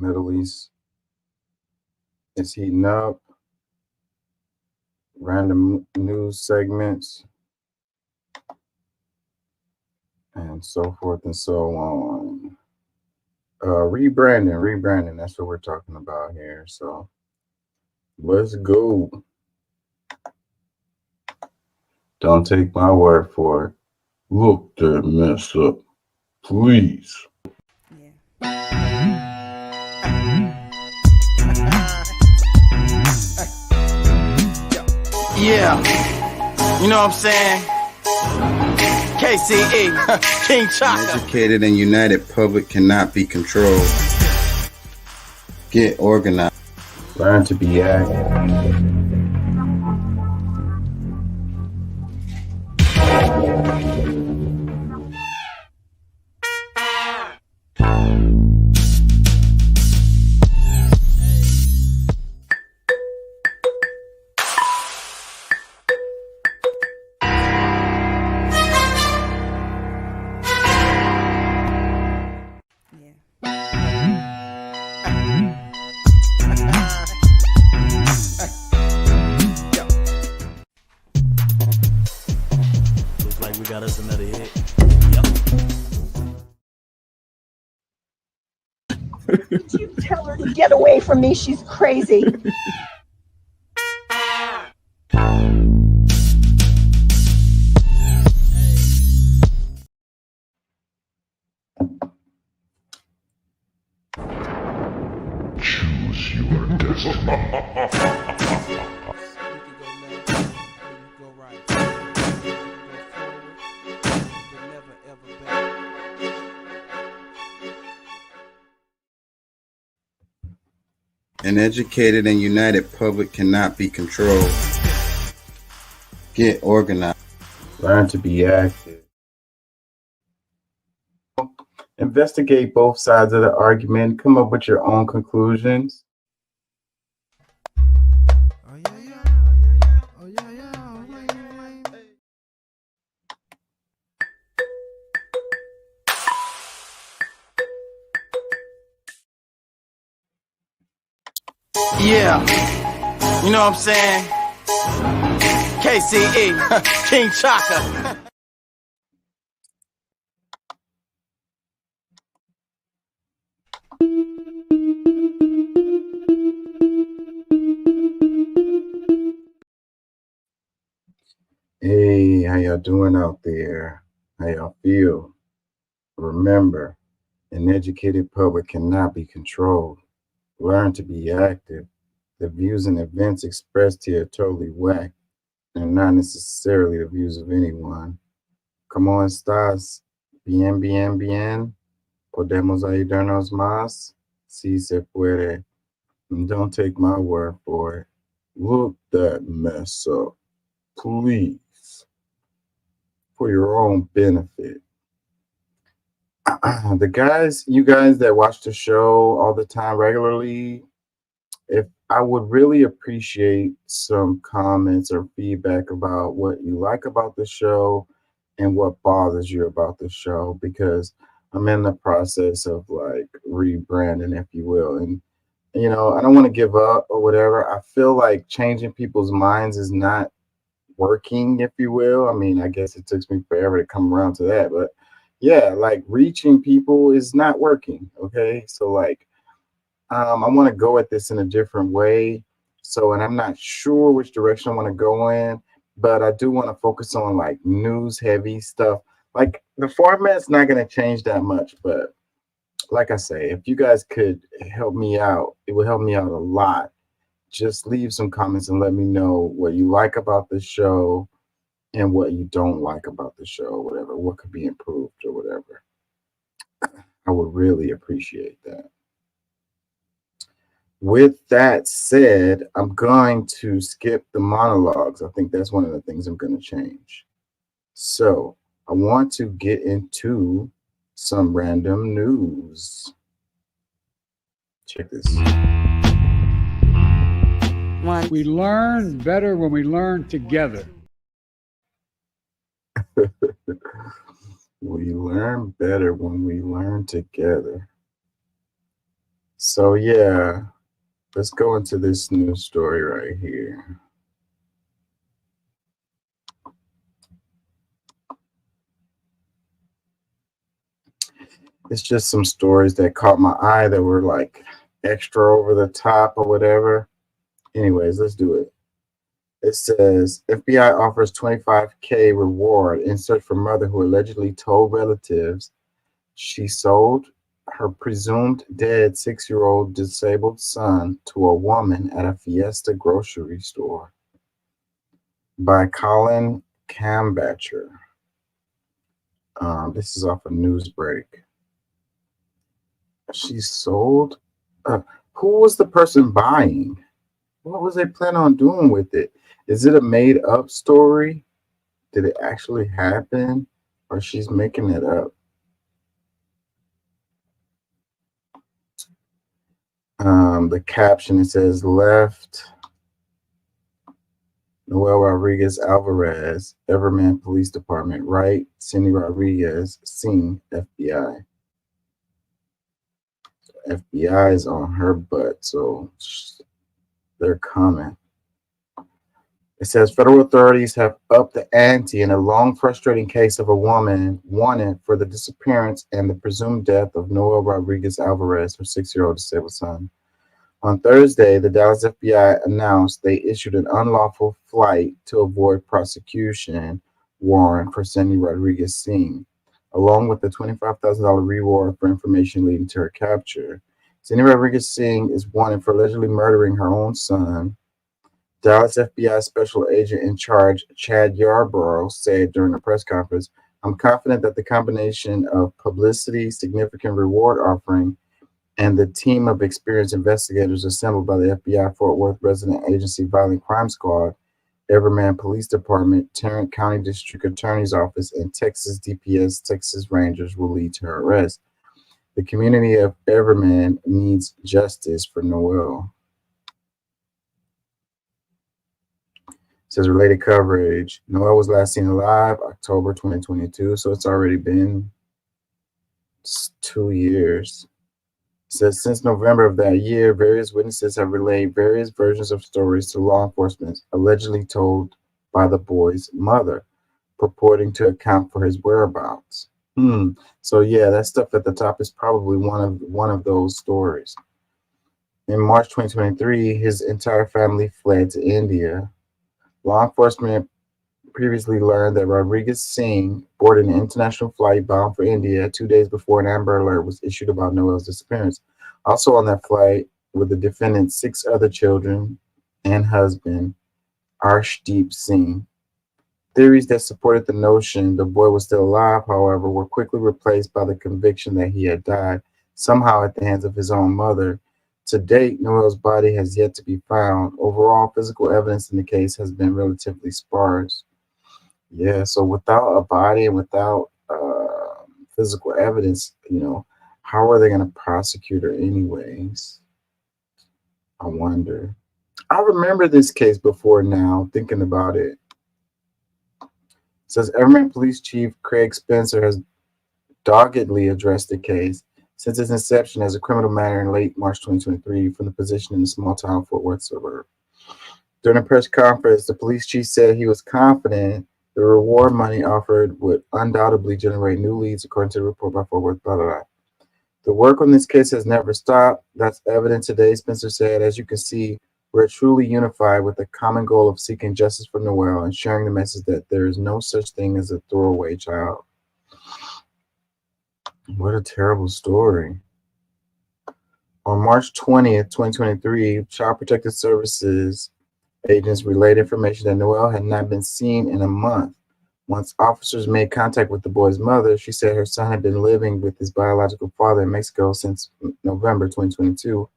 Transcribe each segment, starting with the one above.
Middle East is heating up. Random news segments and so forth and so on. Rebranding. That's what we're talking about here. So let's go. Don't take my word for it. Look that mess up, please. Yeah, you know what I'm saying? KCE, King Chaka. An educated and united public cannot be controlled. Get organized. Learn to be active. Looks like we got us another hit. Did you tell her to get away from me? She's crazy. Choose your destiny. An educated and united public cannot be controlled. Get organized. Learn to be active. Investigate both sides of the argument. Come up with your own conclusions. Yeah, you know what I'm saying? KCE, King Chaka. Hey, how y'all doing out there? How y'all feel? Remember, an educated public cannot be controlled. Learn to be active. The views and events expressed here are totally whack and not necessarily the views of anyone. ¿Cómo estás? Bien, bien, bien. ¿Podemos ayudarnos más? Si se puede. Don't take my word for it. Look that mess up, please, for your own benefit. You guys that watch the show all the time regularly, if I would really appreciate some comments or feedback about what you like about the show and what bothers you about the show, because I'm in the process of like rebranding, if you will. And I don't want to give up or whatever. I feel like changing people's minds is not working, if you will. I mean, I guess it took me forever to come around to that, but yeah, like reaching people is not working. Okay. So like, I want to go at this in a different way. So, and I'm not sure which direction I want to go in, but I do want to focus on like news heavy stuff. Like the format's not going to change that much, but like I say, if you guys could help me out, it would help me out a lot. Just leave some comments and let me know what you like about the show and what you don't like about the show, or whatever, what could be improved or whatever. I would really appreciate that. With that said, I'm going to skip the monologues. I think that's one of the things I'm going to change. So I want to get into some random news. Check this. We learn better when we learn together. We learn better when we learn together. So yeah, let's go into this news story right here. It's just some stories that caught my eye that were like extra over the top or whatever. Anyways, let's do it. It says FBI offers 25K reward in search for mother who allegedly told relatives she sold her presumed dead 6-year-old disabled son to a woman at a Fiesta grocery store, by Colin Cambacher. This is off a news break. She sold. Uh, who was the person buying? What was they planning on doing with it? Is it a made up story? Did it actually happen? Or she's making it up? The caption, it says left Noel Rodriguez Alvarez, Everman Police Department, right? Cindy Rodriguez, scene, FBI. FBI is on her butt, so they're coming. It says federal authorities have upped the ante in a long, frustrating case of a woman wanted for the disappearance and the presumed death of Noel Rodriguez Alvarez, her 6-year-old disabled son. On Thursday, the Dallas FBI announced they issued an unlawful flight to avoid prosecution warrant for Cindy Rodriguez Singh, along with a $25,000 reward for information leading to her capture. Cindy Rodriguez Singh is wanted for allegedly murdering her own son. Dallas FBI Special Agent in Charge Chad Yarborough said during a press conference, "I'm confident that the combination of publicity, significant reward offering, and the team of experienced investigators assembled by the FBI Fort Worth Resident Agency Violent Crime Squad, Everman Police Department, Tarrant County District Attorney's Office, and Texas DPS Texas Rangers will lead to her arrest. The community of Everman needs justice for Noel." Says related coverage. Noel was last seen alive October 2022, so it's already been 2 years. It says since November of that year, various witnesses have relayed various versions of stories to law enforcement, allegedly told by the boy's mother, purporting to account for his whereabouts. So yeah, that stuff at the top is probably one of those stories. In March 2023, his entire family fled to India. Law enforcement previously learned that Rodriguez Singh boarded an international flight bound for India 2 days before an Amber Alert was issued about Noel's disappearance. Also on that flight were the defendant's 6 other children and husband, Arshdeep Singh. Theories that supported the notion the boy was still alive, however, were quickly replaced by the conviction that he had died, somehow at the hands of his own mother. To date, Noel's body has yet to be found. Overall, physical evidence in the case has been relatively sparse. Yeah, so without a body and without physical evidence, how are they going to prosecute her anyways? I wonder. I remember this case before now, thinking about it. It says Everman Police Chief Craig Spencer has doggedly addressed the case since its inception as a criminal matter in late March 2023 from the position in the small town Fort Worth suburb. During a press conference, the police chief said he was confident the reward money offered would undoubtedly generate new leads, according to the report by Fort Worth. Blah, blah, blah. The work on this case has never stopped. That's evident today, Spencer said. As you can see, we're truly unified with the common goal of seeking justice for Noel and sharing the message that there is no such thing as a throwaway child. What a terrible story. On March 20th, 2023, Child Protective Services agents relayed information that Noel had not been seen in a month. Once officers made contact with the boy's mother, she said her son had been living with his biological father in Mexico since November 2022.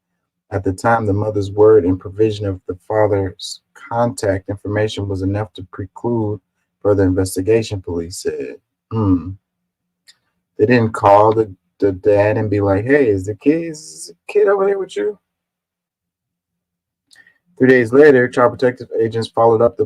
At the time, the mother's word and provision of the father's contact information was enough to preclude further investigation, police said. They didn't call the dad and be like, "Hey, is the kid over there with you?" 3 days later, Child Protective agents followed up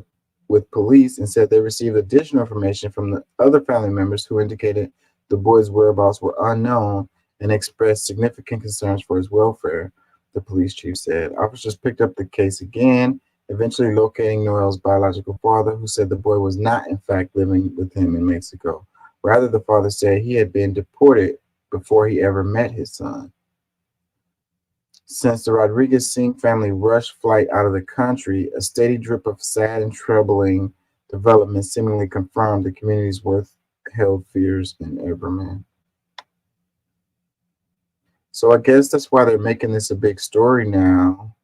with police and said they received additional information from the other family members who indicated the boy's whereabouts were unknown and expressed significant concerns for his welfare, the police chief said. Officers picked up the case again, eventually locating Noel's biological father, who said the boy was not, in fact, living with him in Mexico. Rather, the father said he had been deported before he ever met his son. Since the Rodriguez Singh family rushed flight out of the country, a steady drip of sad and troubling developments seemingly confirmed the community's held fears in Everman. So I guess that's why they're making this a big story now,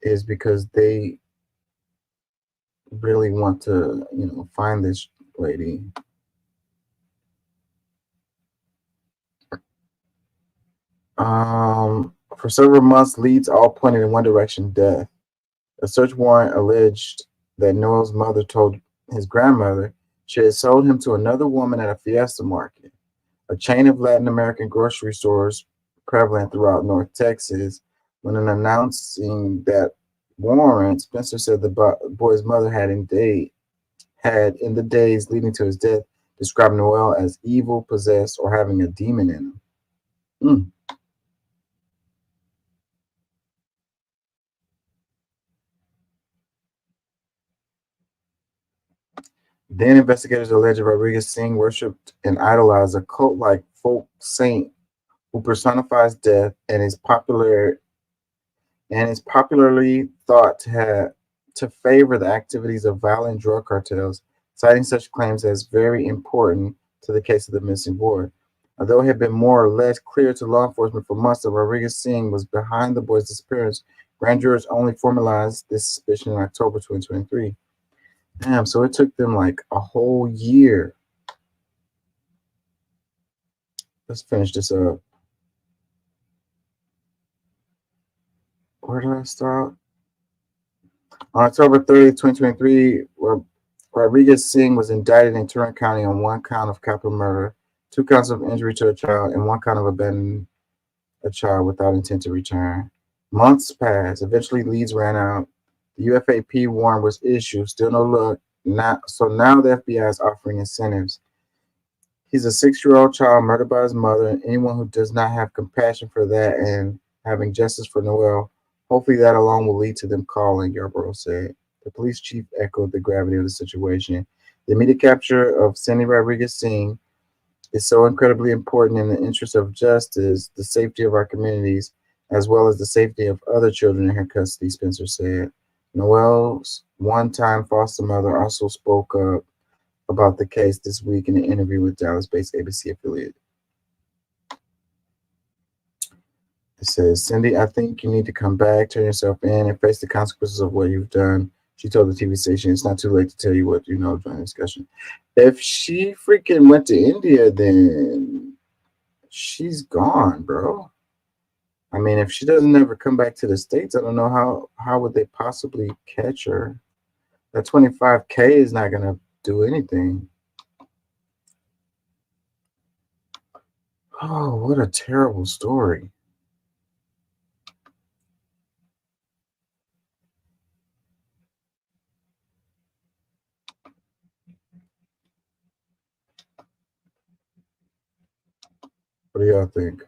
is because they really want to, find this lady. For several months, leads all pointed in one direction: death. A search warrant alleged that Noel's mother told his grandmother she had sold him to another woman at a fiesta market, a chain of Latin American grocery stores prevalent throughout North Texas. When announcing that warrant, Spencer said the boy's mother had in the days leading to his death described Noel as evil, possessed, or having a demon in him. Mm. Then investigators alleged Rodriguez Singh worshipped and idolized a cult-like folk saint who personifies death and is popularly thought to favor the activities of violent drug cartels, citing such claims as very important to the case of the missing boy. Although it had been more or less clear to law enforcement for months that Rodriguez Singh was behind the boy's disappearance, grand jurors only formalized this suspicion in October 2023. Damn, so it took them like a whole year. Let's finish this up. Where did I start? On October 30th, 2023, Rodriguez Singh was indicted in Tarrant County on one count of capital murder, two counts of injury to a child, and one count of abandoning a child without intent to return. Months passed. Eventually, leads ran out. The UFAP warrant was issued. Still no luck. Now the FBI is offering incentives. He's a 6-year-old child murdered by his mother, and anyone who does not have compassion for that and having justice for Noel, hopefully that alone will lead to them calling, Yarborough said. The police chief echoed the gravity of the situation. The immediate capture of Cindy Rodriguez Singh is so incredibly important in the interest of justice, the safety of our communities, as well as the safety of other children in her custody, Spencer said. Noel's one-time foster mother also spoke up about the case this week in an interview with Dallas-based ABC affiliate. It says, Cindy, I think you need to come back, turn yourself in, and face the consequences of what you've done. She told the TV station, it's not too late to tell you what you know during the discussion. If she freaking went to India, then she's gone, bro. I mean, if she doesn't ever come back to the States, I don't know how would they possibly catch her. That 25K is not going to do anything. Oh, what a terrible story. What do y'all think?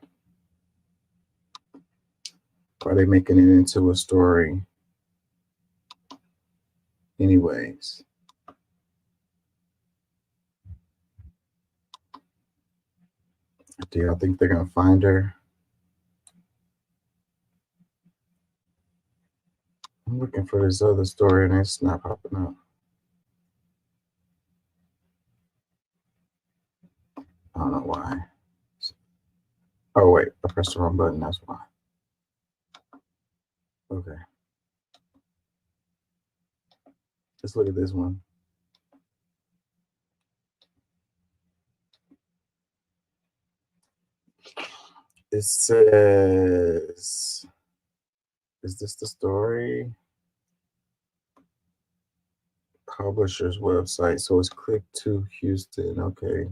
Why are they making it into a story? Anyways. Do y'all think they're going to find her? I'm looking for this other story and it's not popping up. I don't know why. Oh, wait. I pressed the wrong button. That's why. Okay. Let's look at this one. It says, is this the story? Publisher's website. So it's Click to Houston. Okay.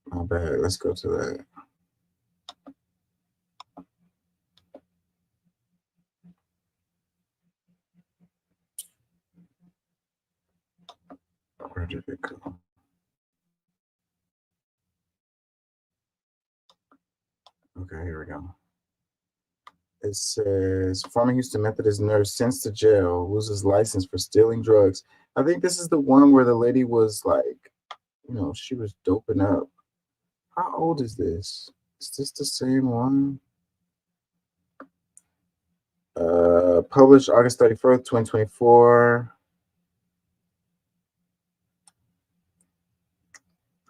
My bad. Let's go to that. Where did it go? Okay, here we go. It says former Houston Methodist nurse sent to jail, loses license for stealing drugs. I think this is the one where the lady was like, she was doping up. How old is this? Is this the same one? Published August 31st, 2024.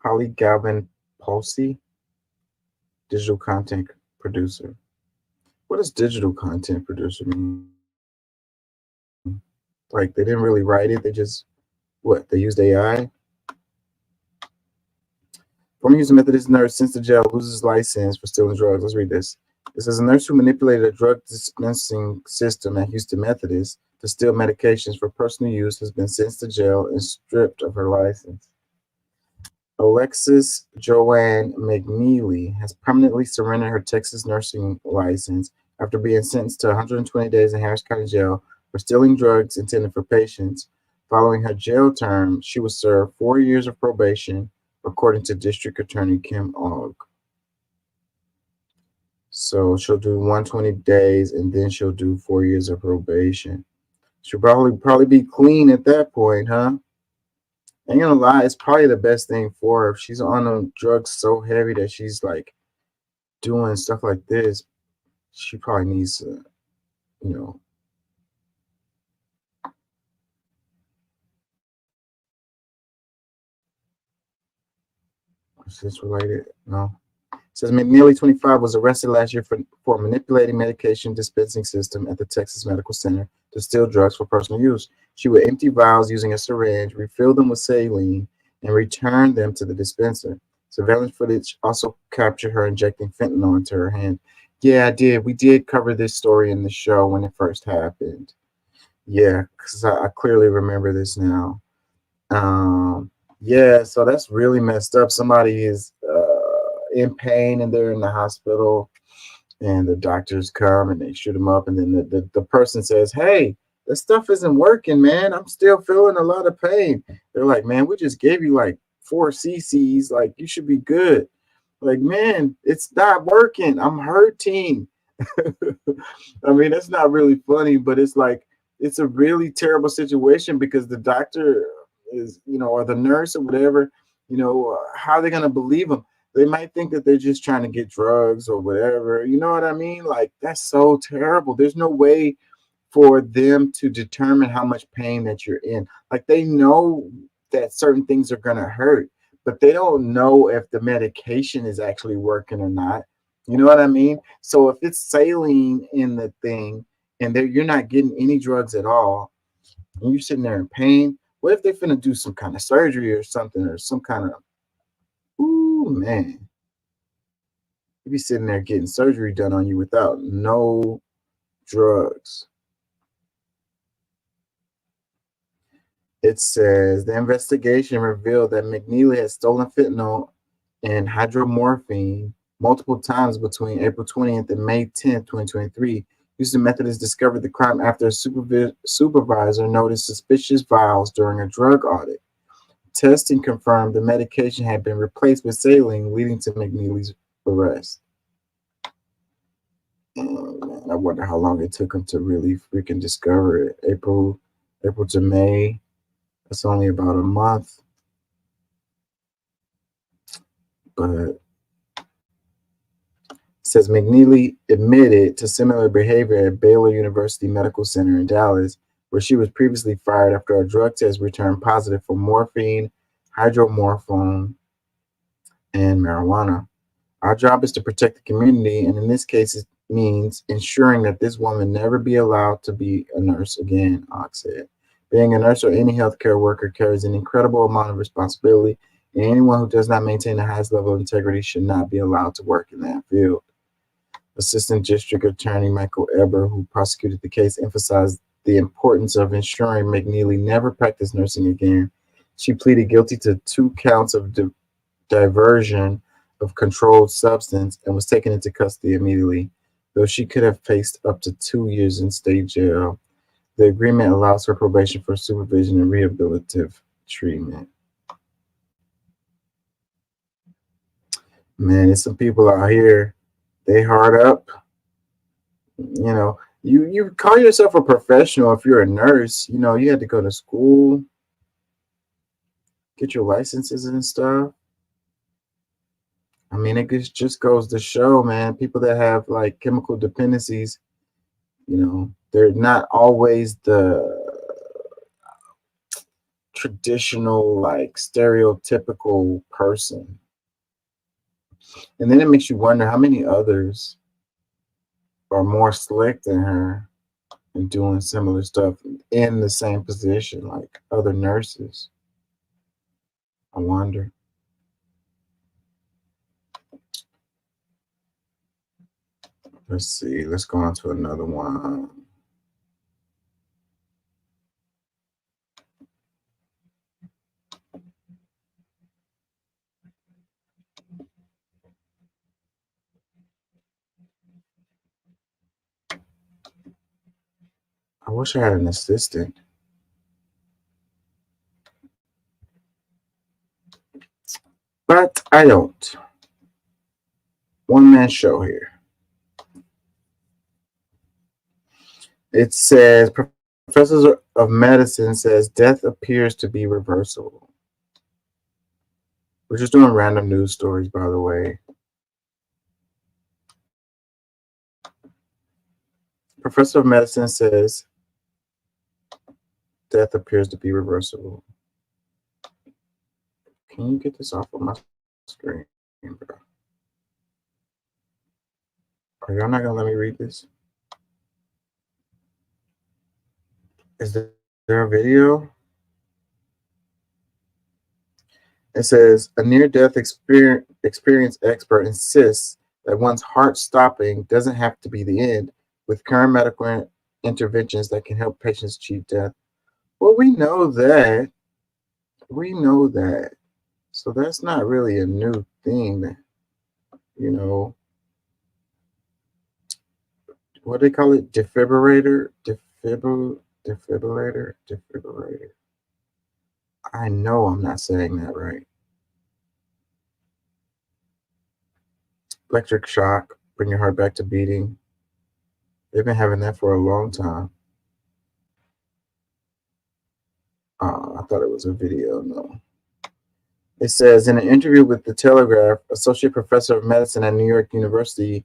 Holly Galvin Pulsey, digital content producer. What does digital content producer mean? Like they didn't really write it, they just they used AI? Former Houston Methodist nurse sent to jail, loses license for stealing drugs. Let's read this. It says a nurse who manipulated a drug dispensing system at Houston Methodist to steal medications for personal use has been sentenced to jail and stripped of her license. Alexis Joanne McNeely has permanently surrendered her Texas nursing license after being sentenced to 120 days in Harris County Jail for stealing drugs intended for patients. Following her jail term, she was served 4 years of probation, according to District Attorney Kim Ogg. So she'll do 120 days and then she'll do 4 years of probation. She'll probably be clean at that point, huh? Ain't gonna lie, it's probably the best thing for her. If she's on them drugs so heavy that she's like doing stuff like this, she probably needs to, you know. Is this related? No. It says McNeely, 25, was arrested last year for manipulating medication dispensing system at the Texas Medical Center to steal drugs for personal use. She would empty vials using a syringe, refill them with saline, and return them to the dispenser. Surveillance footage also captured her injecting fentanyl into her hand. Yeah, I did. We did cover this story in the show when it first happened. Yeah, because I clearly remember this now. Yeah, so that's really messed up. Somebody is in pain and they're in the hospital, and the doctors come and they shoot them up, and then the person says, "Hey, this stuff isn't working, man. I'm still feeling a lot of pain." They're like, "Man, we just gave you like 4 cc's. Like, you should be good." Like, man, it's not working. I'm hurting. I mean, it's not really funny, but it's like it's a really terrible situation because the doctor is, or the nurse or whatever, how are they gonna believe them? They might think that they're just trying to get drugs or whatever. You know what I mean? Like, that's so terrible. There's no way for them to determine how much pain that you're in. Like, they know that certain things are gonna hurt, but they don't know if the medication is actually working or not. You know what I mean? So if it's saline in the thing and you're not getting any drugs at all, and you're sitting there in pain, what if they're finna do some kind of surgery or something, or some kind of, ooh, man, you be sitting there getting surgery done on you without no drugs. It says the investigation revealed that McNeely had stolen fentanyl and hydromorphine multiple times between April 20th and May 10th, 2023. Houston Methodist discovered the crime after a supervisor noticed suspicious vials during a drug audit. Testing confirmed the medication had been replaced with saline, leading to McNeely's arrest. Oh, man, I wonder how long it took him to really freaking discover it. April to May. That's only about a month. But says McNeely admitted to similar behavior at Baylor University Medical Center in Dallas, where she was previously fired after a drug test returned positive for morphine, hydromorphone, and marijuana. Our job is to protect the community, and in this case, it means ensuring that this woman never be allowed to be a nurse again, Ock said. Being a nurse or any healthcare worker carries an incredible amount of responsibility, and anyone who does not maintain the highest level of integrity should not be allowed to work in that field. Assistant District Attorney Michael Eber, who prosecuted the case, emphasized the importance of ensuring McNeely never practiced nursing again. She pleaded guilty to 2 counts of diversion of controlled substance and was taken into custody immediately, though she could have faced up to 2 years in state jail. The agreement allows for probation for supervision and rehabilitative treatment. Man, there's some people out here They hard up. You call yourself a professional if you're a nurse. You had to go to school, get your licenses and stuff. I mean, just goes to show, man, people that have like chemical dependencies, they're not always the traditional, like stereotypical person. And then it makes you wonder how many others are more slick than her and doing similar stuff in the same position, like other nurses. I wonder. Let's see. Let's go on to another one. I wish I had an assistant, but I don't. One man show here. It says professors of medicine says death appears to be reversible. We're just doing random news stories, by the way. Professor of medicine says death appears to be reversible. Can you get this off of my screen, bro? Are y'all not gonna let me read this? Is there a video? It says a near-death experience expert insists that one's heart stopping doesn't have to be the end, with current medical interventions that can help patients achieve death. Well, we know that. We know that. So that's not really a new thing, you know. What do they call it? Defibrillator? Defibrillator. I know I'm not saying that right. Electric shock, bring your heart back to beating. They've been having that for a long time. I thought it was a video. No. It says in an interview with The Telegraph, Associate Professor of Medicine at New York University,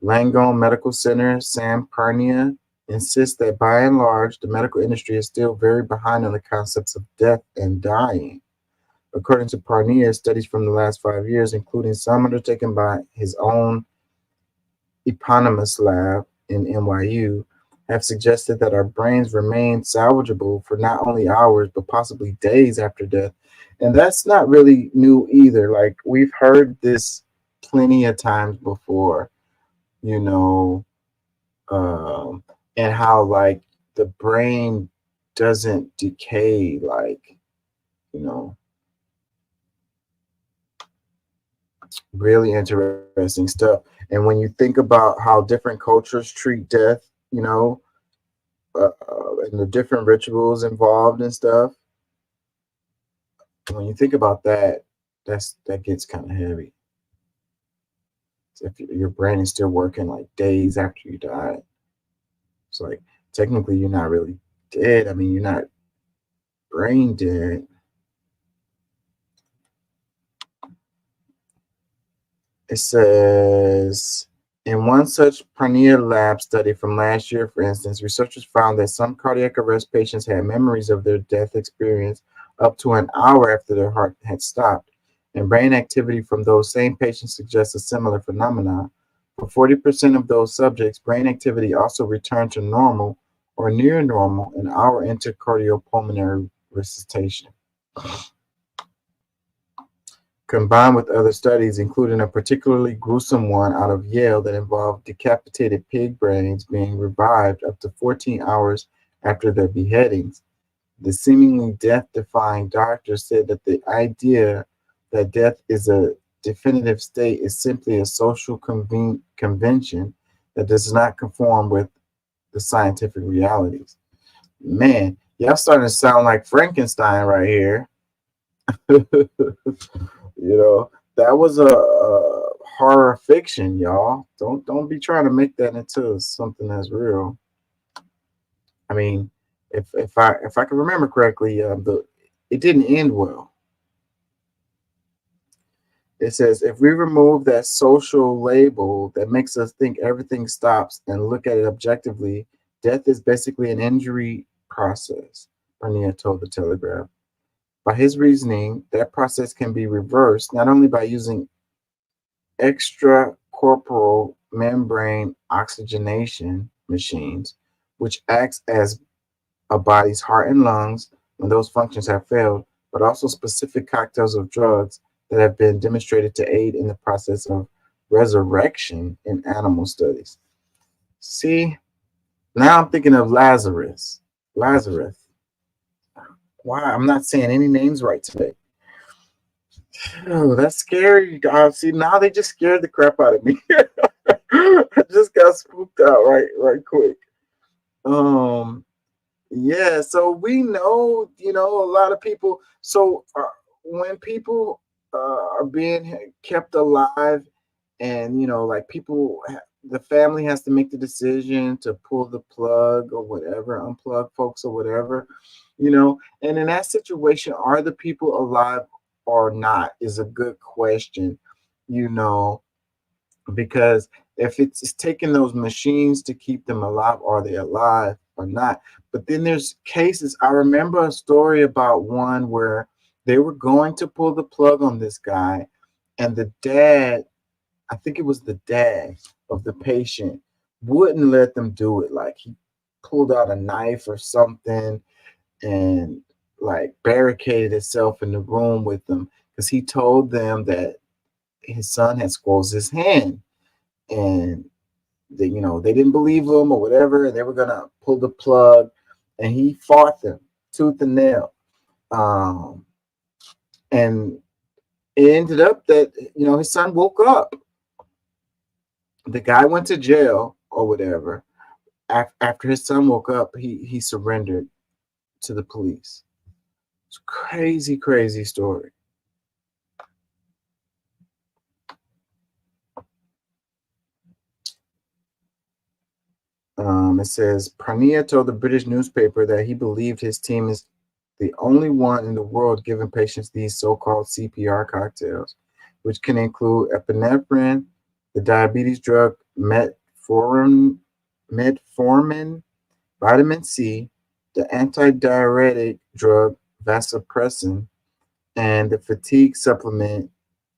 Langone Medical Center, Sam Parnia, insists that by and large, the medical industry is still very behind on the concepts of death and dying. According to Parnia, studies from the last 5 years, including some undertaken by his own eponymous lab in NYU, have suggested that our brains remain salvageable for not only hours, but possibly days after death. And that's not really new either. Like, we've heard this plenty of times before, you know, and how, like, the brain doesn't decay, like, you know, really interesting stuff. And when you think about how different cultures treat death, and the different rituals involved and stuff, when you think about that, that gets kind of heavy. So if your brain is still working like days after you die, it's like technically you're not really dead. I mean, you're not brain dead. It says in one such Parnia lab study from last year, for instance, researchers found that some cardiac arrest patients had memories of their death experience up to an hour after their heart had stopped. And brain activity from those same patients suggests a similar phenomenon. For 40% of those subjects, brain activity also returned to normal or near normal an hour into cardiopulmonary resuscitation. Combined with other studies, including a particularly gruesome one out of Yale that involved decapitated pig brains being revived up to 14 hours after their beheadings, the seemingly death-defying doctor said that the idea that death is a definitive state is simply a social convention that does not conform with the scientific realities. Man, y'all starting to sound like Frankenstein right here. That was a horror fiction, y'all. Don't be trying to make that into something that's real. I mean, if I can remember correctly, the it didn't end well. It says if we remove that social label that makes us think everything stops and look at it objectively, death is basically an injury process. Bernier told the Telegraph. By his reasoning, that process can be reversed not only by using extracorporeal membrane oxygenation machines, which acts as a body's heart and lungs when those functions have failed, but also specific cocktails of drugs that have been demonstrated to aid in the process of resurrection in animal studies. See, now I'm thinking of Lazarus. Lazarus. Why? I'm not saying any names right today. Oh, that's scary. See, now they just scared the crap out of me. I just got spooked out right quick. Um, Yeah, so we know, a lot of people. So when people are being kept alive, and like the family has to make the decision to pull the plug or whatever, unplug folks or whatever, and in that situation, are the people alive or not? Is a good question, you know because if it's taking those machines to keep them alive, are they alive or not? But then there's cases. I remember a story about one where they were going to pull the plug on this guy, and the dad, I think it was the dad of the patient, wouldn't let them do it. Like he pulled out a knife or something and like barricaded himself in the room with them because he told them that his son had squeezed his hand, and they didn't believe him or whatever. They were gonna pull the plug, and he fought them tooth and nail. Um, and it ended up that his son woke up. The guy went to jail or whatever. After his son woke up, he surrendered to the police. It's a crazy, crazy story. It says Prania told the British newspaper that he believed his team is the only one in the world giving patients these so-called CPR cocktails, which can include epinephrine, the diabetes drug metformin, vitamin C, the antidiuretic drug vasopressin, and the fatigue supplement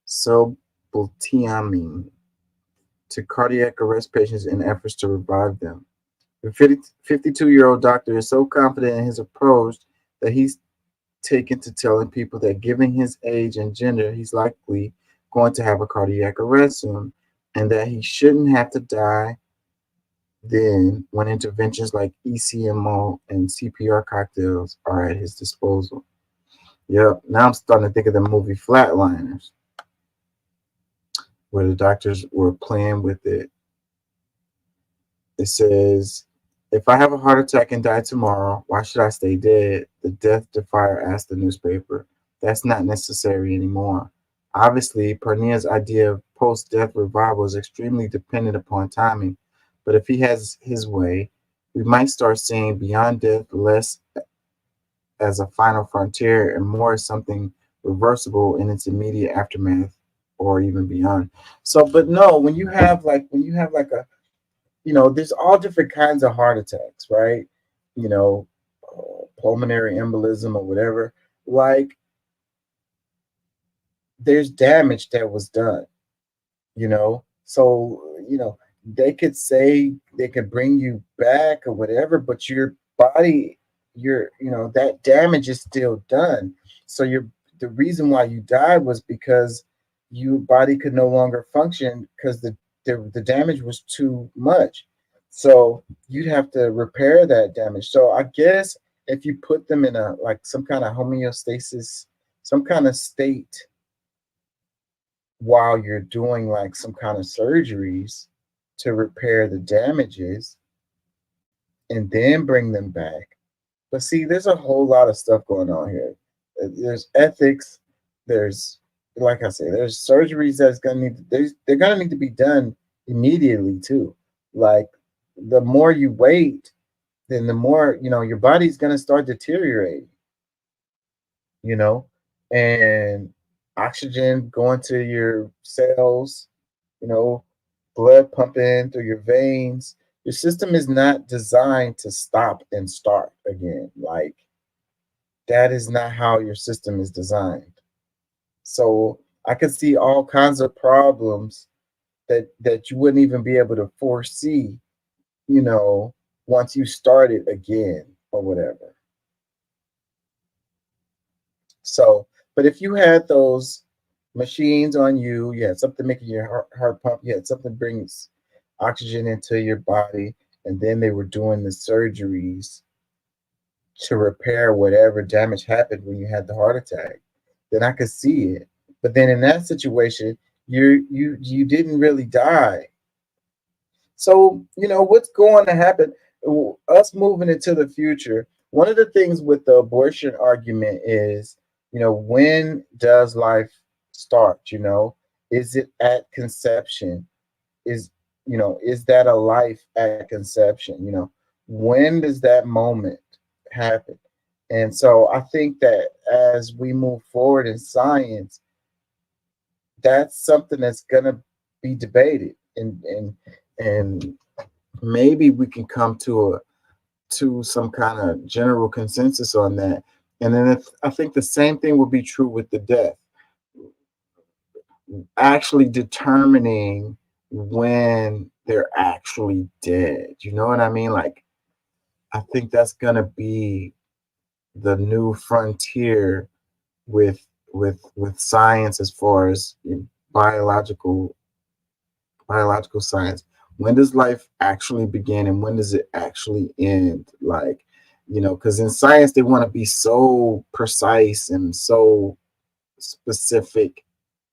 sobutiamine to cardiac arrest patients in efforts to revive them. The 52-year-old doctor is so confident in his approach that he's taken to telling people that given his age and gender, he's likely going to have a cardiac arrest soon, and that he shouldn't have to die then when interventions like ECMO and CPR cocktails are at his disposal. Yep, now I'm starting to think of the movie Flatliners, where the doctors were playing with it. It says, if I have a heart attack and die tomorrow, why should I stay dead? The death defier asked the newspaper. That's not necessary anymore. Obviously, Pernia's idea of post death revival is extremely dependent upon timing, but if he has his way, we might start seeing beyond death less as a final frontier and more as something reversible in its immediate aftermath or even beyond. So, but no, when you have like a there's all different kinds of heart attacks, right? You know, pulmonary embolism or whatever. Like, there's damage that was done, So, they could say they could bring you back or whatever, but your body, that damage is still done. So the reason why you died was because your body could no longer function because the damage was too much. So you'd have to repair that damage. So I guess if you put them in a like some kind of homeostasis, some kind of state while you're doing like some kind of surgeries to repair the damages and then bring them back. But see, there's a whole lot of stuff going on here. There's ethics, there's like I say, there's surgeries that's gonna need they're gonna need to be done immediately too. Like the more you wait, then the more your body's gonna start deteriorating. You know, and oxygen going to your cells, you know, blood pumping through your veins. Your system is not designed to stop and start again. Like that is not how your system is designed. So I could see all kinds of problems that you wouldn't even be able to foresee, you know, once you start it again or whatever. So, but if you had those machines on you, you had something making your heart pump, you had something brings oxygen into your body, and then they were doing the surgeries to repair whatever damage happened when you had the heart attack, then I could see it. But then in that situation, you didn't really die. So, what's going to happen? Us moving into the future, one of the things with the abortion argument is, when does life start? Is it at conception? Is, is that a life at conception? When does that moment happen? And so I think that as we move forward in science, that's something that's going to be debated, and maybe we can come to some kind of general consensus on that. And then I think the same thing will be true with the death, actually determining when they're actually dead. You know what I mean? Like, I think that's gonna be the new frontier with with science as far as biological biological science. When does life actually begin and when does it actually end? Like, because in science they want to be so precise and so specific.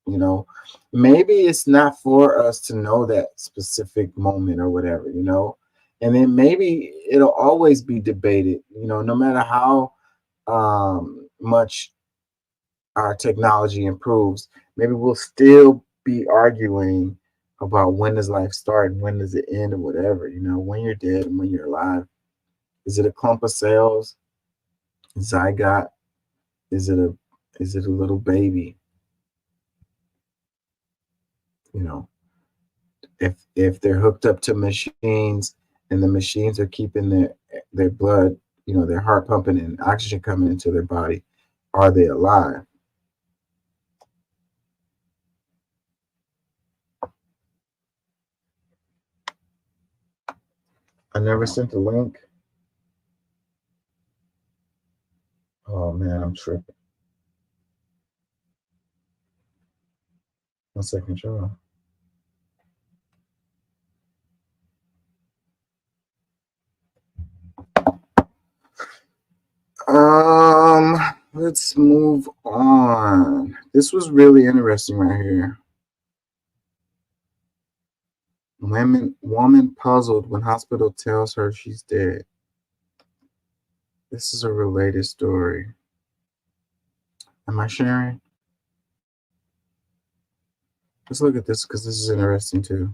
you know Maybe it's not for us to know that specific moment or whatever. And then maybe it'll always be debated, no matter how much our technology improves. Maybe we'll still be arguing about when does life start and when does it end or whatever, when you're dead and when you're alive. Is it a clump of cells, zygote? Is it a little baby? you know if they're hooked up to machines and the machines are keeping their blood, their heart pumping and oxygen coming into their body, are they alive? I never sent a link. Oh man, I'm tripping. One second, sure. Um, let's move on. This was really interesting right here. Woman puzzled when hospital tells her she's dead. This is a related story. Am I sharing? Let's look at this because this is interesting too.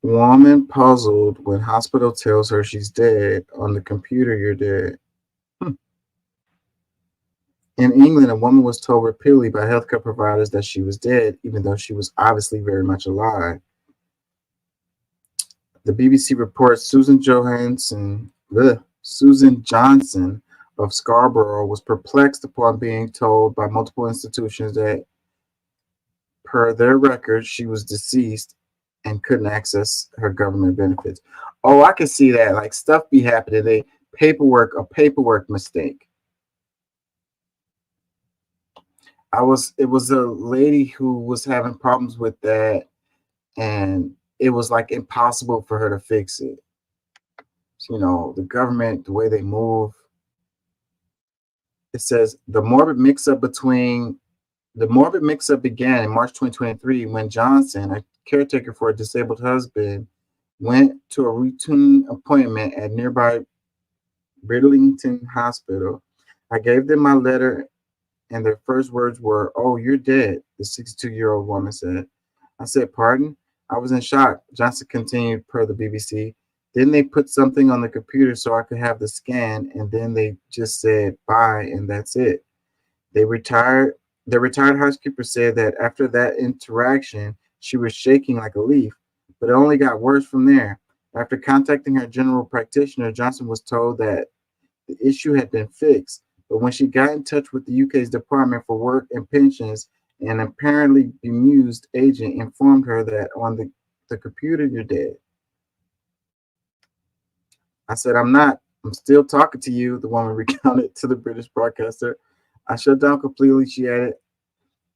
Woman puzzled when hospital tells her she's dead. On the computer, you're dead. In England, a woman was told repeatedly by healthcare providers that she was dead, even though she was obviously very much alive. The BBC reports Susan Johnson of Scarborough was perplexed upon being told by multiple institutions that, per their records, she was deceased and couldn't access her government benefits. Oh, I can see that. Like, stuff be happening. A paperwork mistake. It was a lady who was having problems with that, and it was like impossible for her to fix it. So, the government, the way they move. It says the morbid mix-up began in March 2023 when Johnson, a caretaker for a disabled husband, went to a routine appointment at nearby Bridlington Hospital. I gave them my letter and their first words were, "Oh, you're dead," the 62-year-old woman said. I said, "Pardon?" I was in shock. Johnson continued, per the BBC. Then they put something on the computer so I could have the scan, and then they just said bye, and that's it. They retired. The retired housekeeper said that after that interaction, she was shaking like a leaf, but it only got worse from there. After contacting her general practitioner, Johnson was told that the issue had been fixed, but when she got in touch with the UK's Department for Work and Pensions, an apparently bemused agent informed her that on the computer, you're dead. I said, I'm not. I'm still talking to you, the woman recounted to the British broadcaster. I shut down completely, she added.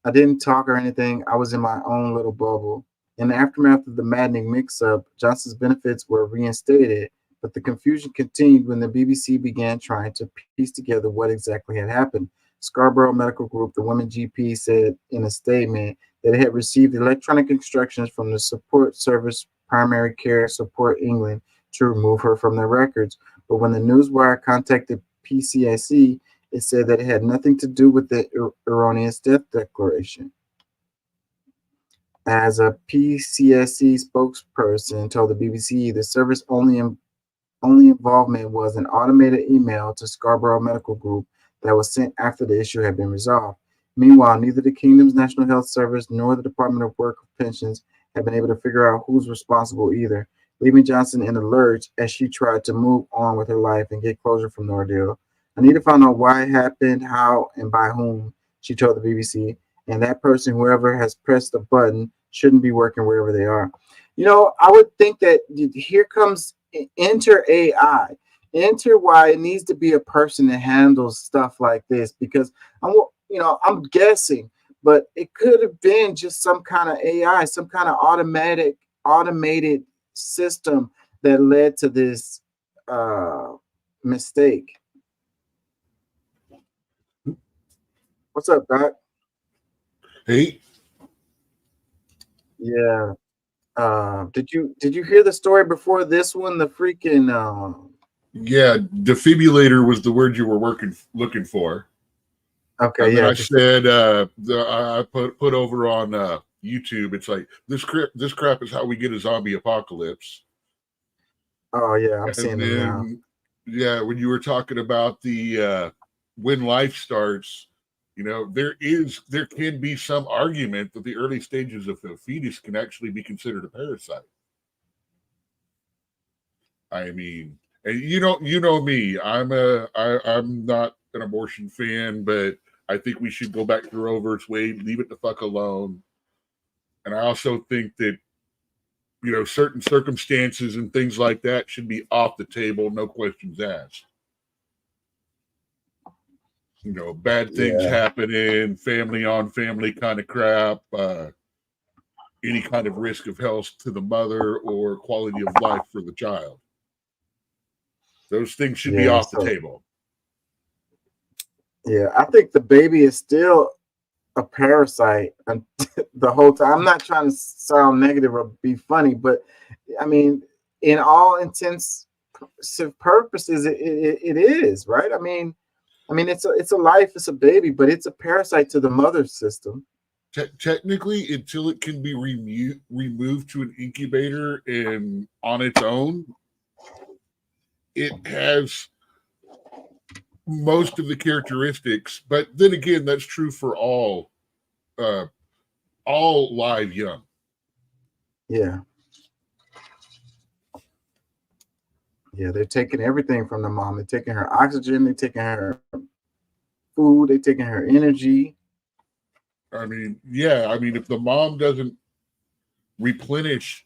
I didn't talk or anything. I was in my own little bubble. In the aftermath of the maddening mix up, Johnson's benefits were reinstated, but the confusion continued when the BBC began trying to piece together what exactly had happened. Scarborough Medical Group, the women GP, said in a statement that it had received electronic instructions from the support service Primary Care Support England to remove her from their records. But when the Newswire contacted PCSE, it said that it had nothing to do with the erroneous death declaration. As a PCSE spokesperson told the BBC, the service only involvement was an automated email to Scarborough Medical Group that was sent after the issue had been resolved. Meanwhile, neither the Kingdom's National Health Service nor the Department of Work and Pensions have been able to figure out who's responsible either, leaving Johnson in a lurch as she tried to move on with her life and get closure from the ordeal. I need to find out why it happened, how, and by whom, she told the BBC. And that person, whoever has pressed the button, shouldn't be working wherever they are. I would think that here comes enter AI. Enter why it needs to be a person that handles stuff like this because I'm guessing, but it could have been just some kind of AI, some kind of automated system that led to this mistake. What's up, Doc? Hey, Yeah. Did you hear the story before this one? The freaking yeah, defibrillator was the word you were looking for. okay, And then yeah. I said, I put over on YouTube. It's like this crap is how we get a zombie apocalypse. Oh yeah, I'm And seeing them now. then, yeah, when you were talking about the when life starts, there can be some argument that the early stages of a fetus can actually be considered a parasite. I mean, and you know me, I'm not an abortion fan, but I think we should go back to Roe versus Wade, leave it the fuck alone. And I also think that certain circumstances and things like that should be off the table, no questions asked. Bad things Yeah, happening, family on family kind of crap, any kind of risk of health to the mother or quality of life for the child. Those things should be yeah. off the So table. yeah, I think the baby is still a parasite the whole time. I'm not trying to sound negative or be funny, but I mean, in all intents purposes, it is right. I mean, it's a life, it's a baby, but it's a parasite to the mother system. Technically, until it can be removed to an incubator and on its own, it has most of the characteristics. But then again, that's true for uh, all live young. Yeah, yeah. They're taking everything from the mom. They're taking her oxygen. They're taking her food. They're taking her energy. I mean, yeah. I mean, if the mom doesn't replenish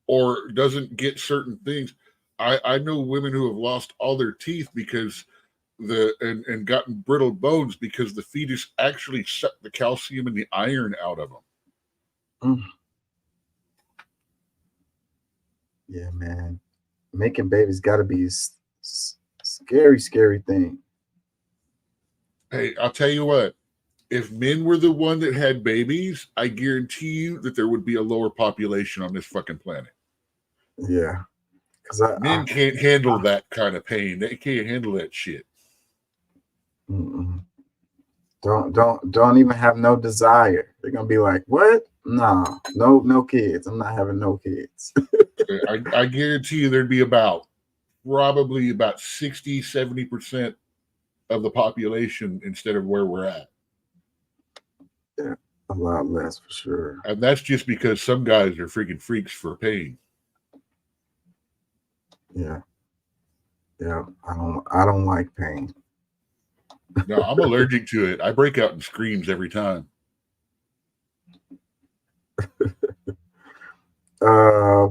or doesn't get certain things, I know women who have lost all their teeth because and gotten brittle bones because the fetus actually sucked the calcium and the iron out of them. Mm. Yeah, man. Making babies got to be scary, scary thing. Hey, I'll tell you what. If men were the one that had babies, I guarantee you that there would be a lower population on this fucking planet. Yeah, because Men can't handle that kind of pain. They can't handle that shit. mm-mm. Don't even have no desire. They're gonna be like, what? Nah, no kids. I'm not having no kids. I guarantee you there'd be about probably about 60-70% of the population instead of where we're at. Yeah, a lot less for sure. And that's just because some guys are freaking freaks for pain. Yeah, yeah. I don't like pain. No, I'm allergic to it. I break out in screams every time.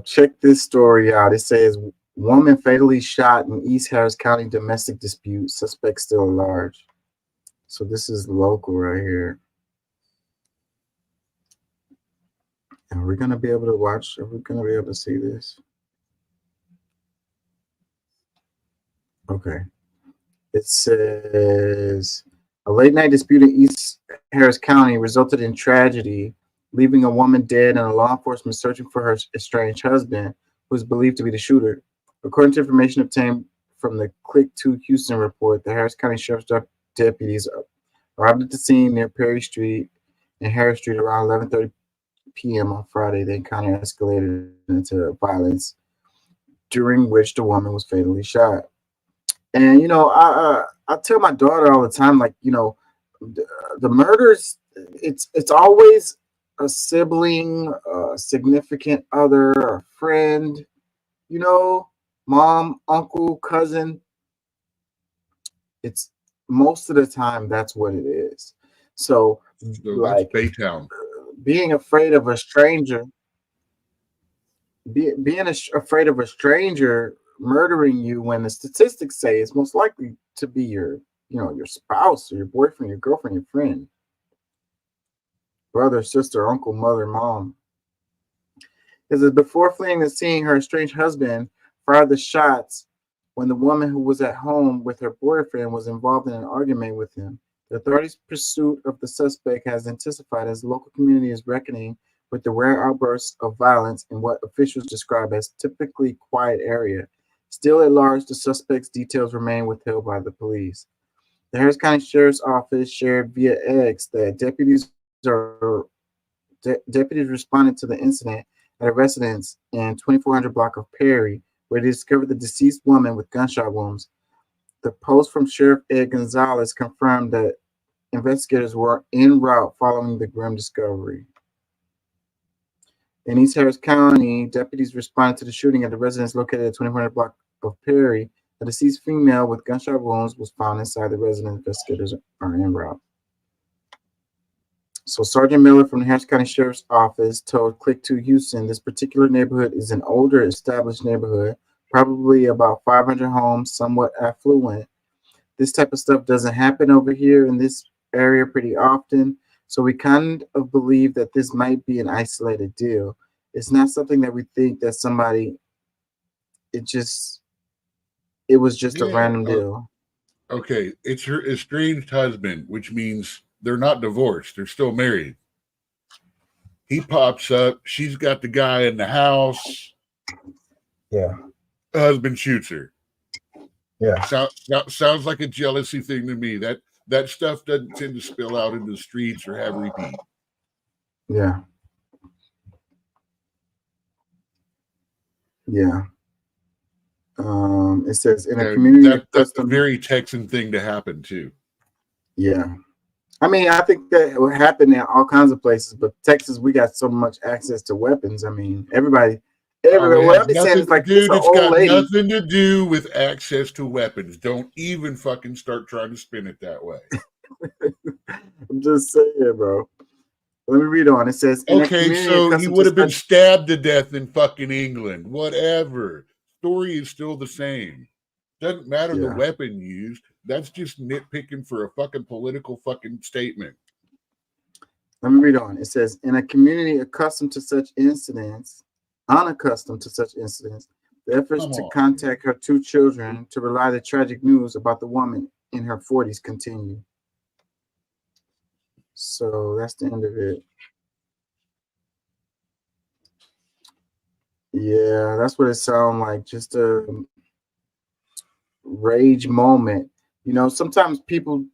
Check this story out. It says woman fatally shot in East Harris County domestic dispute. Suspect still at large. So this is local right here. And we're gonna be able to watch. Are we gonna be able to see this? Okay. It says a late night dispute in East Harris County resulted in tragedy, leaving a woman dead and a law enforcement searching for her estranged husband, who is believed to be the shooter. According to information obtained from the Click to Houston report, the Harris County Sheriff's deputies arrived at the scene near Perry Street and Harris Street around 11:30 p.m. on Friday. The encounter escalated into violence, during which the woman was fatally shot. And I tell my daughter all the time, like, the murders. It's always a sibling, a significant other, a friend. Mom, uncle, cousin. It's most of the time that's what it is. So, So that's like, Baytown. being afraid of a stranger, afraid of a stranger murdering you when the statistics say it's most likely to be your spouse or your boyfriend, your girlfriend, your friend, brother, sister, uncle, mother, mom. Is that before fleeing the scene, her estranged husband fired the shots when the woman who was at home with her boyfriend was involved in an argument with him. The authorities' pursuit of the suspect has intensified as the local community is reckoning with the rare outbursts of violence in what officials describe as typically quiet area. Still at large, the suspect's details remain withheld by the police. The Harris County Sheriff's Office shared via X that deputies responded to the incident at a residence in 2400 block of Perry, where they discovered the deceased woman with gunshot wounds. The post from Sheriff Ed Gonzalez confirmed that investigators were en route following the grim discovery. In East Harris County, deputies responded to the shooting at the residence located at 2400 block of Perry. A deceased female with gunshot wounds was found inside the residence. Investigators are en route. So Sergeant Miller from the Harris County Sheriff's Office told Click to Houston this particular neighborhood is an older established neighborhood, probably about 500 homes, somewhat affluent. This type of stuff doesn't happen over here in this area pretty often. So we kind of believe that this might be an isolated deal. It's not something that we think that it was just a Yeah. random deal. Okay. It's her estranged husband, which means they're not divorced. They're still married. He pops up. She's got the guy in the house. Yeah. Husband shoots her. Yeah. Sounds like a jealousy thing to me. That stuff doesn't tend to spill out into the streets or have repeat. Yeah. Yeah. It says in a And community that's a accustomed. very Texan thing to happen too. Yeah. I mean, I think that it would happen in all kinds of places, but Texas, we got so much access to weapons. I mean, everybody. Oh, it What has I've been saying nothing is to like, if it's do. an It's old got lady, nothing to do with access to weapons. Don't even fucking start trying to spin it that way. I'm just saying, bro. Let me read on. It says, in a Okay, community so he accustomed to would have been such. stabbed to death in fucking England. Whatever. Story is still the same. Doesn't matter the Yeah. weapon used. That's just nitpicking for a fucking political fucking statement. Let me read on. It says, in a community accustomed to such incidents, unaccustomed to such incidents, the efforts Come to on. contact her two children to relay the tragic news about the woman in her 40s continue. So that's the end of it. Yeah, that's what it sounds like. Just a rage moment. Sometimes people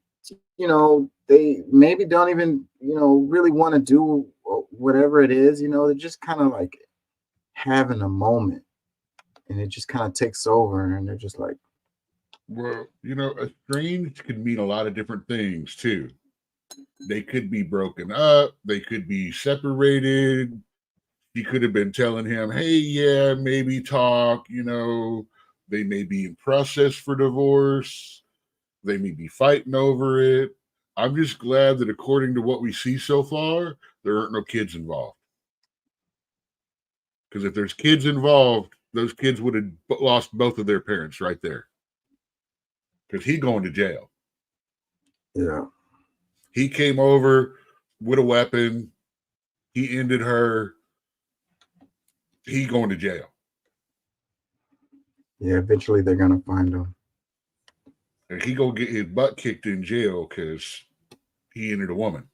they maybe don't even, really want to do whatever it is, they're just kind of like having a moment and it just kind of takes over and they're just like, Well, estranged could mean a lot of different things too. They could be broken up, they could be separated. He could have been telling him, hey, yeah, maybe talk, they may be in process for divorce. They may be fighting over it. I'm just glad that according to what we see so far, there aren't no kids involved. Because if there's kids involved, those kids would have lost both of their parents right there. Because he going to jail. yeah. He came over with a weapon. He ended her. He going to jail. Yeah, eventually they're gonna find him. And he gonna get his butt kicked in jail because he ended a woman.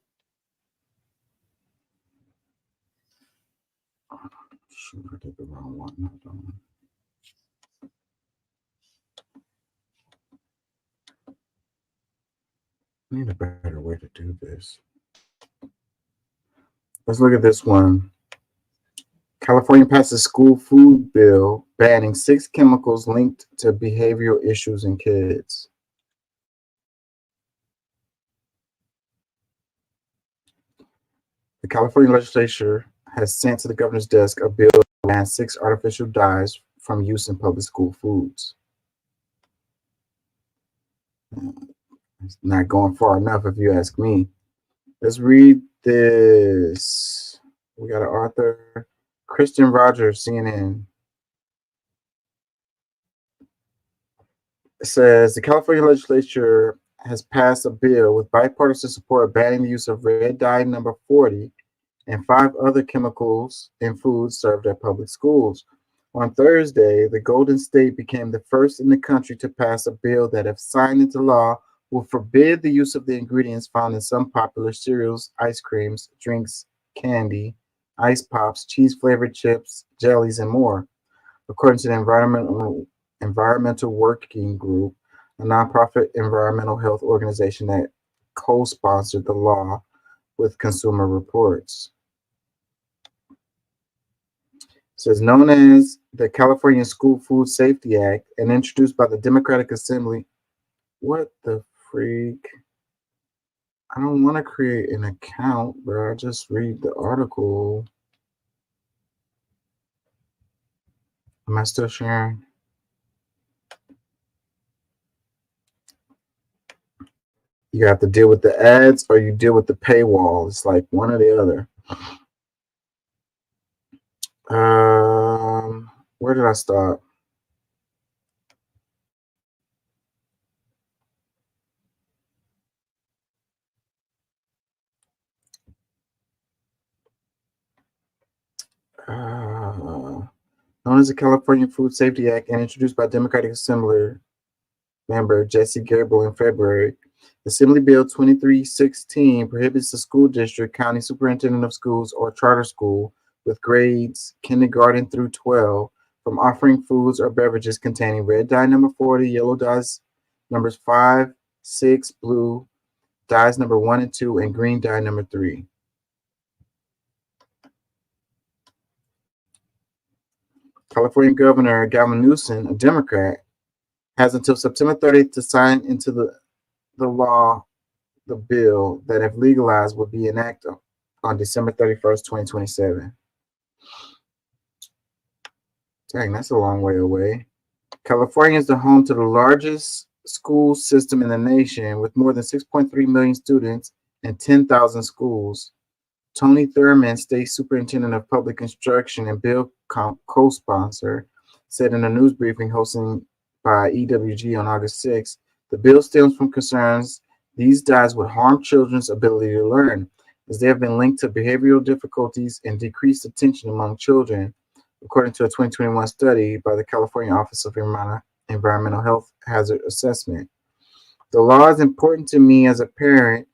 Shoot, I did the wrong one. Hold on. I need a better way to do this. Let's look at this one. California passes school food bill banning 6 chemicals linked to behavioral issues in kids. The California legislature has sent to the governor's desk a bill to ban 6 artificial dyes from use in public school foods. It's not going far enough, if you ask me. Let's read this. We got an author, Kristen Rogers, CNN. It says the California legislature has passed a bill with bipartisan support banning the use of red dye number 40 and 5 other chemicals in foods served at public schools. On Thursday, the Golden State became the first in the country to pass a bill that, if signed into law, will forbid the use of the ingredients found in some popular cereals, ice creams, drinks, candy, ice pops, cheese-flavored chips, jellies, and more. According to the Environmental Working Group, a nonprofit environmental health organization that co-sponsored the law with Consumer Reports. It says, known as the California School Food Safety Act and introduced by the Democratic Assembly. What the freak? I don't want to create an account, bro. I just read the article. Am I still sharing? You have to deal with the ads or you deal with the paywall. It's like one or the other. Where did I start? Known as the California Food Safety Act and introduced by Democratic Assembly member Jesse Gable in February, Assembly Bill 2316 prohibits the school district, county superintendent of schools, or charter school with grades kindergarten through 12 from offering foods or beverages containing red dye number 40, yellow dyes numbers 5, 6, blue dyes number 1 and 2, and green dye number 3. California Governor Gavin Newsom, a Democrat, has until September 30th to sign into the law the bill that, if legalized, would be enacted on December 31st, 2027. Dang, that's a long way away. California is the home to the largest school system in the nation with more than 6.3 million students and 10,000 schools. Tony Thurman, State Superintendent of Public Instruction and bill co-sponsor, said in a news briefing hosted by EWG on August 6, the bill stems from concerns these dyes would harm children's ability to learn, as they have been linked to behavioral difficulties and decreased attention among children, according to a 2021 study by the California Office of Environmental Health Hazard Assessment. The law is important to me as a parent.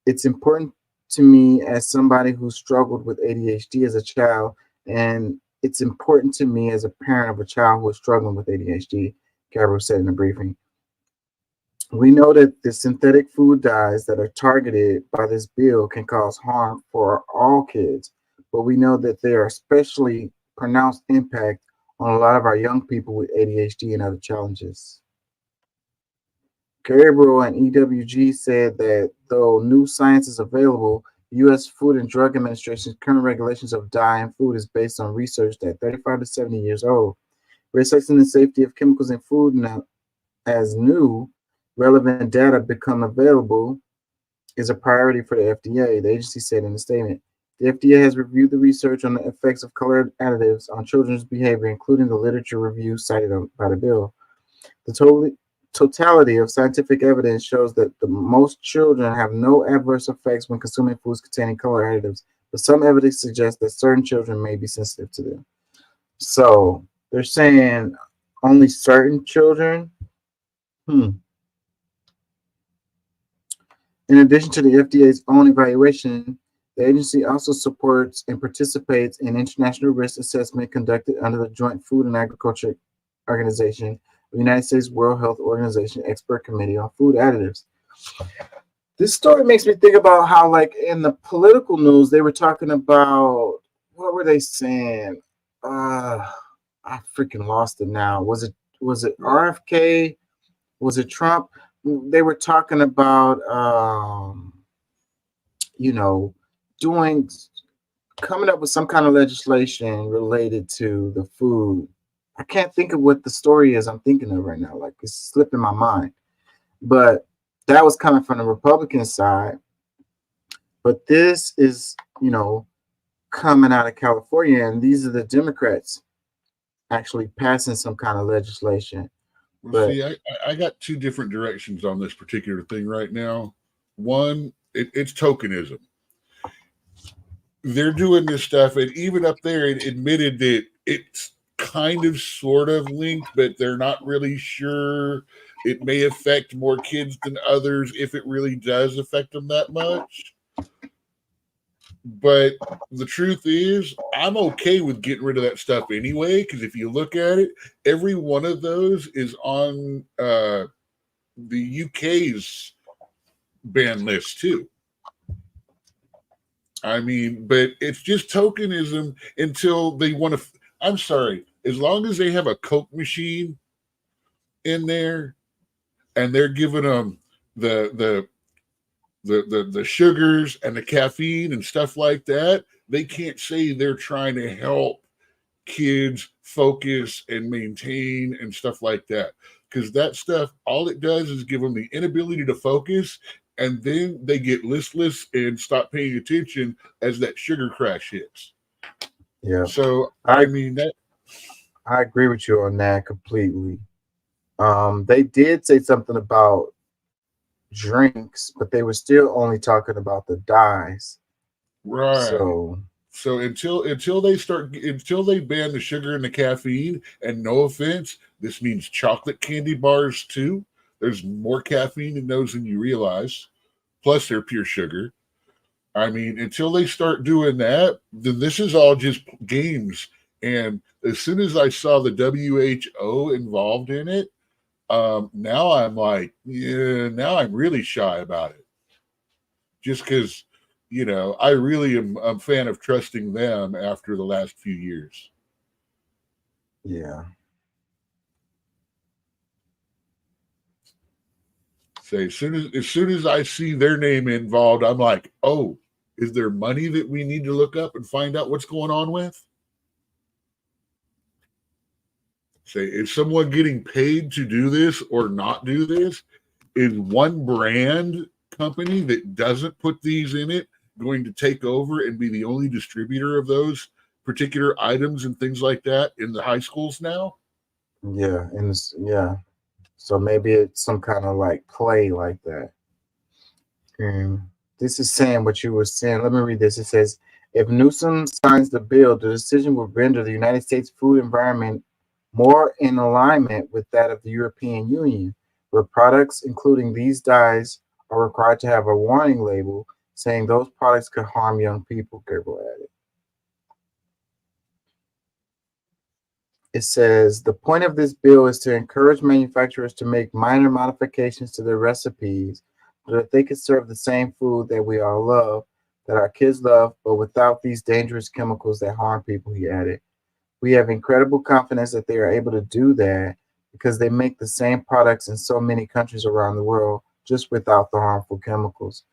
It's important to me as somebody who struggled with ADHD as a child, and it's important to me as a parent of a child who is struggling with ADHD, Gabriel said in the briefing. We know that the synthetic food dyes that are targeted by this bill can cause harm for all kids, but we know that there are especially pronounced impact on a lot of our young people with ADHD and other challenges. Gabriel and EWG said that though new science is available, the U.S. Food and Drug Administration's current regulations of dye in food is based on research that 35 to 70 years old. Researching the safety of chemicals in food now, as new relevant data become available, is a priority for the FDA, the agency said in a statement. The FDA has reviewed the research on the effects of colored additives on children's behavior, including the literature review cited by the bill. The totality of scientific evidence shows that the most children have no adverse effects when consuming foods containing color additives, but some evidence suggests that certain children may be sensitive to them. So they're saying only certain children. Hmm. In addition to the FDA's own evaluation, the agency also supports and participates in international risk assessment conducted under the Joint Food and Agriculture Organization, the United States World Health Organization Expert Committee on Food Additives. This story makes me think about how, like, in the political news, they were talking about, what were they saying? I freaking lost it now. Was it RFK? Was it Trump? They were talking about you know, doing coming up with some kind of legislation related to the food. I can't think of what the story is I'm thinking of right now. Like, it's slipping my mind. But that was coming from the Republican side. But this is, coming out of California, and these are the Democrats actually passing some kind of legislation. Well, But see, I got two different directions on this particular thing right now. One, it's tokenism. They're doing this stuff, and even up there, it admitted that it's kind of sort of linked, but they're not really sure. It may affect more kids than others if it really does affect them that much. But the truth is, I'm okay with getting rid of that stuff anyway, because if you look at it, every one of those is on the UK's ban list too. I mean, but it's just tokenism until they want to. I'm sorry, as long as they have a Coke machine in there and they're giving them the the the sugars and the caffeine and stuff like that, they can't say they're trying to help kids focus and maintain and stuff like that, because that stuff, all it does is give them the inability to focus, and then they get listless and stop paying attention as that sugar crash hits. yeah, So I I mean that. I agree with you on that completely. They did say something about drinks, but they were still only talking about the dyes. Right. So So until they ban the sugar and the caffeine, and no offense, this means chocolate candy bars too. There's more caffeine in those than you realize. Plus they're pure sugar. I mean, until they start doing that, then this is all just games. And as soon as I saw the WHO involved in it, now I'm like, yeah, now I'm really shy about it. Just because, I really am a fan of trusting them after the last few years. yeah, Say as soon as I see their name involved, I'm like, oh, is there money that we need to look up and find out what's going on with? Say, is someone getting paid to do this or not do this? Is one brand company that doesn't put these in it going to take over and be the only distributor of those particular items and things like that in the high schools now? yeah, yeah. So maybe it's some kind of like play like that. Um, this is saying what you were saying. Let me read this. It says, if Newsom signs the bill, the decision will render the United States food environment more in alignment with that of the European Union, where products, including these dyes, are required to have a warning label saying those products could harm young people, Gabriel added. It says the point of this bill is to encourage manufacturers to make minor modifications to their recipes so that they can serve the same food that we all love, that our kids love, but without these dangerous chemicals that harm people, he added. We have incredible confidence that they are able to do that because they make the same products in so many countries around the world, just without the harmful chemicals.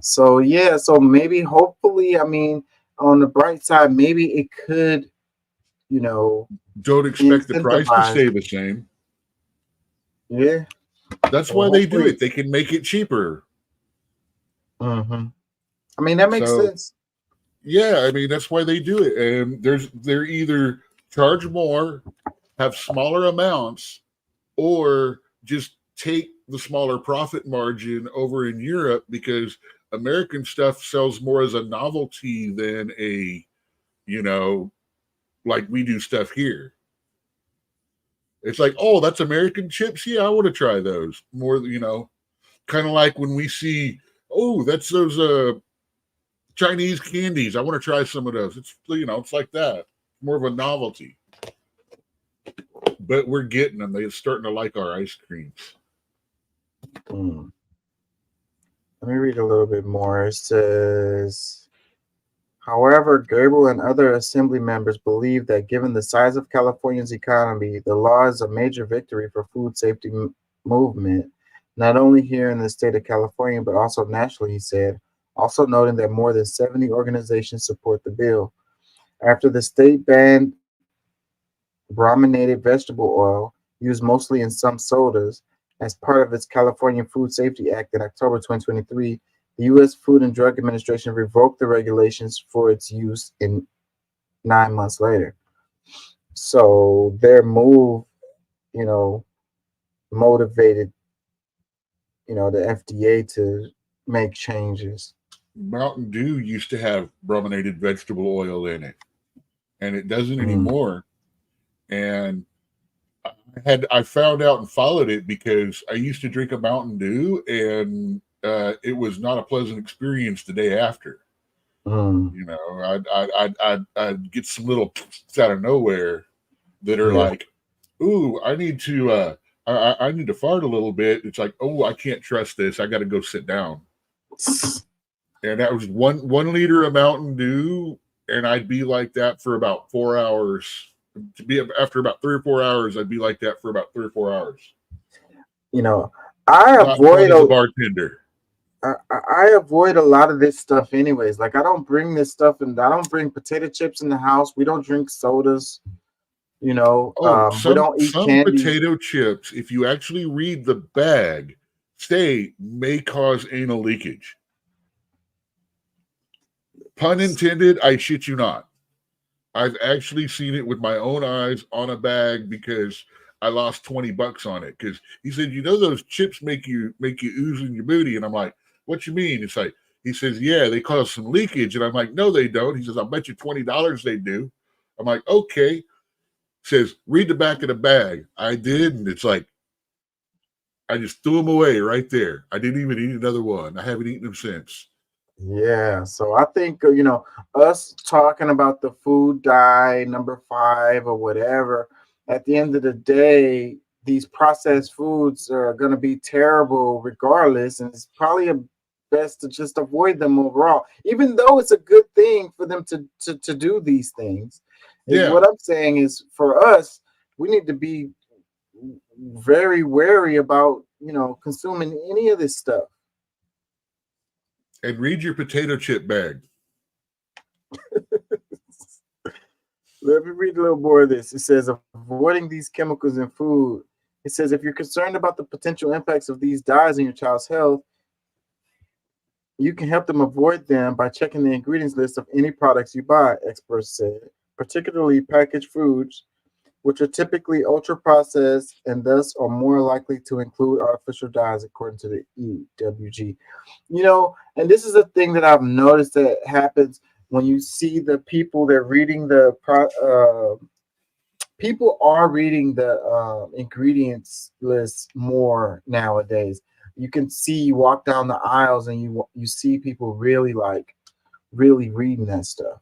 So, yeah, so maybe, hopefully, I mean, on the bright side, maybe it could, you know, Don't expect the price to incentivize. stay the same. Yeah. That's Well, why they do hopefully. it. They can make it cheaper. Hmm. I mean, that makes So sense. yeah, I mean that's why they do it. And they're either charge more, have smaller amounts, or just take the smaller profit margin over in Europe because American stuff sells more as a novelty than a, you know, like we do stuff here. It's like, oh, that's American chips. Yeah, I want to try those more. Kind of like when we see, oh, that's those Chinese candies. I want to try some of those. It's like that. More of a novelty. But we're getting them. They're starting to like our ice creams. Hmm. Let me read a little bit more. It says, however, Goebel and other assembly members believe that given the size of California's economy, the law is a major victory for food safety movement, not only here in the state of California, but also nationally, he said, also noting that more than 70 organizations support the bill. After the state banned brominated vegetable oil, used mostly in some sodas, as part of its California Food Safety Act in October 2023, the U.S. Food and Drug Administration revoked the regulations for its use in 9 months later. So their move, you know, motivated, the FDA to make changes. Mountain Dew used to have brominated vegetable oil in it, and it doesn't Mm, anymore. And I found out and followed it because I used to drink a Mountain Dew, and it was not a pleasant experience the day after. mm, I'd get some little out of nowhere that are yeah. like, "Ooh, I need to I need to fart a little bit." It's like, "Oh, I can't trust this. I got to go sit down." And that was one liter of Mountain Dew, and I'd be like that for about 4 hours. To be after about 3 or 4 hours, I'd be like that for about 3 or 4 hours. You know, I Not fun avoid as a a bartender. I avoid a lot of this stuff anyways. Like I don't bring this stuff and I don't bring potato chips in the house. We don't drink sodas, Oh, we some don't eat some candy. potato chips, if you actually read the bag, say may cause anal leakage. Pun intended. I shit you not. I've actually seen it with my own eyes on a bag because I lost $20 on it. Because he said, those chips make you ooze in your booty, and I'm like, what you mean? It's like he says, yeah, they cause some leakage, and I'm like, no, they don't. He says, I'll bet you $20 they do. I'm like, okay. Says, read the back of the bag. I did, and it's like I just threw them away right there. I didn't even eat another one. I haven't eaten them since. Yeah, so I think us talking about the food dye number 5 or whatever. At the end of the day, these processed foods are going to be terrible regardless, and it's probably best to just avoid them overall. Even though it's a good thing for them to do these things, is Yeah, what I'm saying is for us, we need to be very wary about consuming any of this stuff. and read your potato chip bag. Let me read a little more of this. It says, avoiding these chemicals in food. It says, if you're concerned about the potential impacts of these dyes on your child's health, you can help them avoid them by checking the ingredients list of any products you buy, experts said, particularly packaged foods, which are typically ultra processed and thus are more likely to include artificial dyes, according to the EWG. And this is a thing that I've noticed that happens when you see the people that are reading people are reading the ingredients list more nowadays. You can see you walk down the aisles and you see people really really reading that stuff.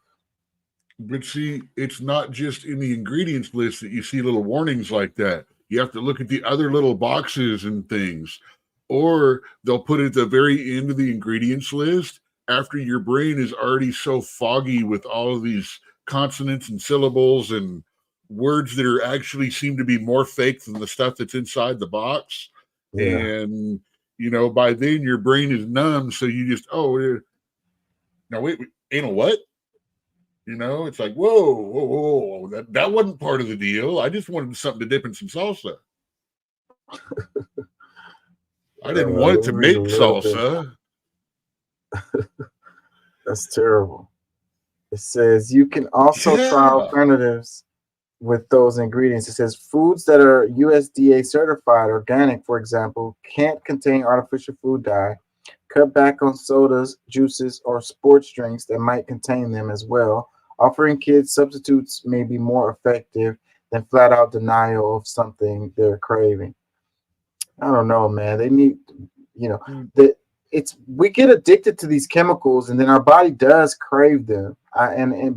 But see, it's not just in the ingredients list that you see little warnings like that. You have to look at the other little boxes and things. Or they'll put it at the very end of the ingredients list after your brain is already so foggy with all of these consonants and syllables and words that are actually seem to be more fake than the stuff that's inside the box. Yeah. And, by then your brain is numb. So you just, no, wait, anal what? It's like, whoa, that wasn't part of the deal. I just wanted something to dip in some salsa. I didn't want it Let to me read a make little bit. salsa. That's terrible. It says you can also try Yeah. alternatives with those ingredients. It says foods that are USDA certified organic, for example, can't contain artificial food dye. Cut back on sodas, juices, or sports drinks that might contain them as well. Offering kids substitutes may be more effective than flat out denial of something they're craving. I don't know, man. They need, Mm. that it's we get addicted to these chemicals, and then our body does crave them.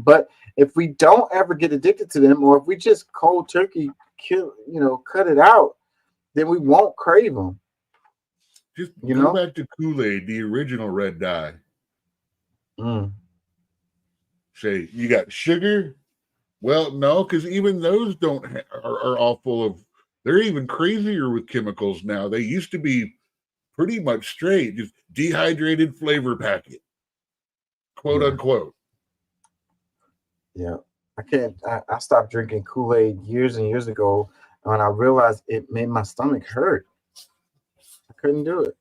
But if we don't ever get addicted to them, or if we just cold turkey cut it out, then we won't crave them. Just You go know. back to Kool-Aid, the original red dye. Mm, Say, you got sugar? Well, no, because even those are all full of. They're even crazier with chemicals now. They used to be pretty much straight, just dehydrated flavor packet, quote yeah, unquote. yeah. I can't. I stopped drinking Kool Aid years and years ago when I realized it made my stomach hurt. I couldn't do it.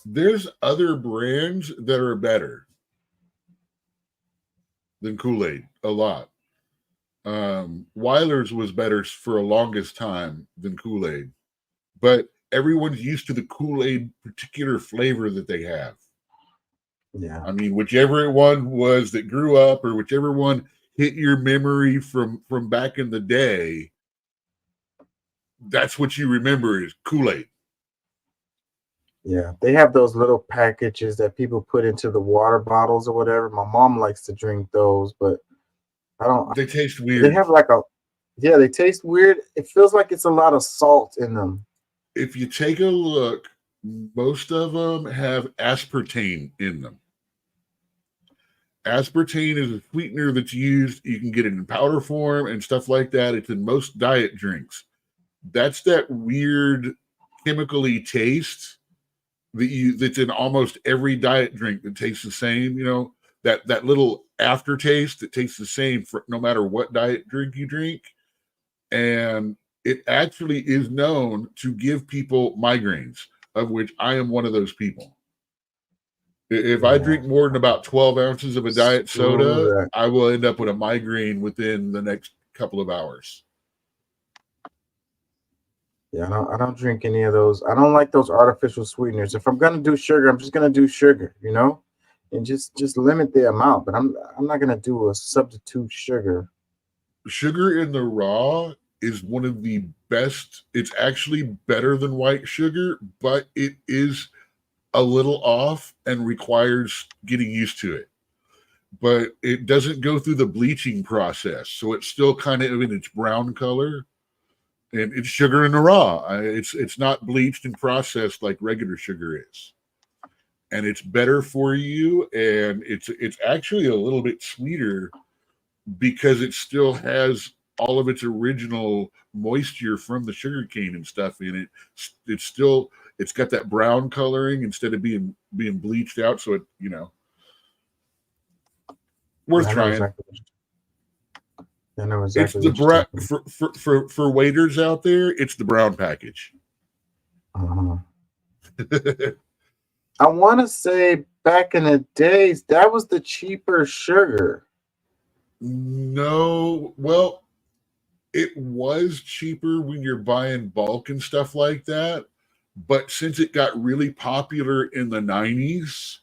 There's other brands that are better than Kool-Aid, a lot. Weiler's was better for a longest time than Kool-Aid, but everyone's used to the Kool-Aid particular flavor that they have. Yeah, I mean, whichever one was that grew up, or whichever one hit your memory from back in the day, that's what you remember is Kool-Aid. yeah. They have those little packages that people put into the water bottles or whatever. My mom likes to drink those, but I don't. They taste They weird. have like a, yeah. They taste weird. It feels like it's a lot of salt in them. If you take a look, most of them have aspartame in them. Aspartame is a sweetener that's used. You can get it in powder form and stuff like that. It's in most diet drinks. That's that weird chemically taste that's in almost every diet drink that tastes the same. That little aftertaste that tastes the same for no matter what diet drink you drink. And it actually is known to give people migraines, of which I am one of those people. If I Yeah, drink more than about 12 ounces of a diet screw soda, that. I will end up with a migraine within the next couple of hours. Yeah, I don't drink any of those. I don't like those artificial sweeteners. If I'm gonna do sugar, I'm just gonna do sugar, and just limit the amount. But I'm not gonna do a substitute sugar. Sugar in the raw is one of the best. It's actually better than white sugar, but it is a little off and requires getting used to it. But it doesn't go through the bleaching process, so it's still kind of in its brown color, and it's sugar in the raw. It's not bleached and processed like regular sugar is, and it's better for you, and it's actually a little bit sweeter because it still has all of its original moisture from the sugar cane and stuff in it. It's got that brown coloring instead of being bleached out, so it worth Yeah, I know trying. exactly. I know It's exactly the what you're brown talking for waiters out there. It's the brown package. about. I want to say back in the days that was the cheaper sugar. No, well, it was cheaper when you're buying bulk and stuff like that, but since it got really popular in the 90s,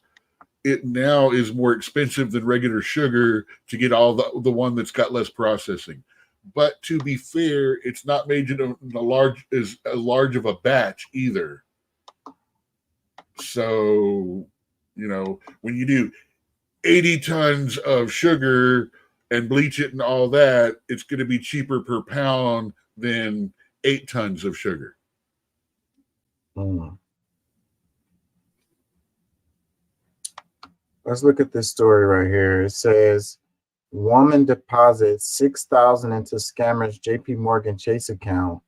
it now is more expensive than regular sugar to get all the one that's got less processing. But to be fair, it's not made in a large of a batch either. So, when you do 80 tons of sugar and bleach it and all that, it's going to be cheaper per pound than 8 tons of sugar. Mm. Let's look at this story right here. It says, woman deposits 6,000 into scammer's JP Morgan Chase account.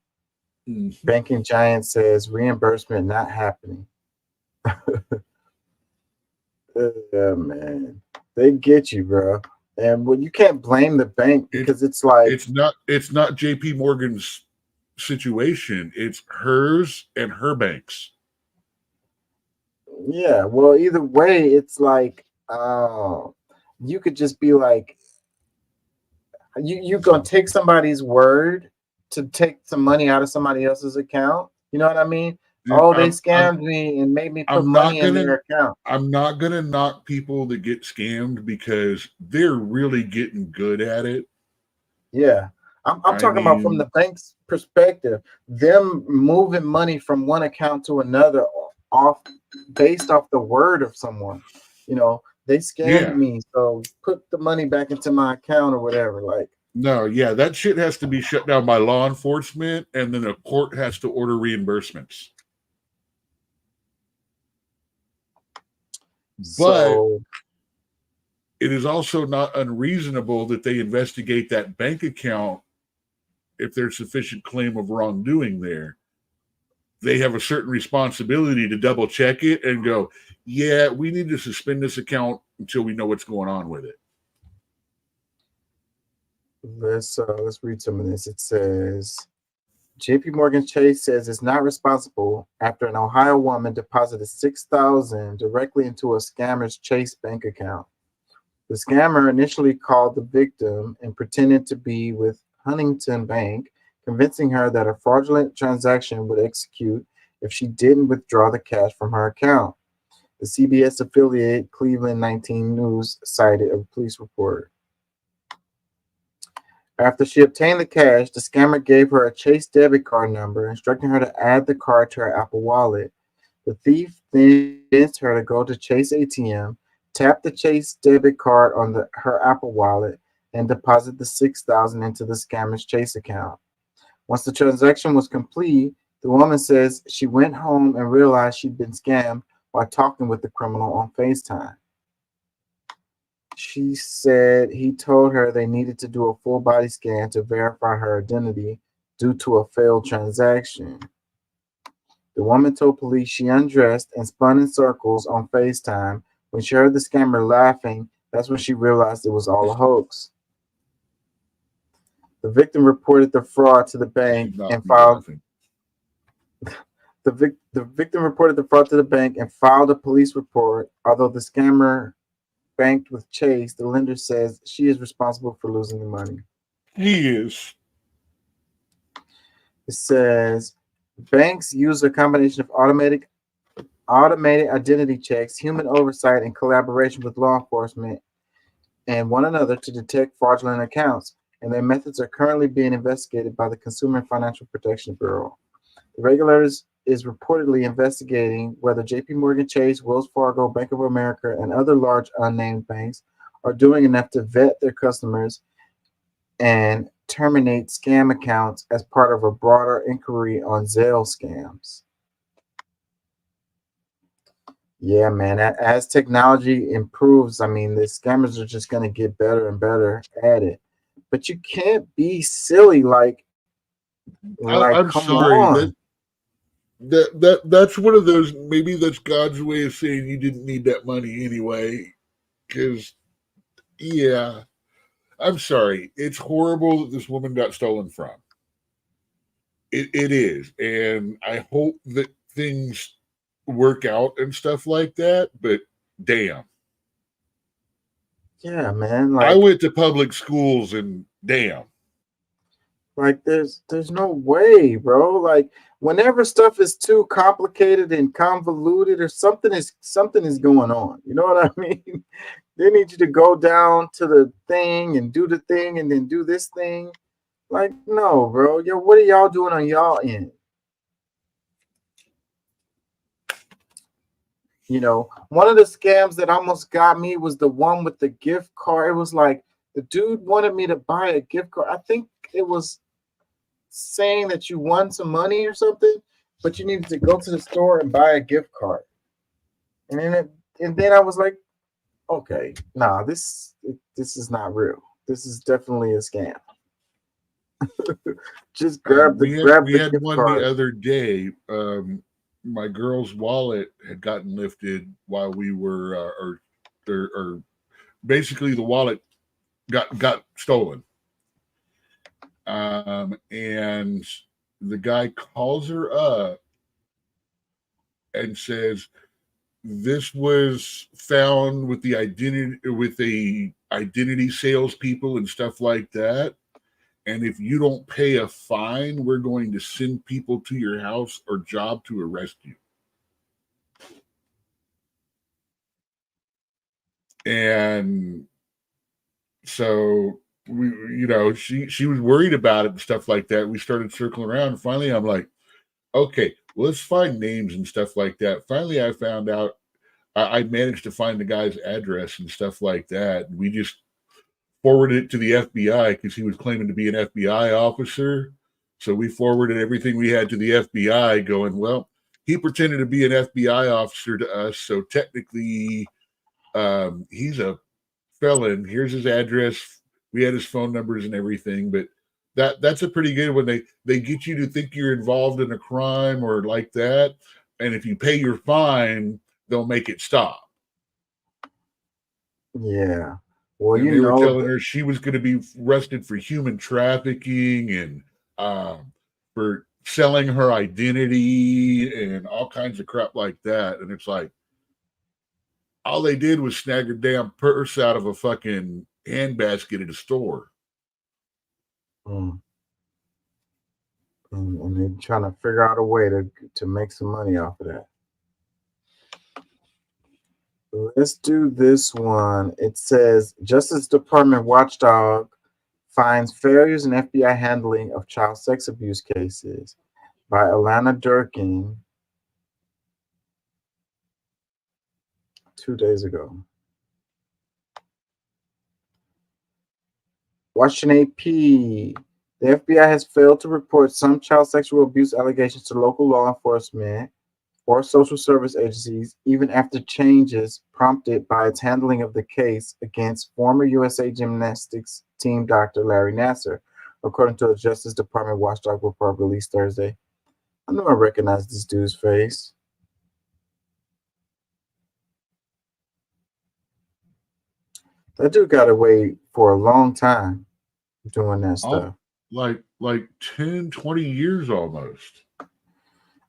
Banking giant says reimbursement not happening. Yeah, man. They get you, bro. And well, you can't blame the bank because it's like, it's not JP Morgan's situation. It's hers and her bank's. yeah, well, either way, it's like, you could just be like, you're gonna take somebody's word to take some money out of somebody else's account. You know what I mean? Dude, Oh, they scammed me and made me put I'm not money in gonna their account. I'm not gonna knock people that get scammed because they're really getting good at it. Yeah. I'm I talking about from the mean, bank's perspective, them moving money from one account to another off based off the word of someone. You know, they scammed yeah, me, so put the money back into my account or whatever. Like, no, yeah, that shit has to be shut down by law enforcement, and then a court has to order reimbursements. But so it is also not unreasonable that they investigate that bank account if there's sufficient claim of wrongdoing there. They have a certain responsibility to double check it and go, yeah, we need to suspend this account until we know what's going on with it. let's read some of this. It says JP Morgan Chase says it's not responsible after an Ohio woman deposited 6,000 directly into a scammer's Chase bank account. The scammer initially called the victim and pretended to be with Huntington Bank, convincing her that a fraudulent transaction would execute if she didn't withdraw the cash from her account. The CBS affiliate Cleveland 19 News cited a police report. After she obtained the cash, the scammer gave her a Chase debit card number, instructing her to add the card to her Apple Wallet. The thief then convinced her to go to Chase ATM, tap the Chase debit card on her Apple Wallet, and deposit the 6,000 into the scammer's Chase account. Once the transaction was complete, the woman says she went home and realized she'd been scammed while talking with the criminal on FaceTime. She said he told her they needed to do a full body scan to verify her identity due to a failed transaction. The woman told police she undressed and spun in circles on FaceTime. When she heard the scammer laughing, that's when she realized it was all a hoax. The victim reported the fraud to the bank and filed the victim reported the fraud to the bank and filed a police report. Although the scammer banked with Chase, the lender says she is responsible for losing the money. He is. It says banks use a combination of automated identity checks, human oversight, and collaboration with law enforcement and one another to detect fraudulent accounts, and their methods are currently being investigated by the Consumer and Financial Protection Bureau. The regulators is reportedly investigating whether JP Morgan Chase, Wells Fargo, Bank of America, and other large unnamed banks are doing enough to vet their customers and terminate scam accounts as part of a broader inquiry on Zelle scams. Yeah, man. As technology improves, I mean, the scammers are just going to get better and better at it. But you can't be silly like I'm come sorry on. that's one of those. Maybe that's God's way of saying you didn't need that money anyway. Because yeah, I'm sorry. It's horrible that this woman got stolen from. It is, and I hope that things work out and stuff like that. But damn, Yeah, man. I went to public schools, and damn. There's no way, bro. Like whenever stuff is too complicated and convoluted or something is going on. You know what I mean? They need you to go down to the thing and do the thing and then do this thing. Like, no, bro. Yo, what are y'all doing on y'all end? One of the scams that almost got me was the one with the gift card. It was like the dude wanted me to buy a gift card. I think it was saying that you won some money or something, but you needed to go to the store and buy a gift card. And then I was like, okay, nah, this is not real. This is definitely a scam. Just grab the grab We the had gift one the card. other day. My girl's wallet had gotten lifted while we were, or basically the wallet got stolen. And the guy calls her up and says this was found with the identity salespeople and stuff like that. And if you don't pay a fine, we're going to send people to your house or job to arrest you. And so she was worried about it and stuff like that. We started circling around. And finally, I'm like, okay, well, let's find names and stuff like that. Finally, I found out. I managed to find the guy's address and stuff like that. We just forwarded it to the FBI because he was claiming to be an FBI officer. So we forwarded everything we had to the FBI, going, well, he pretended to be an FBI officer to us. So technically, he's a felon. Here's his address. We had his phone numbers and everything. But that's a pretty good one. They get you to think you're involved in a crime or like that. And if you pay your fine, they'll make it stop. Yeah. Well, And you they were know, telling her she was going to be arrested for human trafficking and for selling her identity and all kinds of crap like that. And it's like, all they did was snag her damn purse out of a fucking handbasket at a store. mm, and they're trying to figure out a way to make some money off of that. Let's do this one. It says Justice Department watchdog finds failures in FBI handling of child sex abuse cases by Alana Durkin 2 days ago. Washington AP. The FBI has failed to report some child sexual abuse allegations to local law enforcement or social service agencies, even after changes prompted by its handling of the case against former USA Gymnastics team doctor Larry Nasser, according to a Justice Department watchdog report released Thursday. I know I recognize this dude's face. That dude got away for a long time doing that stuff. Like 10, 20 years almost.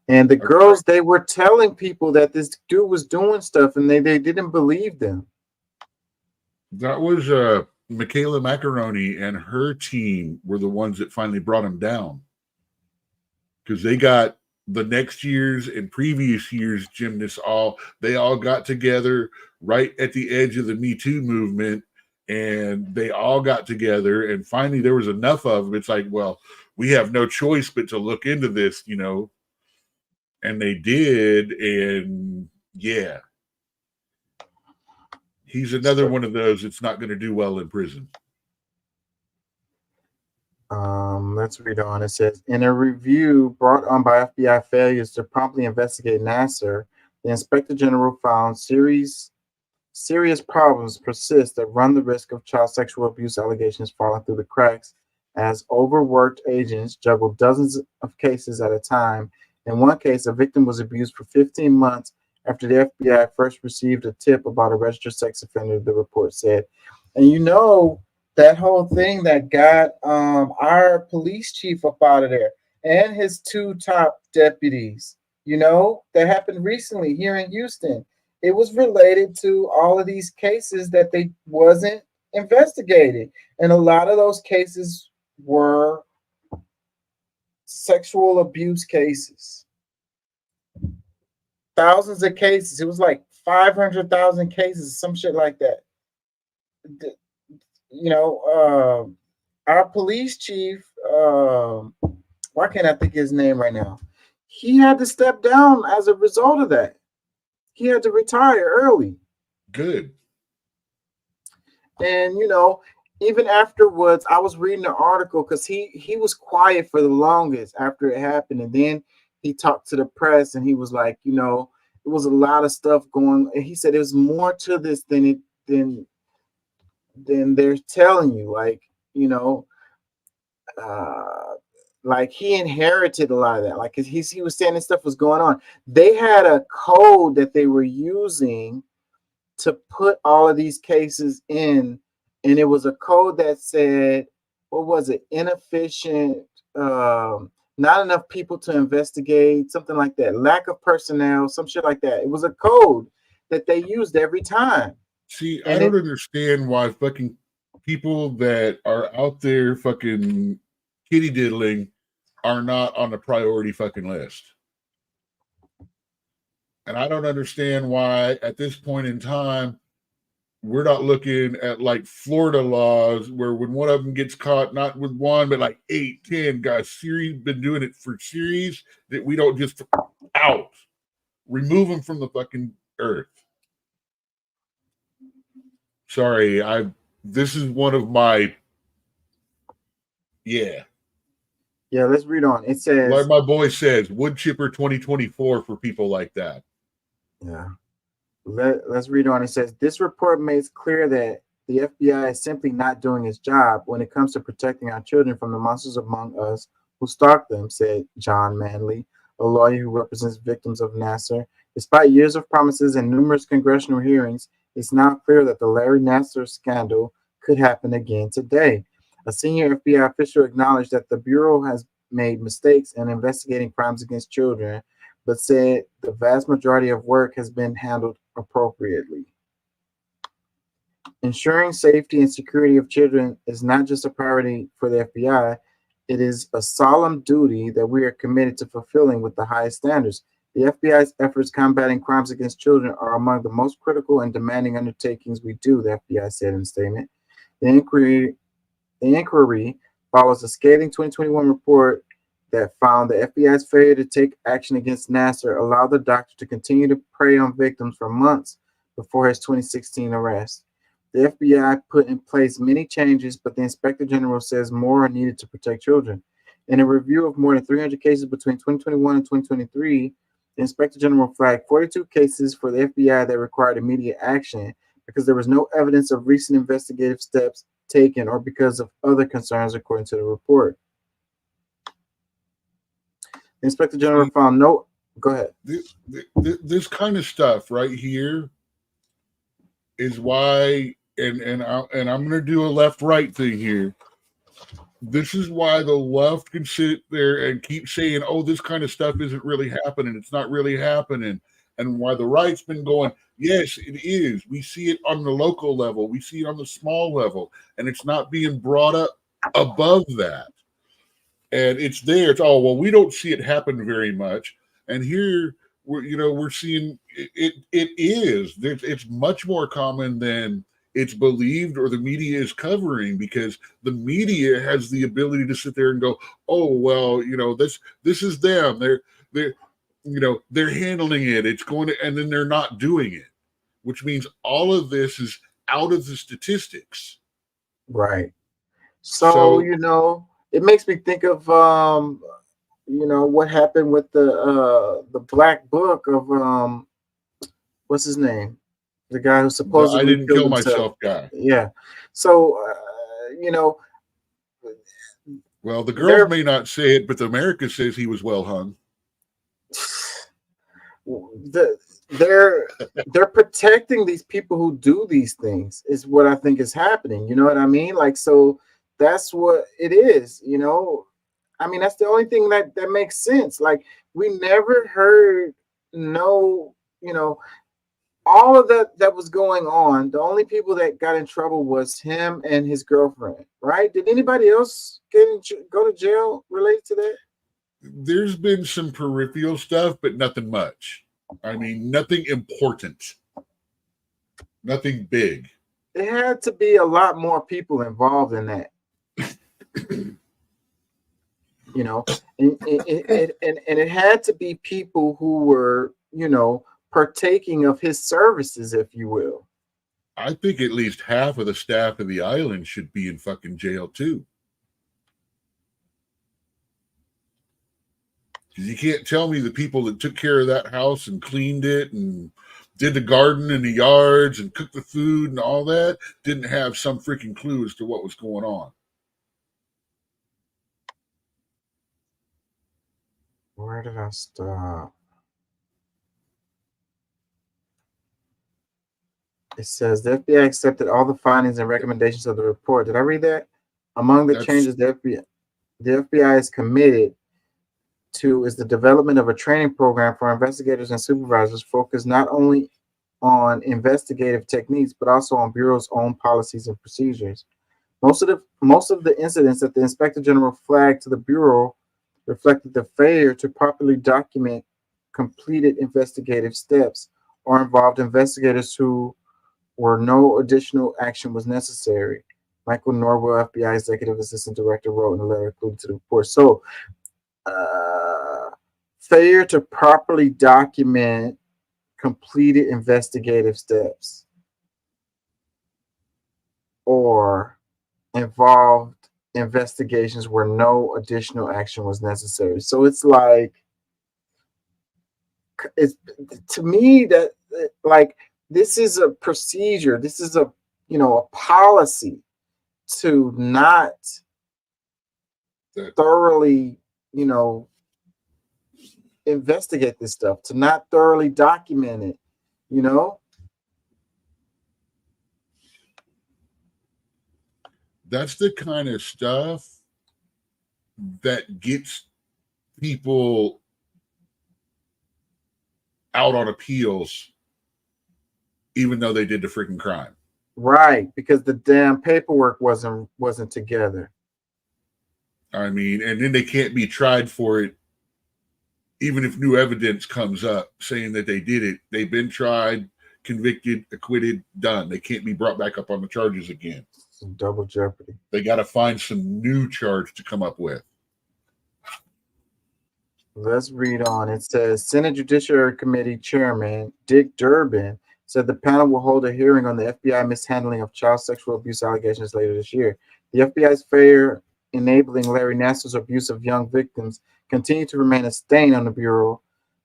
And the girls, they were telling people that this dude was doing stuff and they didn't believe them. That was Michaela Macaroni and her team were the ones that finally brought him down. Because they got the next year's and previous year's gymnasts they all got together right at the edge of the Me Too movement, and they all got together, and finally there was enough of them. It's like, well, we have no choice but to look into this, and they did, and yeah, he's another one of those that's not going to do well in prison. Let's read on. It says, in a review brought on by FBI failures to promptly investigate Nasser, the Inspector General found serious problems persist that run the risk of child sexual abuse allegations falling through the cracks as overworked agents juggle dozens of cases at a time. In one case, a victim was abused for 15 months after the FBI first received a tip about a registered sex offender, the report said. And that whole thing that got our police chief up out of there and his two top deputies, that happened recently here in Houston. It was related to all of these cases that they wasn't investigated. And a lot of those cases were sexual abuse cases. Thousands of cases. It was like 500,000 cases, some shit like that. Our police chief, why can't I think his name right now? He had to step down as a result of that. he had to retire early. Good. And even afterwards, I was reading the article because he was quiet for the longest after it happened, and then he talked to the press and he was like, it was a lot of stuff going. And he said there's more to this than they're telling you. Like, you know, uh, like he inherited a lot of that. Like he was saying this stuff was going on. They had a code that they were using to put all of these cases in, and it was a code that said, what was it? Inefficient, not enough people to investigate, something like that. Lack of personnel, some shit like that. It was a code that they used every time. See, I And don't understand why fucking people that are out there fucking kitty diddling are not on the priority fucking list. And I don't understand why at this point in time we're not looking at like Florida laws where when one of them gets caught, not with one, but like 8, 10 guys, series been doing it for series, that we don't just out, remove them from the fucking earth. Sorry, this is one of my yeah, let's read on. It like says, my boy says, wood chipper 2024 for people like that. yeah. Let's read on. It says, this report makes clear that the FBI is simply not doing its job when it comes to protecting our children from the monsters among us who stalk them, said John Manley, a lawyer who represents victims of Nassar. Despite years of promises and numerous congressional hearings, it's now clear that the Larry Nassar scandal could happen again today. A senior FBI official acknowledged that the Bureau has made mistakes in investigating crimes against children, but said the vast majority of work has been handled appropriately. Ensuring safety and security of children is not just a priority for the FBI, it is a solemn duty that we are committed to fulfilling with the highest standards. The FBI's efforts combating crimes against children are among the most critical and demanding undertakings we do, the FBI said in a statement. The inquiry follows a scathing 2021 report that found the FBI's failure to take action against Nassar allowed the doctor to continue to prey on victims for months before his 2016 arrest. The FBI put in place many changes, but the Inspector General says more are needed to protect children. In a review of more than 300 cases between 2021 and 2023, the Inspector General flagged 42 cases for the FBI that required immediate action because there was no evidence of recent investigative steps taken or because of other concerns, according to the report. The Inspector General found no. Go ahead. This kind of stuff right here is why, and I'm going to do a left-right thing here. This is why the left can sit there and keep saying, "Oh, this kind of stuff isn't really happening. It's not really happening," and why the right's been going, "Yes, it is. We see it on the local level. We see it on the small level, and it's not being brought up above that." And it's there. It's all, well, we don't see it happen very much. And here we're seeing it. It is. It's much more common than it's believed or the media is covering, because the media has the ability to sit there and go, oh well, this is them. They're handling it. It's going to, and then they're not doing it, which means all of this is out of the statistics. Right. So it makes me think of what happened with the black book of what's his name, the guy who supposedly I didn't killed kill himself. myself guy. Yeah. So well, the girls may not say it, but the America says he was well hung. They're protecting these people who do these things is what I think is happening. You know what I mean? Like, so that's what it is. I mean, that's the only thing that makes sense. Like, we never heard all of that was going on. The only people that got in trouble was him and his girlfriend, right? Did anybody else go to jail related to that? There's been some peripheral stuff, but nothing much. I mean, nothing important. Nothing big. There had to be a lot more people involved in that. And it had to be people who were, partaking of his services, if you will. I think at least half of the staff of the island should be in fucking jail too. Because you can't tell me the people that took care of that house and cleaned it and did the garden and the yards and cooked the food and all that didn't have some freaking clue as to what was going on. Where did I stop? It says the FBI accepted all the findings and recommendations of the report. Did I read that? Among the changes the FBI is committed to is the development of a training program for investigators and supervisors focused not only on investigative techniques but also on Bureau's own policies and procedures. Most of the incidents that the Inspector General flagged to the Bureau reflected the failure to properly document completed investigative steps or involved investigators where no additional action was necessary. Michael Norwell, FBI Executive Assistant Director, wrote in a letter included to the report. So, failure to properly document completed investigative steps or involved investigations where no additional action was necessary. So it's like, it's to me that like this is a procedure. This is a policy to not thoroughly investigate this stuff, to not thoroughly document it. That's the kind of stuff that gets people out on appeals, even though they did the freaking crime. Right, because the damn paperwork wasn't together. I mean, and then they can't be tried for it, even if new evidence comes up saying that they did it. They've been tried, convicted, acquitted, done. They can't be brought back up on the charges again. Some double jeopardy. They got to find some new charge to come up with. Let's read on. It says Senate Judiciary Committee Chairman Dick Durbin said the panel will hold a hearing on the FBI mishandling of child sexual abuse allegations later this year. The FBI's failure enabling Larry Nassar's abuse of young victims continue to remain a stain on the Bureau,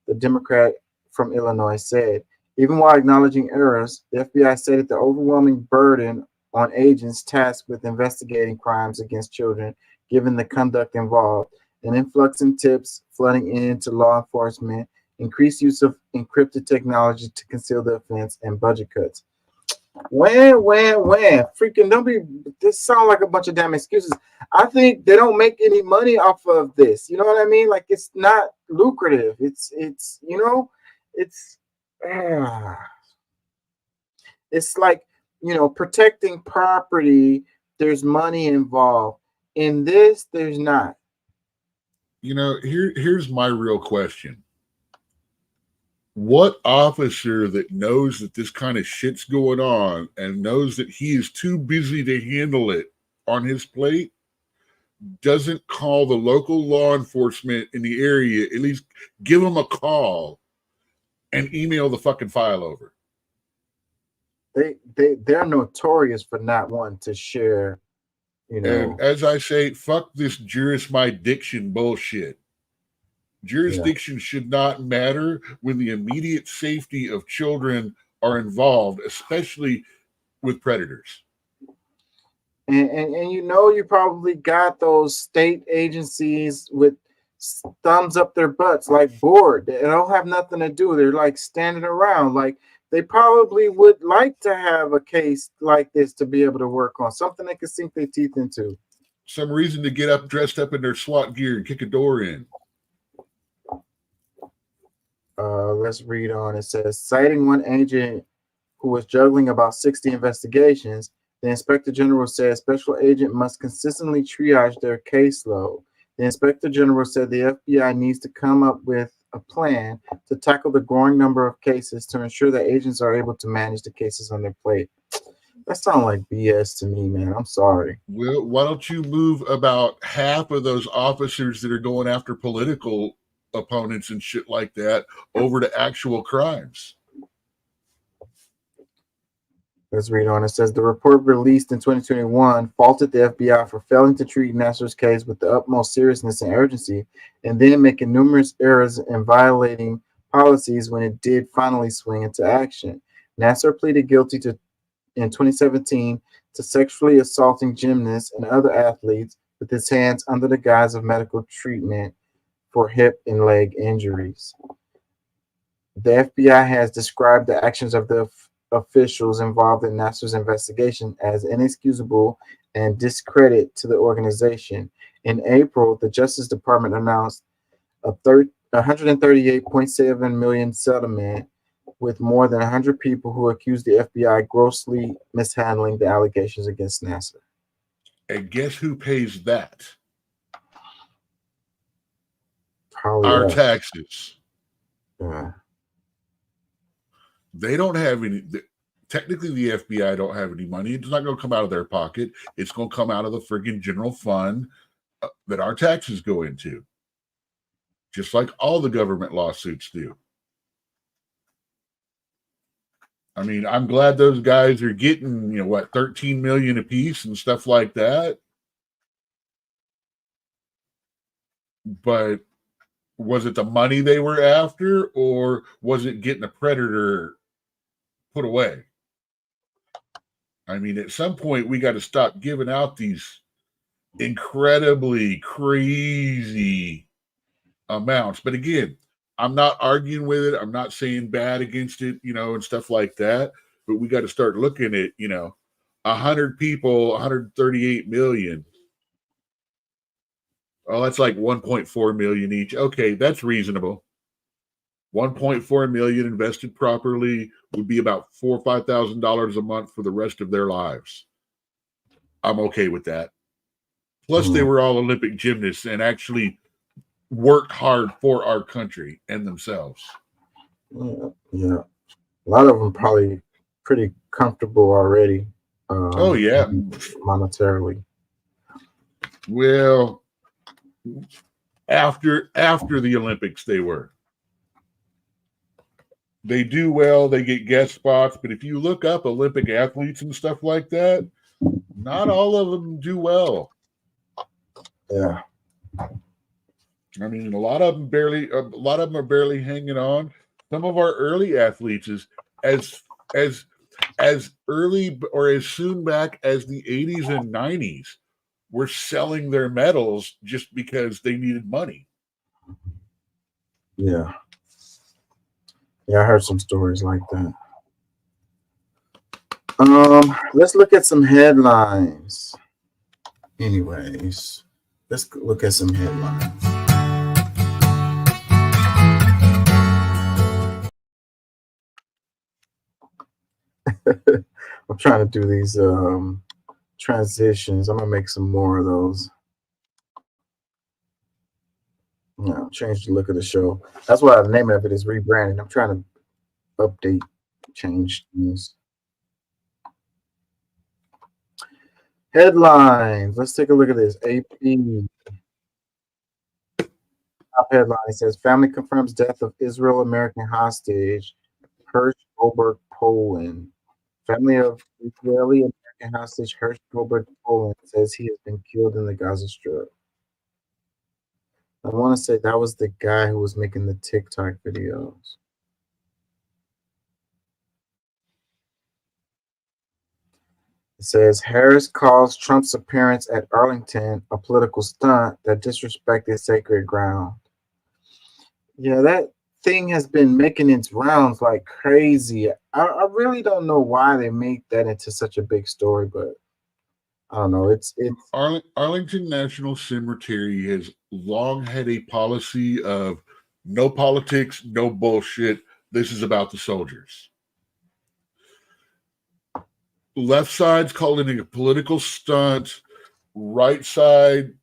the Democrat from Illinois said. Even while acknowledging errors, the FBI stated the overwhelming burden on agents tasked with investigating crimes against children, given the conduct involved, an influx in tips flooding into law enforcement, increased use of encrypted technology to conceal the offense, and budget cuts. When? Freaking don't be, this sound like a bunch of damn excuses. I think they don't make any money off of this. You know what I mean? Like, it's not lucrative. It's like, protecting property, there's money involved. In this, there's not. Here's my real question. What officer that knows that this kind of shit's going on and knows that he is too busy to handle it on his plate doesn't call the local law enforcement in the area, at least give them a call and email the fucking file over? They're notorious for not wanting to share, And as I say, fuck this jurisdiction bullshit. Jurisdiction should not matter when the immediate safety of children are involved, especially with predators. And you probably got those state agencies with thumbs up their butts, like bored. They don't have nothing to do. They're like standing around. Like, they probably would like to have a case like this to be able to work on, something they could sink their teeth into. Some reason to get up, dressed up in their SWAT gear and kick a door in. Let's read on. It says, citing one agent who was juggling about 60 investigations, the Inspector General said special agent must consistently triage their caseload. The Inspector General said the FBI needs to come up with a plan to tackle the growing number of cases to ensure that agents are able to manage the cases on their plate. That sounds like BS to me, man. I'm sorry. Well, why don't you move about half of those officers that are going after political opponents and shit like that over to actual crimes? Let's read on. It says the report released in 2021 faulted the FBI for failing to treat Nasser's case with the utmost seriousness and urgency, and then making numerous errors and violating policies when it did finally swing into action. Nasser pleaded guilty to in 2017 to sexually assaulting gymnasts and other athletes with his hands under the guise of medical treatment for hip and leg injuries. The FBI has described the actions of the officials involved in Nasser's investigation as inexcusable and discredit to the organization. In April, the Justice Department announced a 138.7 million settlement with more than 100 people who accused the FBI grossly mishandling the allegations against Nasser. And guess who pays that? Probably Our us. taxes. Yeah. They don't have any. Technically, the FBI don't have any money. It's not going to come out of their pocket. It's going to come out of the friggin' general fund that our taxes go into, just like all the government lawsuits do. I mean, I'm glad those guys are getting, 13 million apiece and stuff like that. But was it the money they were after, or was it getting a predator put away? I mean, at some point, we got to stop giving out these incredibly crazy amounts. But again, I'm not arguing with it. I'm not saying bad against it, and stuff like that. But we got to start looking at, 100 people, 138 million. Oh, that's like 1.4 million each. Okay, that's reasonable. 1.4 million invested properly would be about $4,000 or $5,000 a month for the rest of their lives. I'm okay with that. Plus, they were all Olympic gymnasts and actually worked hard for our country and themselves. Yeah. A lot of them probably pretty comfortable already. Oh, yeah. Monetarily. Well, after the Olympics, they were. They do well. They get guest spots. But if you look up Olympic athletes and stuff like that, not all of them do well. Yeah. I mean, a lot of them are barely hanging on. Some of our early athletes is as early or as soon back as the 80s and 90s were selling their medals just because they needed money. Yeah. Yeah, I heard some stories like that. Let's look at some headlines. Anyways, let's look at some headlines. I'm trying to do these transitions. I'm gonna make some more of those. Change the look of the show. That's why the name of it is rebranding. I'm trying to update, change things. Headlines. Let's take a look at this. AP. Top headline says family confirms death of Israel American hostage Hirsch Goldberg, Poland. Family of Israeli American hostage Hirsch Goldberg, Poland says he has been killed in the Gaza Strip. I want to say that was the guy who was making the TikTok videos. It says Harris calls Trump's appearance at Arlington a political stunt that disrespected sacred ground. Yeah, that thing has been making its rounds like crazy. I really don't know why they make that into such a big story, but I don't know. It's Arlington National Cemetery has long had a policy of no politics, no bullshit. This is about the soldiers. Left side's calling it a political stunt. Right side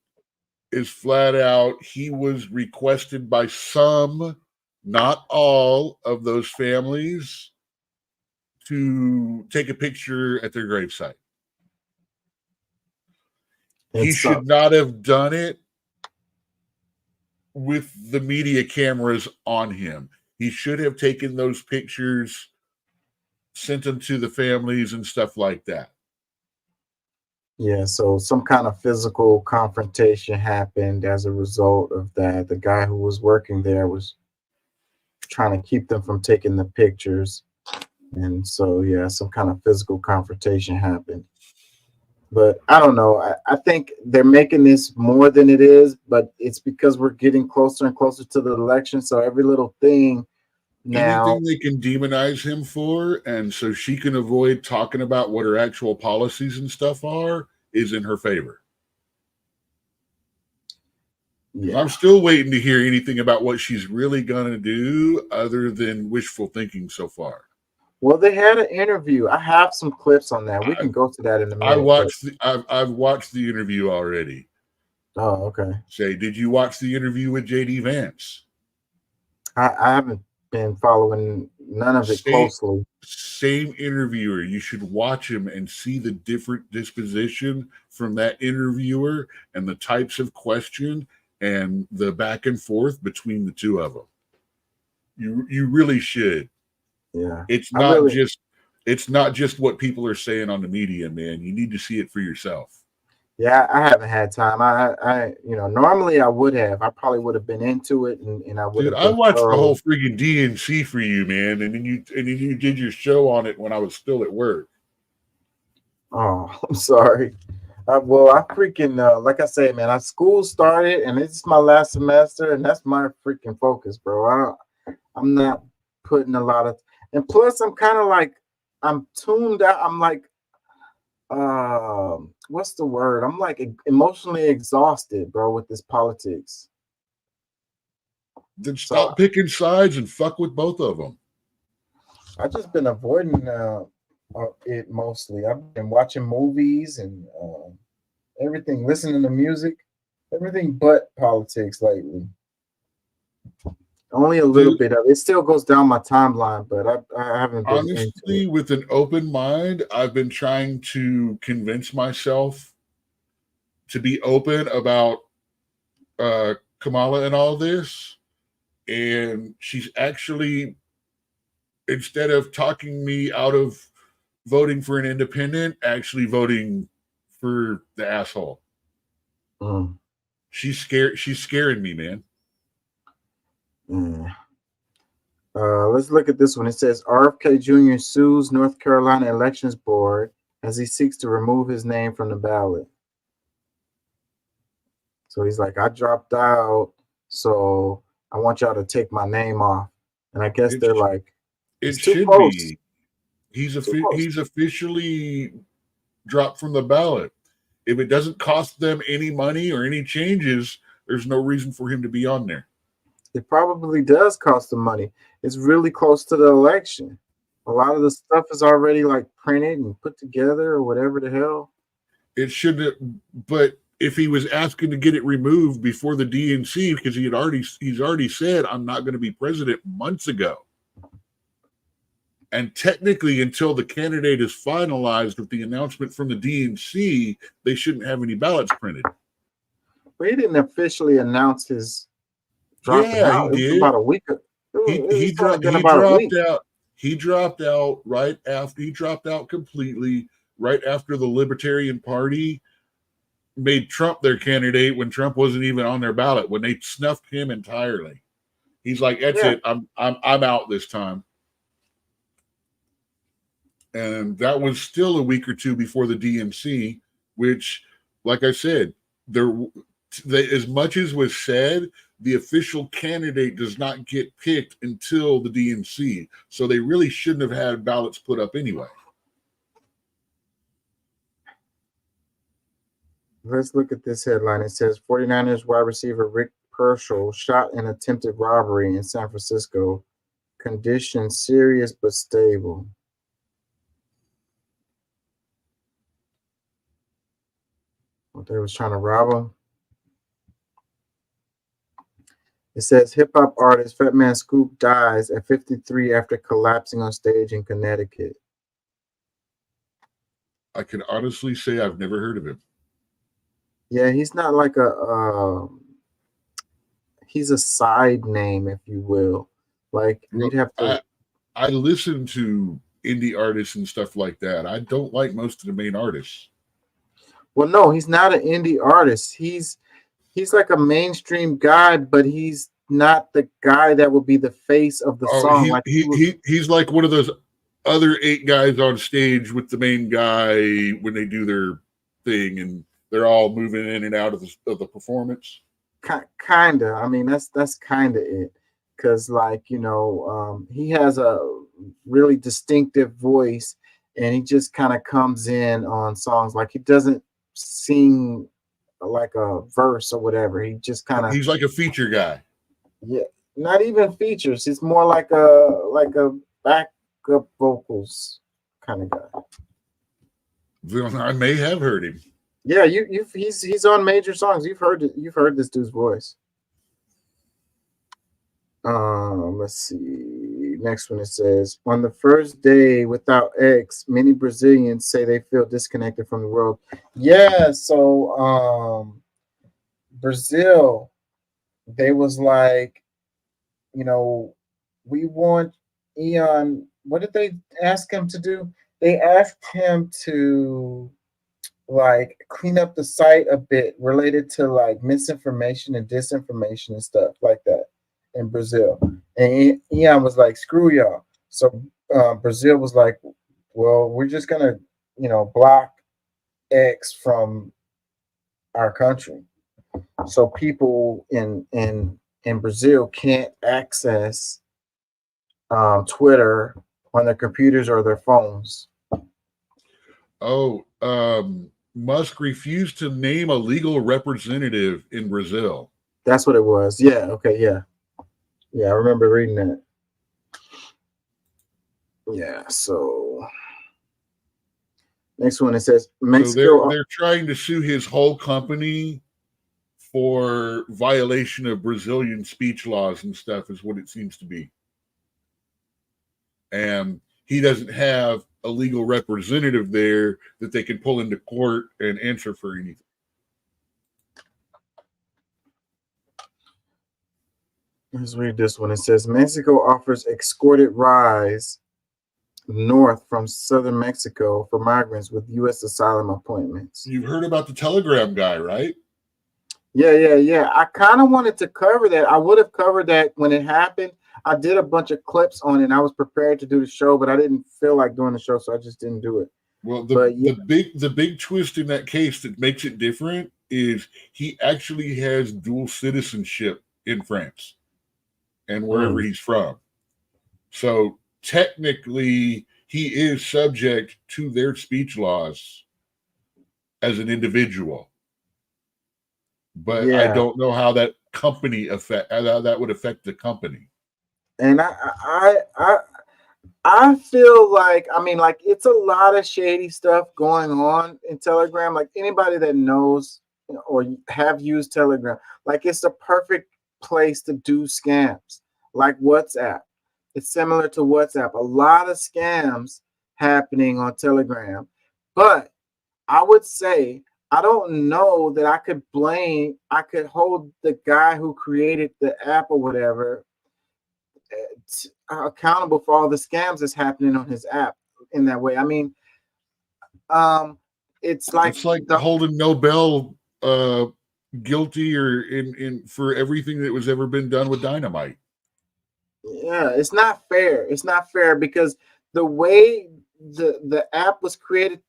is flat out. He was requested by some, not all, of those families to take a picture at their gravesite. He should not have done it with the media cameras on him. He should have taken those pictures sent them to the families and stuff like that. Yeah, so some kind of physical confrontation happened as a result of that. The guy who was working there was trying to keep them from taking the pictures. And so, yeah, some kind of physical confrontation happened. But I don't know. I think they're making this more than it is, but it's because we're getting closer and closer to the election. So every little thing now, Anything they can demonize him for, and so she can avoid talking about what her actual policies and stuff are, is in her favor. Because yeah. I'm still waiting to hear anything about what she's really going to do other than wishful thinking so far. Well, they had an interview. I have some clips on that. We I, can go to that in a I minute. But watched. I've watched the interview already. oh, okay. Say, did you watch the interview with JD Vance? I haven't been following none of it Same, closely. same interviewer. You should watch him and see the different disposition from that interviewer and the types of question and the back and forth between the two of them. You really should. Yeah, It's I not really. just it's not just what people are saying on the media, man. You need to see it for yourself. Yeah, I haven't had time. Normally I would have. I probably would have been into it, and I would Dude, have I been watched the whole thoroughly. freaking DNC for you, man, and then you did your show on it when I was still at work. Oh, I'm sorry. Well, I freaking like I say, man. School started, and it's my last semester, and that's my freaking focus, bro. I'm not putting a lot of, and plus, I'm kind of like, I'm tuned out. I'm like, what's the word? I'm like emotionally exhausted, bro, with this politics. Then So stop picking sides and fuck with both of them. I just been avoiding it mostly. I've been watching movies and everything, listening to music, everything but politics lately. Only a little Dude, bit of it. It still goes down my timeline, but I haven't been into it. honestly, with an open mind, I've been trying to convince myself to be open about Kamala and all this. And she's actually, instead of talking me out of voting for an independent, actually voting for the asshole. Mm, She's scared. She's scaring me, man. mm. Let's look at this one. It says RFK Jr. sues North Carolina Elections Board as he seeks to remove his name from the ballot. So he's like, I dropped out, so I want y'all to take my name off. And I guess It they're like, it it's too should close. be. He's Too close. he's officially dropped from the ballot. If it doesn't cost them any money or any changes, there's no reason for him to be on there. It probably does cost them money. It's really close to the election. A lot of the stuff is already like printed and put together or whatever the hell. It shouldn't. But if he was asking to get it removed before the DNC, because he's already said I'm not going to be president months ago. And technically, until the candidate is finalized with the announcement from the DNC, they shouldn't have any ballots printed. But he didn't officially announce his dropping Yeah, he out. It was did. about a week. It's only been He about a dropped week. out. He dropped out right after he dropped out completely right after the Libertarian Party made Trump their candidate when Trump wasn't even on their ballot, when they snuffed him entirely. He's like, that's Yeah. it. I'm out this time. And that was still a week or two before the DNC, which, like I said, as much as was said, the official candidate does not get picked until the DNC. So they really shouldn't have had ballots put up anyway. Let's look at this headline. It says 49ers wide receiver Rick Purcell shot in attempted robbery in San Francisco. Condition serious but stable. What, they was trying to rob him? It says hip hop artist Fat Man Scoop dies at 53 after collapsing on stage in Connecticut. I can honestly say I've never heard of him. Yeah, he's not like he's a side name, if you will. Like you'd have to. I listen to indie artists and stuff like that. I don't like most of the main artists. Well, no, he's not an indie artist. He's like a mainstream guy, but he's not the guy that would be the face of the Oh, song. Like he's like one of those other 8 guys on stage with the main guy when they do their thing, and they're all moving in and out of the performance. Kinda. I mean, that's kind of it. Because, like, he has a really distinctive voice, and he just kind of comes in on songs. Like, he doesn't sing like a verse or whatever. He just kind of, He's like a feature guy. yeah, not even features. It's more like a backup vocals kind of guy. I may have heard him. Yeah, he's on major songs. You've heard this dude's voice. Let's see. Next one, it says, on the first day without X, many Brazilians say they feel disconnected from the world. Yeah, so Brazil, they was like, we want Eon. What did they ask him to do? They asked him to like clean up the site a bit related to like misinformation and disinformation and stuff like that in Brazil. And Eon was like, screw y'all. So Brazil was like, well, we're just gonna, block X from our country. So people in Brazil can't access Twitter on their computers or their phones. Oh, Musk refused to name a legal representative in Brazil. That's what it was. Yeah. Okay. Yeah. Yeah. I remember reading that. Yeah. So next one, it says Mexico. So they're trying to sue his whole company for violation of Brazilian speech laws and stuff, is what it seems to be. And he doesn't have a legal representative there that they can pull into court and answer for anything. Let's read this one. It says Mexico offers escorted rides north from southern Mexico for migrants with U.S. asylum appointments. You've heard about the Telegram guy, right? Yeah. I kind of wanted to cover that. I would have covered that when it happened. I did a bunch of clips on it, and I was prepared to do the show, but I didn't feel like doing the show, so I just didn't do it. Well, the big twist in that case that makes it different is he actually has dual citizenship in France and wherever he's from. So technically, he is subject to their speech laws as an individual. But I don't know how that company how that would affect the company. And I feel like, like it's a lot of shady stuff going on in Telegram. Like anybody that knows or have used Telegram, like it's the perfect place to do scams. Like WhatsApp, it's similar to WhatsApp. A lot of scams happening on Telegram, but I would say I don't know that I could hold the guy who created the app or whatever accountable for all the scams that's happening on his app in that way. I mean, it's like holding Nobel guilty or in for everything that was ever been done with dynamite. Yeah, it's not fair. It's not fair because the way the app was created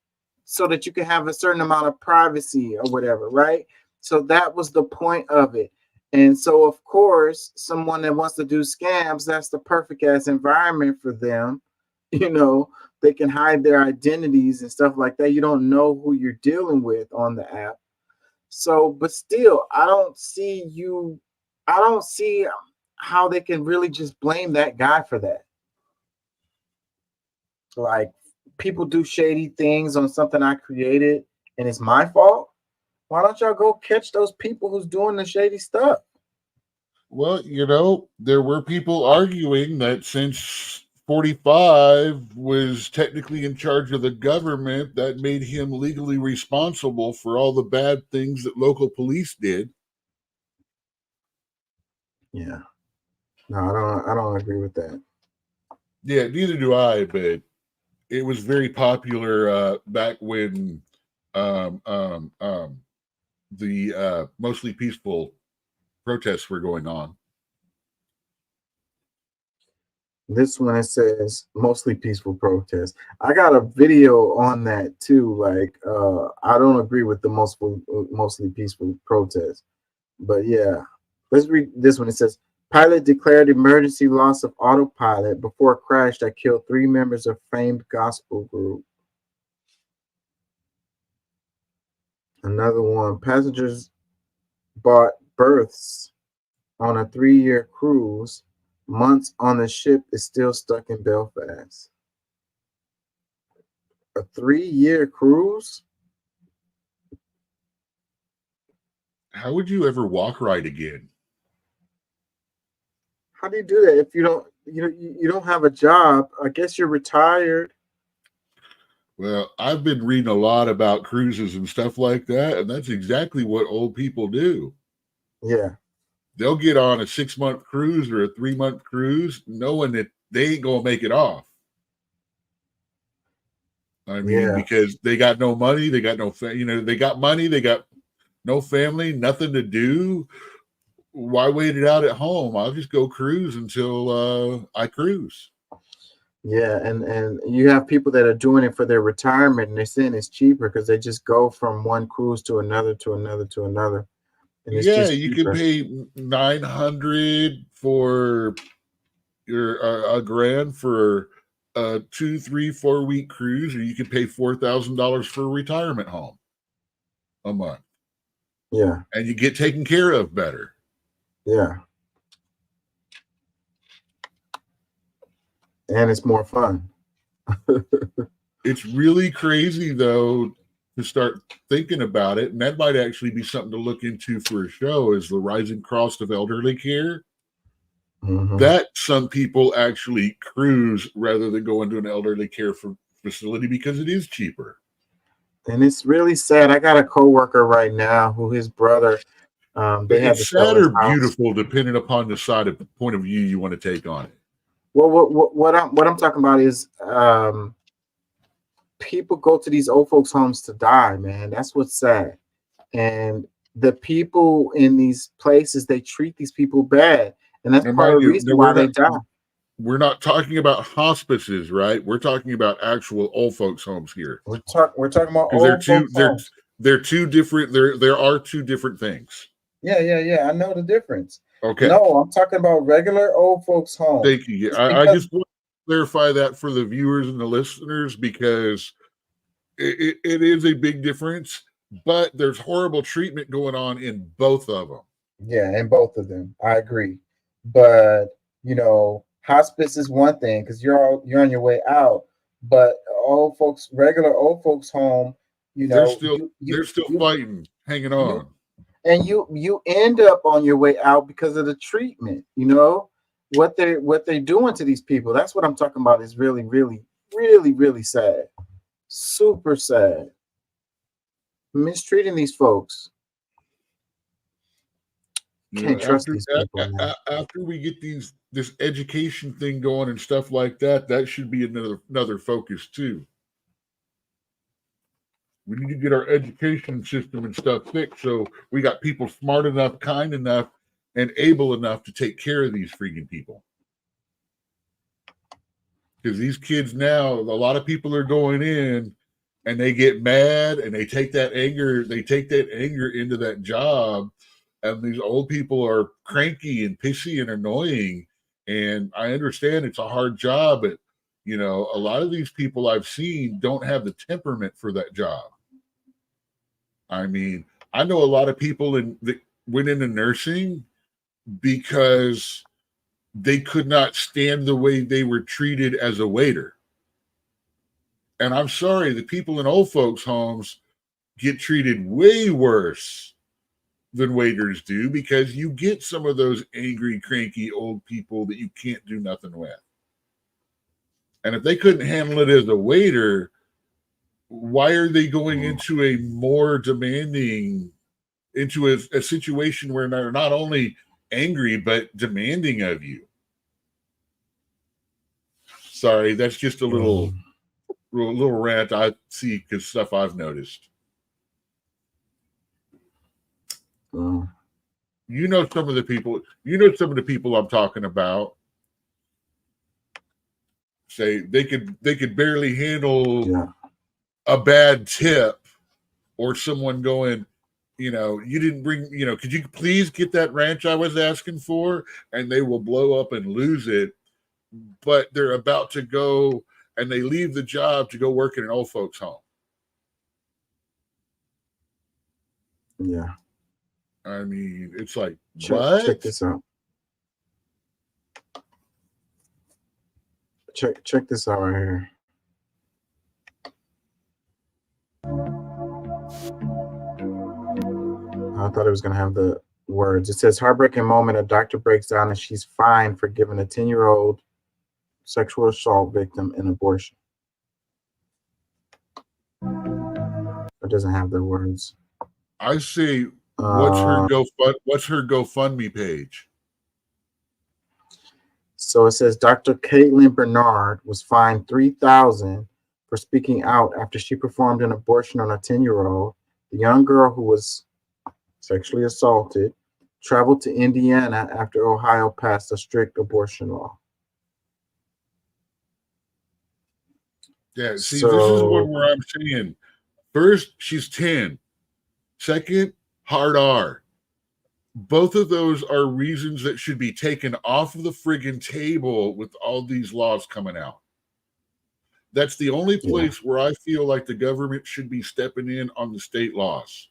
so that you can have a certain amount of privacy or whatever, right? So that was the point of it. And so, of course, someone that wants to do scams, that's the perfect ass environment for them. They can hide their identities and stuff like that. You don't know who you're dealing with on the app. So, but still, I don't see how they can really just blame that guy for that. Like, people do shady things on something I created and it's my fault. Why don't y'all go catch those people who's doing the shady stuff? Well, there were people arguing that since 45 was technically in charge of the government, that made him legally responsible for all the bad things that local police did. Yeah. No, I don't agree with that. Yeah, neither do I, but it was very popular back when um, um, um, the mostly peaceful protests were going on. This one, it says mostly peaceful protest. I got a video on that too. Like, I don't agree with the mostly peaceful protest, but yeah, let's read this one. It says pilot declared emergency loss of autopilot before a crash that killed 3 members of famed gospel group. Another one, passengers bought berths on a 3-year cruise. Months on the ship is still stuck in Belfast. A 3-year cruise? How would you ever walk right again? How do you do that if you don't have a job? I guess you're retired. Well, I've been reading a lot about cruises and stuff like that, and that's exactly what old people do. Yeah. They'll get on a 6-month cruise or a 3-month cruise knowing that they ain't going to make it off. I mean, Yeah. because they got no money, they got no, they got money, they got no family, nothing to do. Why wait it out at home? I'll just go cruise until I cruise. Yeah, and you have people that are doing it for their retirement, and they're saying it's cheaper because they just go from one cruise to another to another to another, and it's Yeah, just you can cheaper. pay 900 for your a grand for a 2, 3, 4 week cruise, or you can pay $4,000 for a retirement home a month. Yeah, And you get taken care of better. yeah, and it's more fun. It's really crazy though to start thinking about it, and that might actually be something to look into for a show, is the rising cost of elderly care. Mhm. That some people actually cruise rather than go into an elderly care facility because it is cheaper. And it's really sad. I got a coworker right now who his brother, they had to It's sell sad his or house. beautiful depending upon the point of view you want to take on it. Well, what I'm talking about is people go to these old folks' homes to die, man. That's what's sad. And the people in these places, they treat these people bad, and that's And part mind of the you, reason why they die. we're not talking about hospices, right? We're talking about actual old folks' homes here. We're talking about Because they're old two folks' homes. they're two different there are two different things. Yeah. I know the difference. Okay. No, I'm talking about regular old folks' homes. Thank you. It's I because just want to clarify that for the viewers and the listeners, because it is a big difference, but there's horrible treatment going on in both of them. yeah, in both of them, I agree. But hospice is one thing because you're on your way out. But regular old folks' home, you They're know, still they're still fighting, hanging you on. and you end up on your way out because of the treatment. What they're doing to these people. That's what I'm talking about. Is really, really, really, really sad. Super sad. Mistreating these folks. Can't trust these people, man. After we get this education thing going and stuff like that, that should be another focus too. We need to get our education system and stuff fixed so we got people smart enough, kind enough, and able enough to take care of these freaking people. Because these kids now, a lot of people are going in and they get mad and they take that anger into that job, and these old people are cranky and pissy and annoying. And I understand it's a hard job, but a lot of these people I've seen don't have the temperament for that job. I mean, I know a lot of people that went into nursing because they could not stand the way they were treated as a waiter. And I'm sorry, the people in old folks' homes get treated way worse than waiters do, because you get some of those angry, cranky old people that you can't do nothing with. And if they couldn't handle it as a waiter, why are they going into a more demanding, into a situation where they're not only angry, but demanding of you? Sorry, that's just a little little rant I see because stuff I've noticed. Mm, You know some of the people. You know some of the people I'm talking about. Say they could barely handle yeah, a bad tip or someone going, you didn't bring, could you please get that ranch I was asking for? And they will blow up and lose it. But they're about to go and they leave the job to go work in an old folks' home. yeah. I mean, it's like, Check what? this out. Check this out right here. I thought it was gonna have the words. It says heartbreaking moment. A doctor breaks down and she's fined for giving a 10-year-old sexual assault victim an abortion. It doesn't have the words. I say, Uh, what's her GoFundMe page? so it says Dr. Caitlin Bernard was fined $3,000 for speaking out after she performed an abortion on a 10-year-old. The young girl who was sexually assaulted traveled to Indiana after Ohio passed a strict abortion law. Yeah, see, this is one So where I'm saying, first, she's 10. Second, hard R. Both of those are reasons that should be taken off of the friggin' table with all these laws coming out. That's the only yeah, place where I feel like the government should be stepping in on the state laws.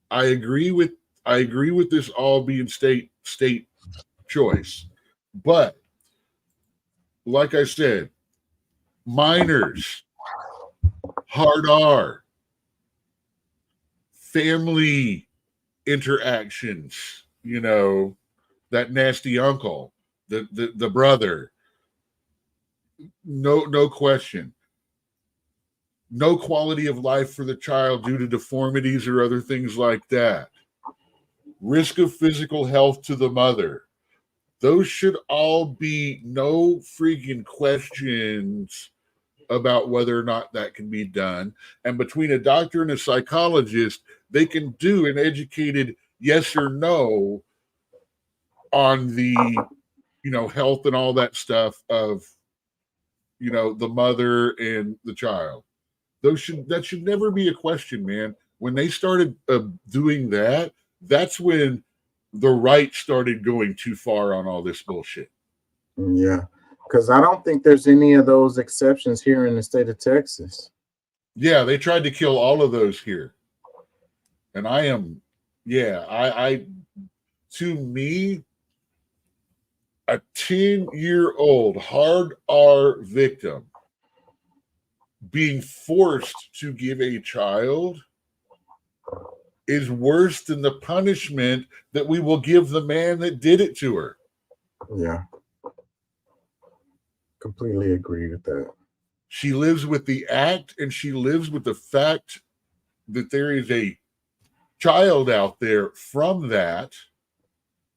I agree with this all being state choice. But like I said, minors, hard R, family interactions, that nasty uncle, the brother, no question. No quality of life for the child due to deformities or other things like that. Risk of physical health to the mother. Those should all be no freaking questions about whether or not that can be done. And between a doctor and a psychologist, they can do an educated yes or no on the, health and all that stuff of, the mother and the child. That should never be a question, man. When they started doing that, that's when the right started going too far on all this bullshit. yeah. Because I don't think there's any of those exceptions here in the state of Texas. Yeah, they tried to kill all of those here. And I to me, a 10-year-old hard R victim being forced to give a child is worse than the punishment that we will give the man that did it to her. Yeah. Completely agree with that. She lives with the act and she lives with the fact that there is a child out there from that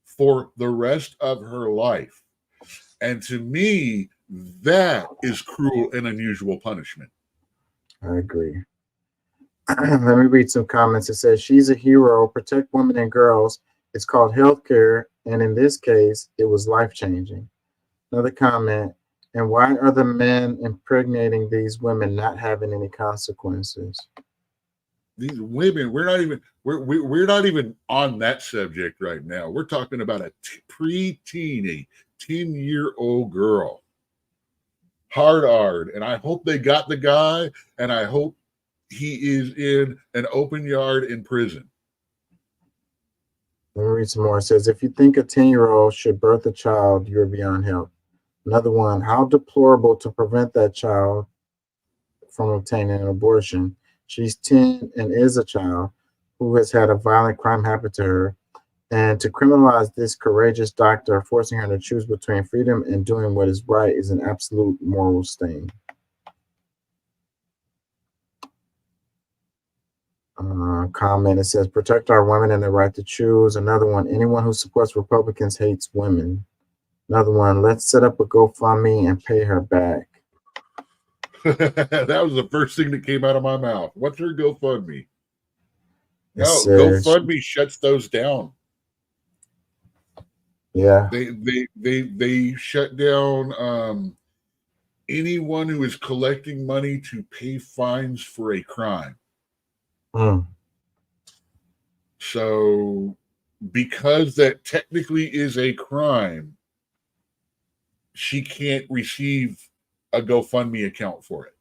for the rest of her life. And to me, that is cruel and unusual punishment. I agree. Let me read some comments. It says, she's a hero, protect women and girls. It's called healthcare. And in this case, it was life changing. Another comment, and why are the men impregnating these women not having any consequences? These women, we're not even on that subject right now. We're talking about a preteen, a 10-year-old girl. Hard, and I hope they got the guy, and I hope he is in an open yard in prison. Let me read some more. It says, if you think a 10-year-old should birth a child, you're beyond help. Another one, how deplorable to prevent that child from obtaining an abortion. She's 10 and is a child who has had a violent crime happen to her. And to criminalize this courageous doctor, forcing her to choose between freedom and doing what is right, is an absolute moral stain. Comment, it says, protect our women and the right to choose. Another one, anyone who supports Republicans hates women. Another one, let's set up a GoFundMe and pay her back. That was the first thing that came out of my mouth. What's her GoFundMe? It No, says, GoFundMe shuts those down. yeah. They shut down anyone who is collecting money to pay fines for a crime. Mm. So because that technically is a crime, she can't receive a GoFundMe account for it.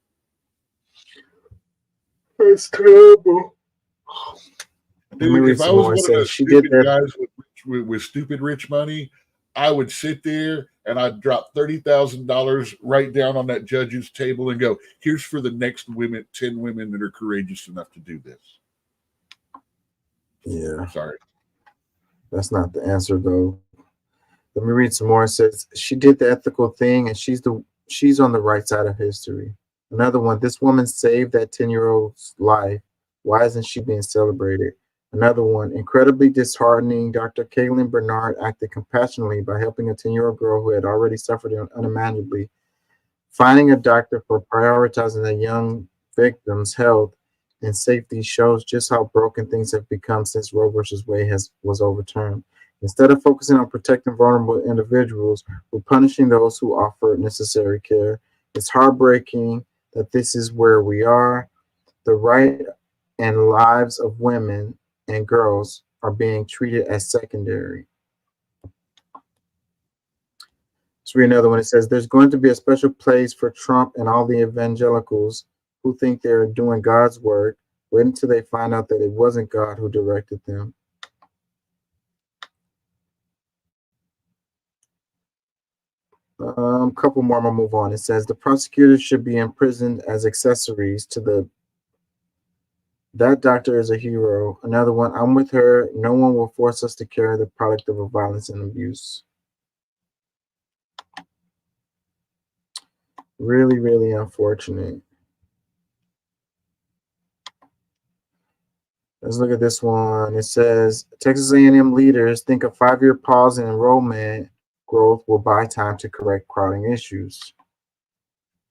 It's terrible. Let me Dude, read if I some was more. It one of says those she did stupid that. guys with stupid rich money, I would sit there and I'd drop $30,000 right down on that judge's table and go, "Here's for the next 10 women that are courageous enough to do this." Yeah, Sorry. that's not the answer though. Let me read some more. It says she did the ethical thing, and she's on the right side of history. Another one. This woman saved that 10-year-old's life. Why isn't she being celebrated? Another one. Incredibly disheartening. Dr. Caitlin Bernard acted compassionately by helping a 10-year-old girl who had already suffered unimaginably. Finding a doctor for prioritizing a young victim's health and safety shows just how broken things have become since Roe versus Wade was overturned. Instead of focusing on protecting vulnerable individuals, we're punishing those who offer necessary care. It's heartbreaking that this is where we are. The right and lives of women and girls are being treated as secondary. Let's read another one. It says, there's going to be a special place for Trump and all the evangelicals who think they're doing God's work. Wait until they find out that it wasn't God who directed them. Couple more, I'm gonna move on. It says the prosecutors should be imprisoned as accessories to the that doctor is a hero. Another one, I'm with her. No one will force us to carry the product of violence and abuse. Really, really unfortunate. Let's look at this one. It says Texas A&M leaders think a 5-year pause in enrollment growth will buy time to correct crowding issues. It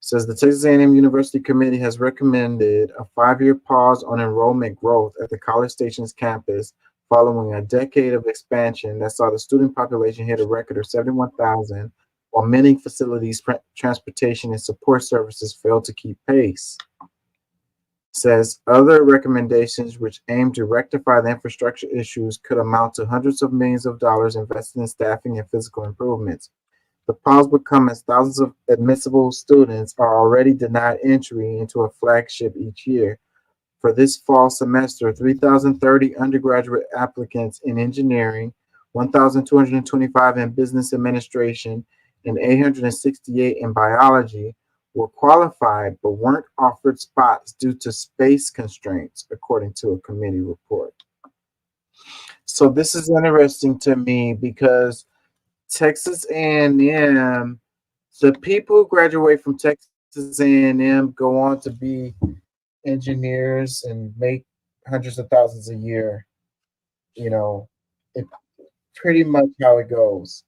says the Texas A&M University Committee has recommended a 5-year pause on enrollment growth at the College Station's campus following a decade of expansion that saw the student population hit a record of 71,000, while many facilities, transportation, and support services failed to keep pace. Says other recommendations which aim to rectify the infrastructure issues could amount to hundreds of millions of dollars invested in staffing and physical improvements. The pause would come as thousands of admissible students are already denied entry into a flagship each year. For this fall semester, 3,030 undergraduate applicants in engineering, 1,225 in business administration, and 868 in biology were qualified but weren't offered spots due to space constraints, according to a committee report. So this is interesting to me because Texas A&M, the people who graduate from Texas A&M go on to be engineers and make hundreds of thousands a year. You know, it pretty much how it goes.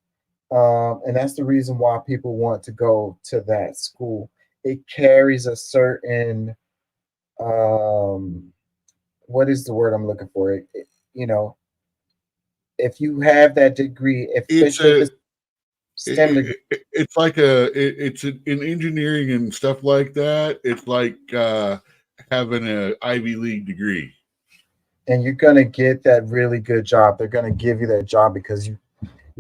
And that's the reason why people want to go to that school. It carries a certain what is the word I'm looking for? You know, if you have that degree, It's especially if a it's STEM degree, it's like it's in engineering and stuff like that. It's like having an Ivy League degree. and you're gonna get that really good job. They're gonna give you that job because you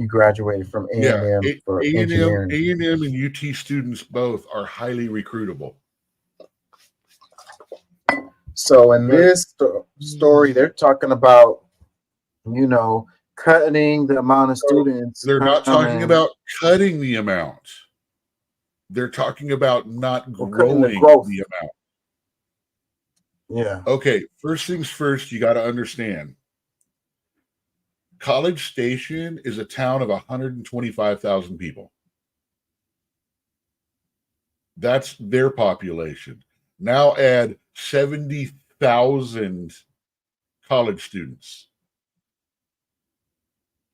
graduated from Yeah, A&M for engineering. A&M and UT students both are highly recruitable. So in But this story, they're talking about, you know, cutting the amount of so students they're not talking coming about cutting the amount. They're talking about not or cutting the growing growth. the amount. Yeah. Okay, first things first, you got to understand. College Station is a town of 125,000 people. That's their population. Now add 70,000 college students.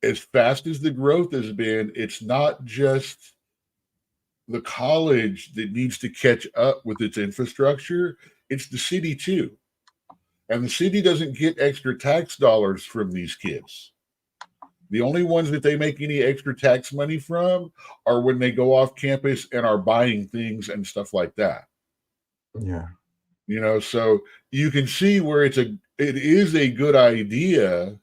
As fast as the growth has been, it's not just the college that needs to catch up with its infrastructure, it's the city too. And the city doesn't get extra tax dollars from these kids. The only ones that they make any extra tax money from are when they go off campus and are buying things and stuff like that. Yeah. So you can see where it is a good idea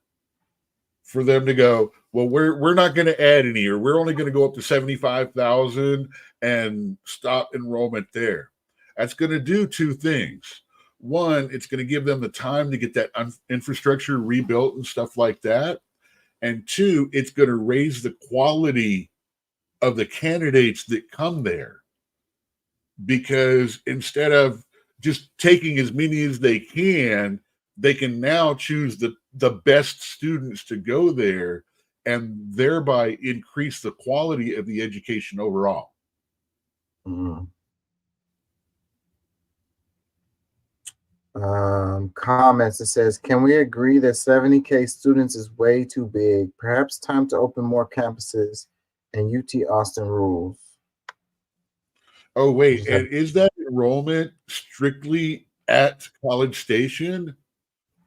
for them to go, well, we're not going to add any, or we're only going to go up to 75,000 and stop enrollment there. That's going to do two things. One, it's going to give them the time to get that infrastructure rebuilt and stuff like that. And two, it's going to raise the quality of the candidates that come there. Because instead of just taking as many as they can now choose the best students to go there and thereby increase the quality of the education overall. Mm. Comments, it says, can we agree that 70K students is way too big? Perhaps time to open more campuses and UT Austin rules. Oh, wait, and is that enrollment strictly at College Station,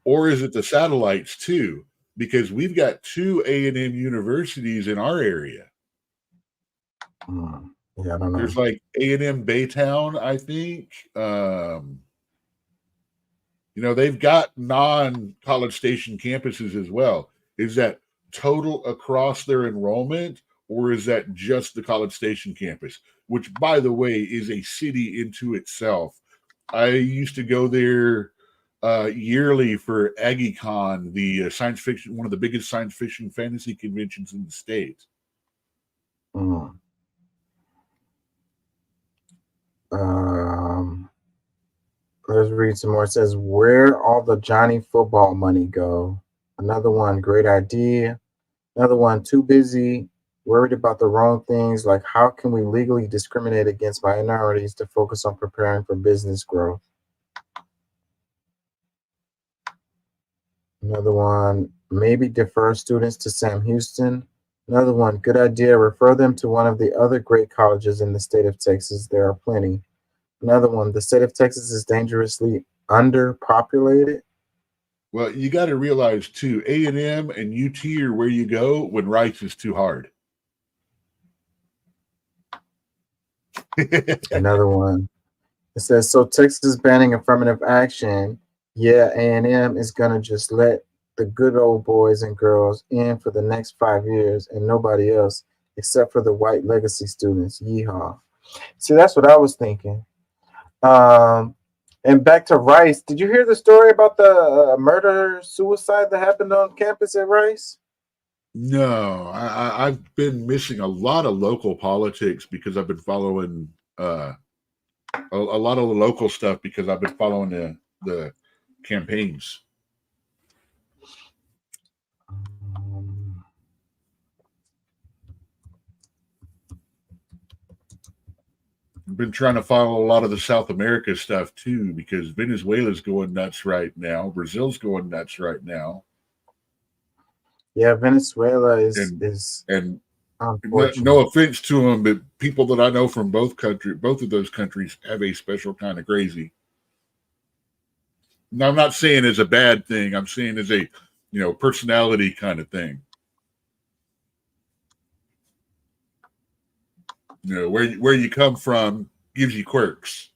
or is it the satellites too? Because we've got 2 A&M universities in our area. Yeah, I don't know. There's like A&M Baytown, I think. They've got non-College Station campuses as well. Is that total across their enrollment, or is that just the College Station campus? Which, by the way, is a city into itself. I used to go there yearly for AggieCon, the science fiction, one of the biggest science fiction fantasy conventions in the state. Let's read some more. It says, where all the Johnny football money go? Another one, great idea. Another one, too busy, worried about the wrong things, like how can we legally discriminate against minorities to focus on preparing for business growth? Another one, maybe defer students to Sam Houston. Another one, good idea, refer them to one of the other great colleges in the state of Texas. There are plenty. Another one, the state of Texas is dangerously underpopulated. Well, you got to realize too, A&M and UT are where you go when Rice is too hard. Another one. It says, so Texas is banning affirmative action. Yeah, A&M is going to just let the good old boys and girls in for the next 5 years and nobody else except for the white legacy students. Yeehaw. See, that's what I was thinking. And back to Rice. Did you hear the story about the murder-suicide that happened on campus at Rice? No, I've been missing a lot of local politics because I've been following a lot of the local stuff because I've been following the campaigns. I've been trying to follow a lot of the South America stuff too because Venezuela's going nuts right now. Brazil's going nuts right now. Yeah, Venezuela is no offense to them, but people that I know from both of those countries have a special kind of crazy. Now, I'm not saying it's a bad thing. I'm saying it's a personality kind of thing. Where you come from gives you quirks.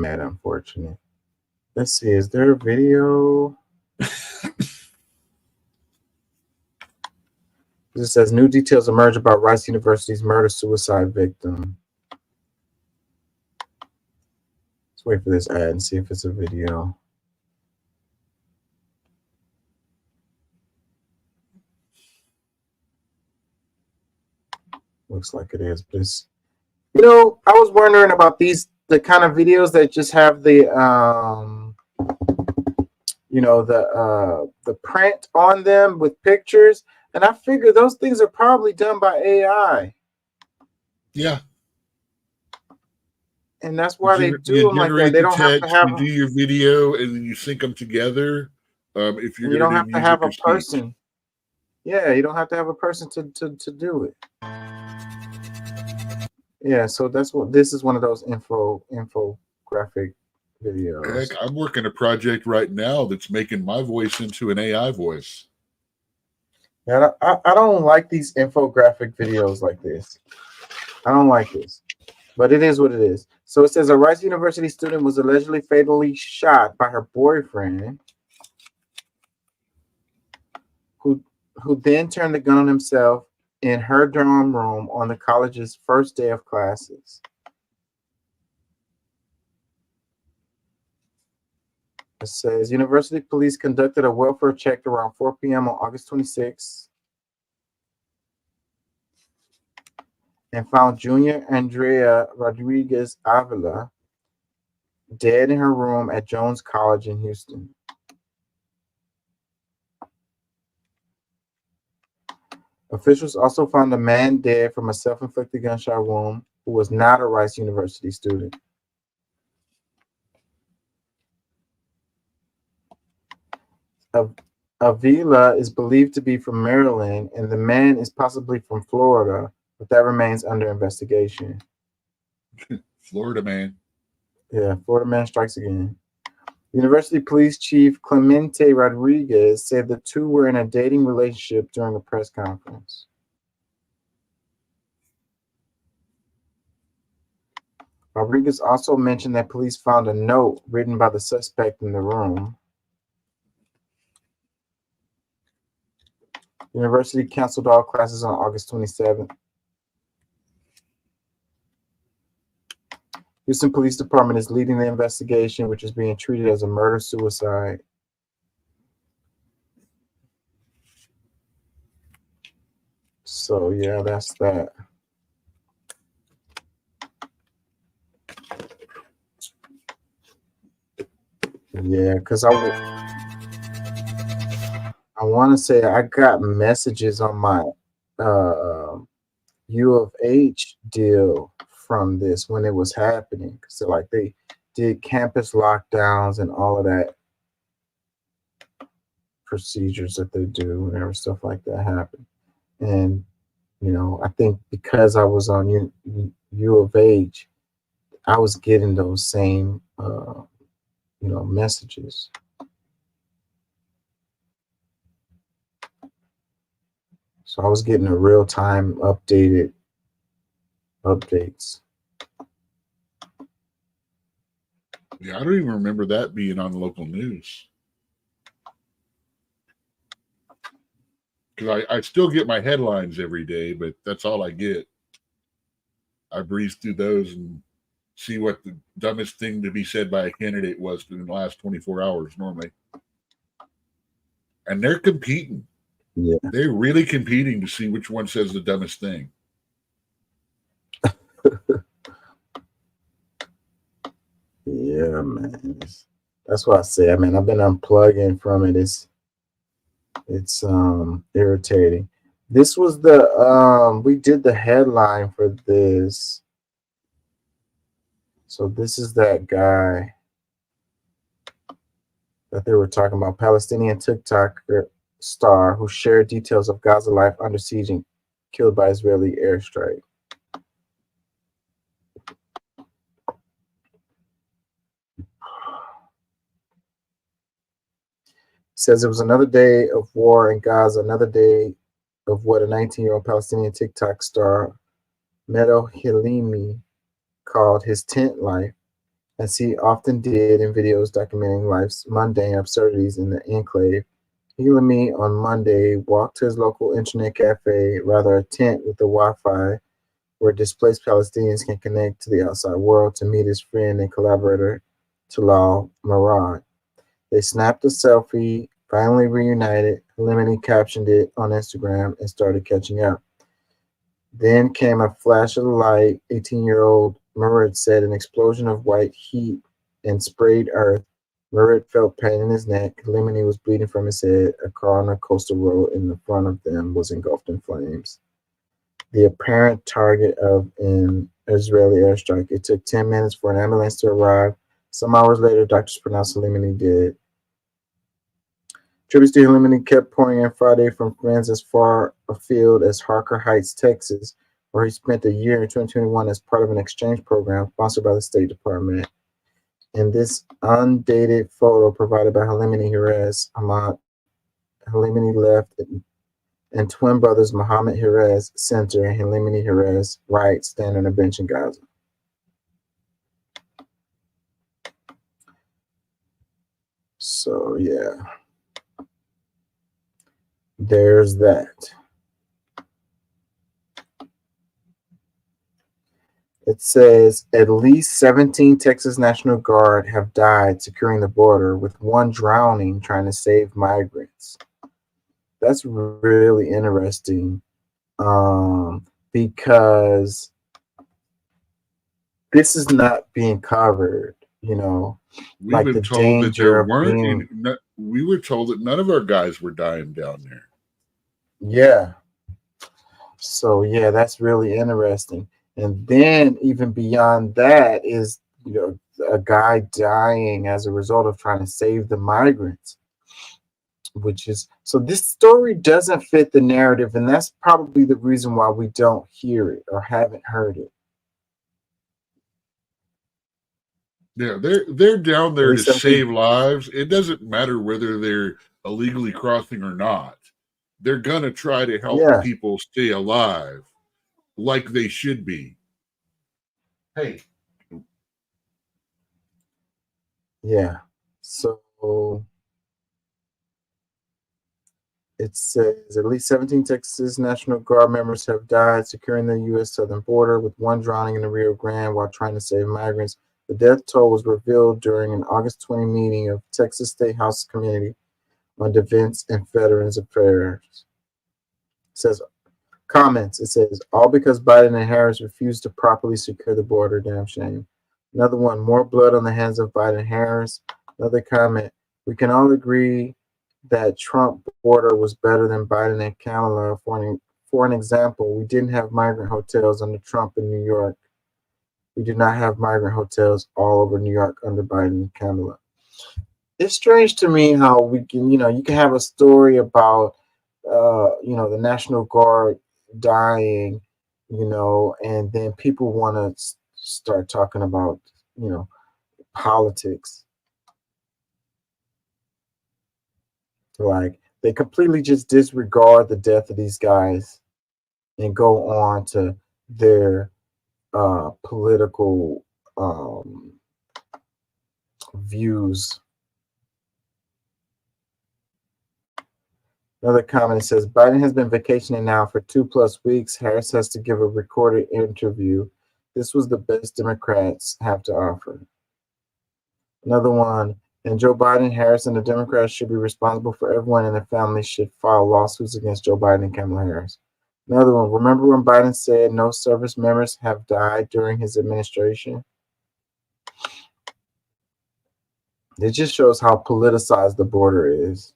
Mad, unfortunate. Let's see, is there a video? This says new details emerge about Rice University's murder-suicide victim. Let's wait for this ad and see if it's a video. Looks like it is, but it's, I was wondering about the kind of videos that just have the the print on them with pictures, and I figure those things are probably done by AI. Yeah. And that's why they do You them like that. generate They the don't have to text, have, you do your video, and then you sync them together. If you're and you going don't to do have to have music a or speech. person. Yeah, you don't have to have a person to do it. Yeah, so that's what this is, one of those infographic videos. Heck, I'm working a project right now that's making my voice into an AI voice. Yeah, I don't like these infographic videos like this. I don't like this, but it is what it is. So it says a Rice University student was allegedly fatally shot by her boyfriend, who then turned the gun on himself in her dorm room on the college's first day of classes. It says university police conducted a welfare check around 4 p.m. on August 26th and found Junior Andrea Rodriguez Avila dead in her room at Jones College in Houston. Officials also found a man dead from a self-inflicted gunshot wound who was not a Rice University student. Avila is believed to be from Maryland, and the man is possibly from Florida, but that remains under investigation. Florida man. Yeah, Florida man strikes again. University Police Chief Clemente Rodriguez said the two were in a dating relationship during a press conference. Rodriguez also mentioned that police found a note written by the suspect in the room. University canceled all classes on August 27th. Houston Police Department is leading the investigation, which is being treated as a murder-suicide. So, yeah, that's that. Yeah, because I want to say I got messages on my U of H deal from this when it was happening. So, like, they did campus lockdowns and all of that procedures that they do whenever stuff like that happen. And, you know, I think because I was on U of H, I was getting those same, messages. So I was getting a real time updates. Yeah, I don't even remember that being on local news. Because I still get my headlines every day, but that's all I get. I breeze through those and see what the dumbest thing to be said by a candidate was in the last 24 hours normally. And they're competing. Yeah. They're really competing to see which one says the dumbest thing. Yeah, man. That's what I say. I mean, I've been unplugging from it. It's irritating. This was the we did the headline for this. So this is that guy that they were talking about, Palestinian TikTok star who shared details of Gaza life under siege and killed by Israeli airstrike. Says it was another day of war in Gaza, another day of what a 19-year-old Palestinian TikTok star, Meadow Hilimi, called his tent life, as he often did in videos documenting life's mundane absurdities in the enclave. Hilimi on Monday walked to his local internet cafe, rather a tent with the Wi-Fi, where displaced Palestinians can connect to the outside world, to meet his friend and collaborator, Talal Marad. They snapped a selfie, finally reunited. Lemony captioned it on Instagram and started catching up. Then came a flash of light. 18-year-old Murad said an explosion of white heat and sprayed earth. Murad felt pain in his neck. Lemony was bleeding from his head. A car on a coastal road in the front of them was engulfed in flames. The apparent target of an Israeli airstrike. It took 10 minutes for an ambulance to arrive. Some hours later, doctors pronounced Soleimani dead. Tributes to Soleimani kept pouring in Friday from friends as far afield as Harker Heights, Texas, where he spent a year in 2021 as part of an exchange program sponsored by the State Department. In this undated photo provided by Halimani Hirez Ahmad, Halimani left and twin brothers Mohammed Hirez center and Halimani Hirez right stand on a bench in Gaza. So yeah, there's that. It says at least 17 Texas National Guard have died securing the border, with one drowning trying to save migrants. That's really interesting, because this is not being covered, We've like the been told that there danger of weren't being, any, we were told that none of our guys were dying down there. yeah. So yeah, that's really interesting. And then even beyond that is, a guy dying as a result of trying to save the migrants, which is, so this story doesn't fit the narrative, and that's probably the reason why we don't hear it or haven't heard it. Yeah, they're down At there to least some save people, lives. It doesn't matter whether they're illegally crossing or not. They're gonna try to help yeah, people stay alive like they should be. Hey, yeah. So it says at least 17 Texas National Guard members have died securing the U.S. southern border, with one drowning in the Rio Grande while trying to save migrants. The death toll was revealed during an August 20 meeting of Texas State House Committee on Defense and Veterans Affairs. It says, comments. It says, all because Biden and Harris refused to properly secure the border. Damn shame. Another one, more blood on the hands of Biden and Harris. Another comment, we can all agree that Trump border was better than Biden and Kamala. For an example, we didn't have migrant hotels under Trump in New York. We did not have migrant hotels all over New York under Biden and Kamala. It's strange to me how we can, you can have a story about, the National Guard dying, and then people want to start talking about, politics. Like, they completely just disregard the death of these guys and go on to their political views. Another comment says Biden has been vacationing now for 2+ weeks. Harris has to give a recorded interview. This was the best Democrats have to offer. Another one, and Joe Biden, Harris, and the Democrats should be responsible for everyone in their family should file lawsuits against Joe Biden and Kamala Harris. Another one, remember when Biden said no service members have died during his administration? It just shows how politicized the border is.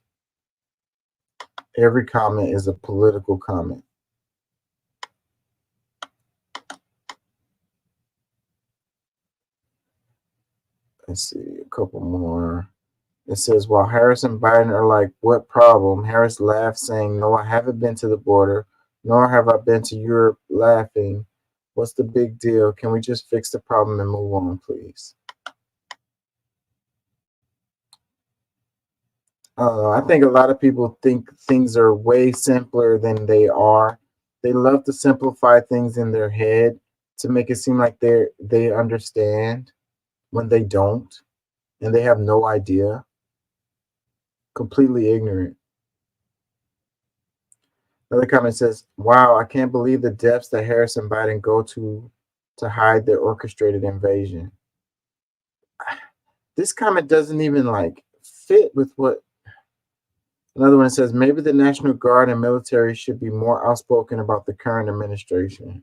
Every comment is a political comment. Let's see, a couple more. It says, while Harris and Biden are like, what problem? Harris laughed, saying, no, I haven't been to the border, nor have I been to Europe, laughing. What's the big deal? Can we just fix the problem and move on, please? I think a lot of people think things are way simpler than they are. They love to simplify things in their head to make it seem like they understand when they don't, and they have no idea. Completely ignorant. Another comment says, wow, I can't believe the depths that Harris and Biden go to hide their orchestrated invasion. This comment doesn't even fit with what. Another one says, maybe the National Guard and military should be more outspoken about the current administration.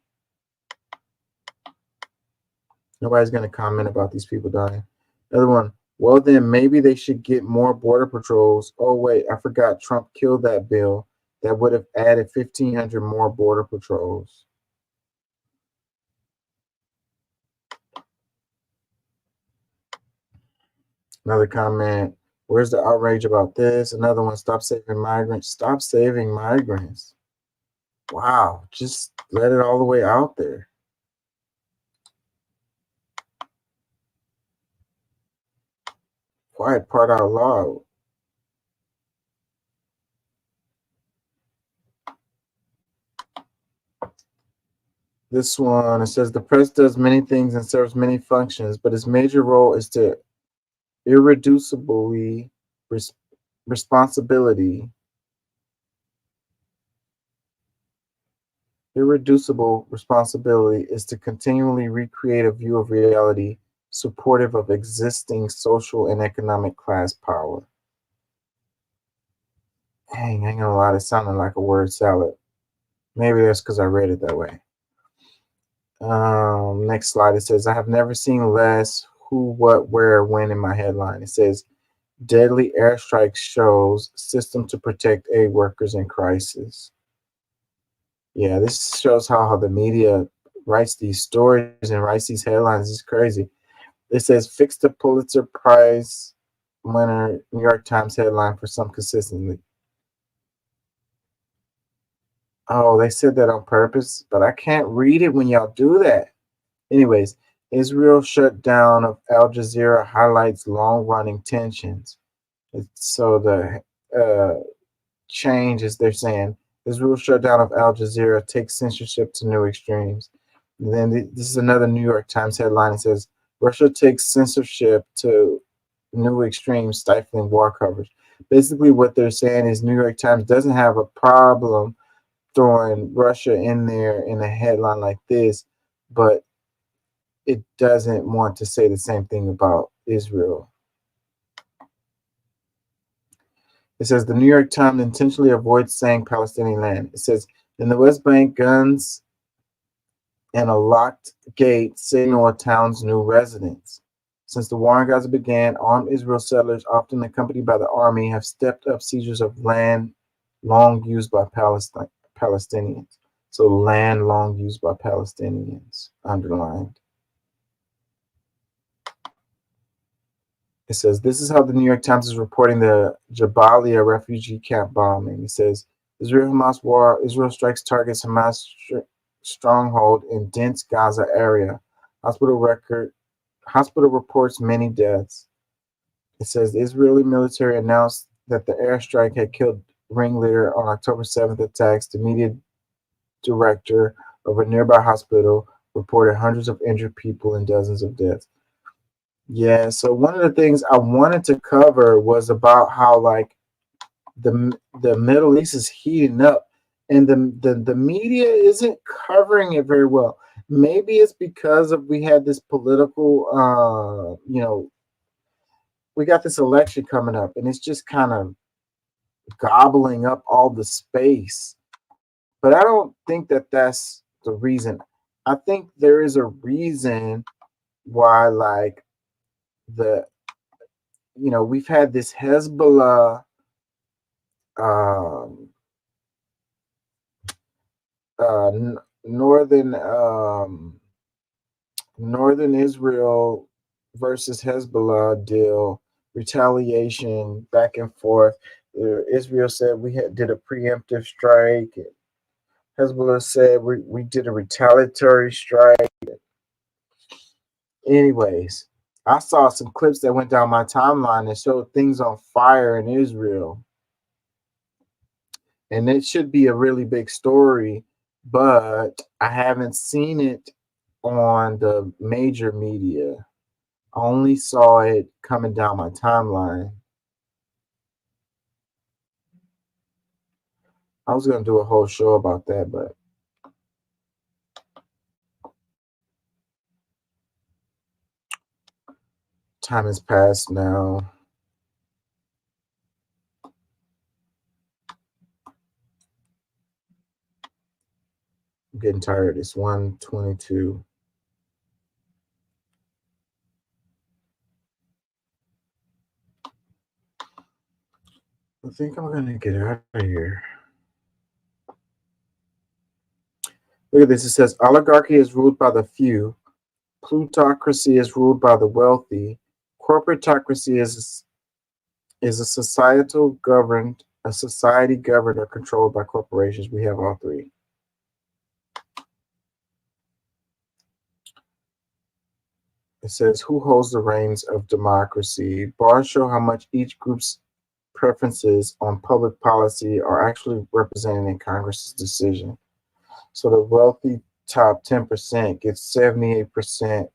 Nobody's going to comment about these people dying. Another one, well, then maybe they should get more border patrols. Oh, wait, I forgot Trump killed that bill that would have added 1,500 more border patrols. Another comment. Where's the outrage about this? Another one. Stop saving migrants. Stop saving migrants. Wow. Just let it all the way out there. Quiet part out loud. This one, it says the press does many things and serves many functions, but its major role is to irreducibly res- responsibility, irreducible responsibility is to continually recreate a view of reality supportive of existing social and economic class power. Dang, I ain't gonna lie, it sounded like a word salad. Maybe that's because I read it that way. Next slide. It says, I have never seen less who, what, where, when in my headline. It says, deadly airstrike shows system to protect aid workers in crisis. Yeah, this shows how the media writes these stories and writes these headlines. It's crazy. It says, fix the Pulitzer Prize winner, New York Times headline for some consistency. Oh, they said that on purpose, but I can't read it when y'all do that. Anyways, Israel shutdown of Al Jazeera highlights long-running tensions. So the change is they're saying Israel shutdown of Al Jazeera takes censorship to new extremes. And then this is another New York Times headline. It says Russia takes censorship to new extremes, stifling war coverage. Basically, what they're saying is New York Times doesn't have a problem throwing Russia in there in a headline like this, but it doesn't want to say the same thing about Israel. It says the New York Times intentionally avoids saying Palestinian land. It says in the West Bank, guns and a locked gate signal a town's new residents. Since the war in Gaza began, armed Israel settlers, often accompanied by the army, have stepped up seizures of land long used by Palestinians. So land long used by Palestinians, underlined. It says, this is how the New York Times is reporting the Jabalia refugee camp bombing. It says, Israel-Hamas war, Israel strikes targets Hamas stronghold in dense Gaza area. Hospital reports many deaths. It says, the Israeli military announced that the airstrike had killed ringleader on October 7th attacks. The media director of a nearby hospital reported hundreds of injured people and dozens of deaths. Yeah, so one of the things I wanted to cover was about how like the Middle East is heating up and the media isn't covering it very well. Maybe it's because of we had this political we got this election coming up and it's just kind of gobbling up all the space. But I don't think that that's the reason. I think there is a reason why like the we've had this Hezbollah, um, northern northern Israel versus Hezbollah deal, retaliation back and forth. Israel said did a preemptive strike. Hezbollah said we did a retaliatory strike. Anyways, I saw some clips that went down my timeline that showed things on fire in Israel. And it should be a really big story, but I haven't seen it on the major media. I only saw it coming down my timeline. I was going to do a whole show about that, but time has passed now. I'm getting tired. It's 1:22. I think I'm going to get out of here. Look at this. It says oligarchy is ruled by the few. Plutocracy is ruled by the wealthy. corporatocracy is a society governed or controlled by corporations. We have all three. It says, who holds the reins of democracy? Bars show how much each group's preferences on public policy are actually represented in Congress's decision. So the wealthy top 10% gets 78%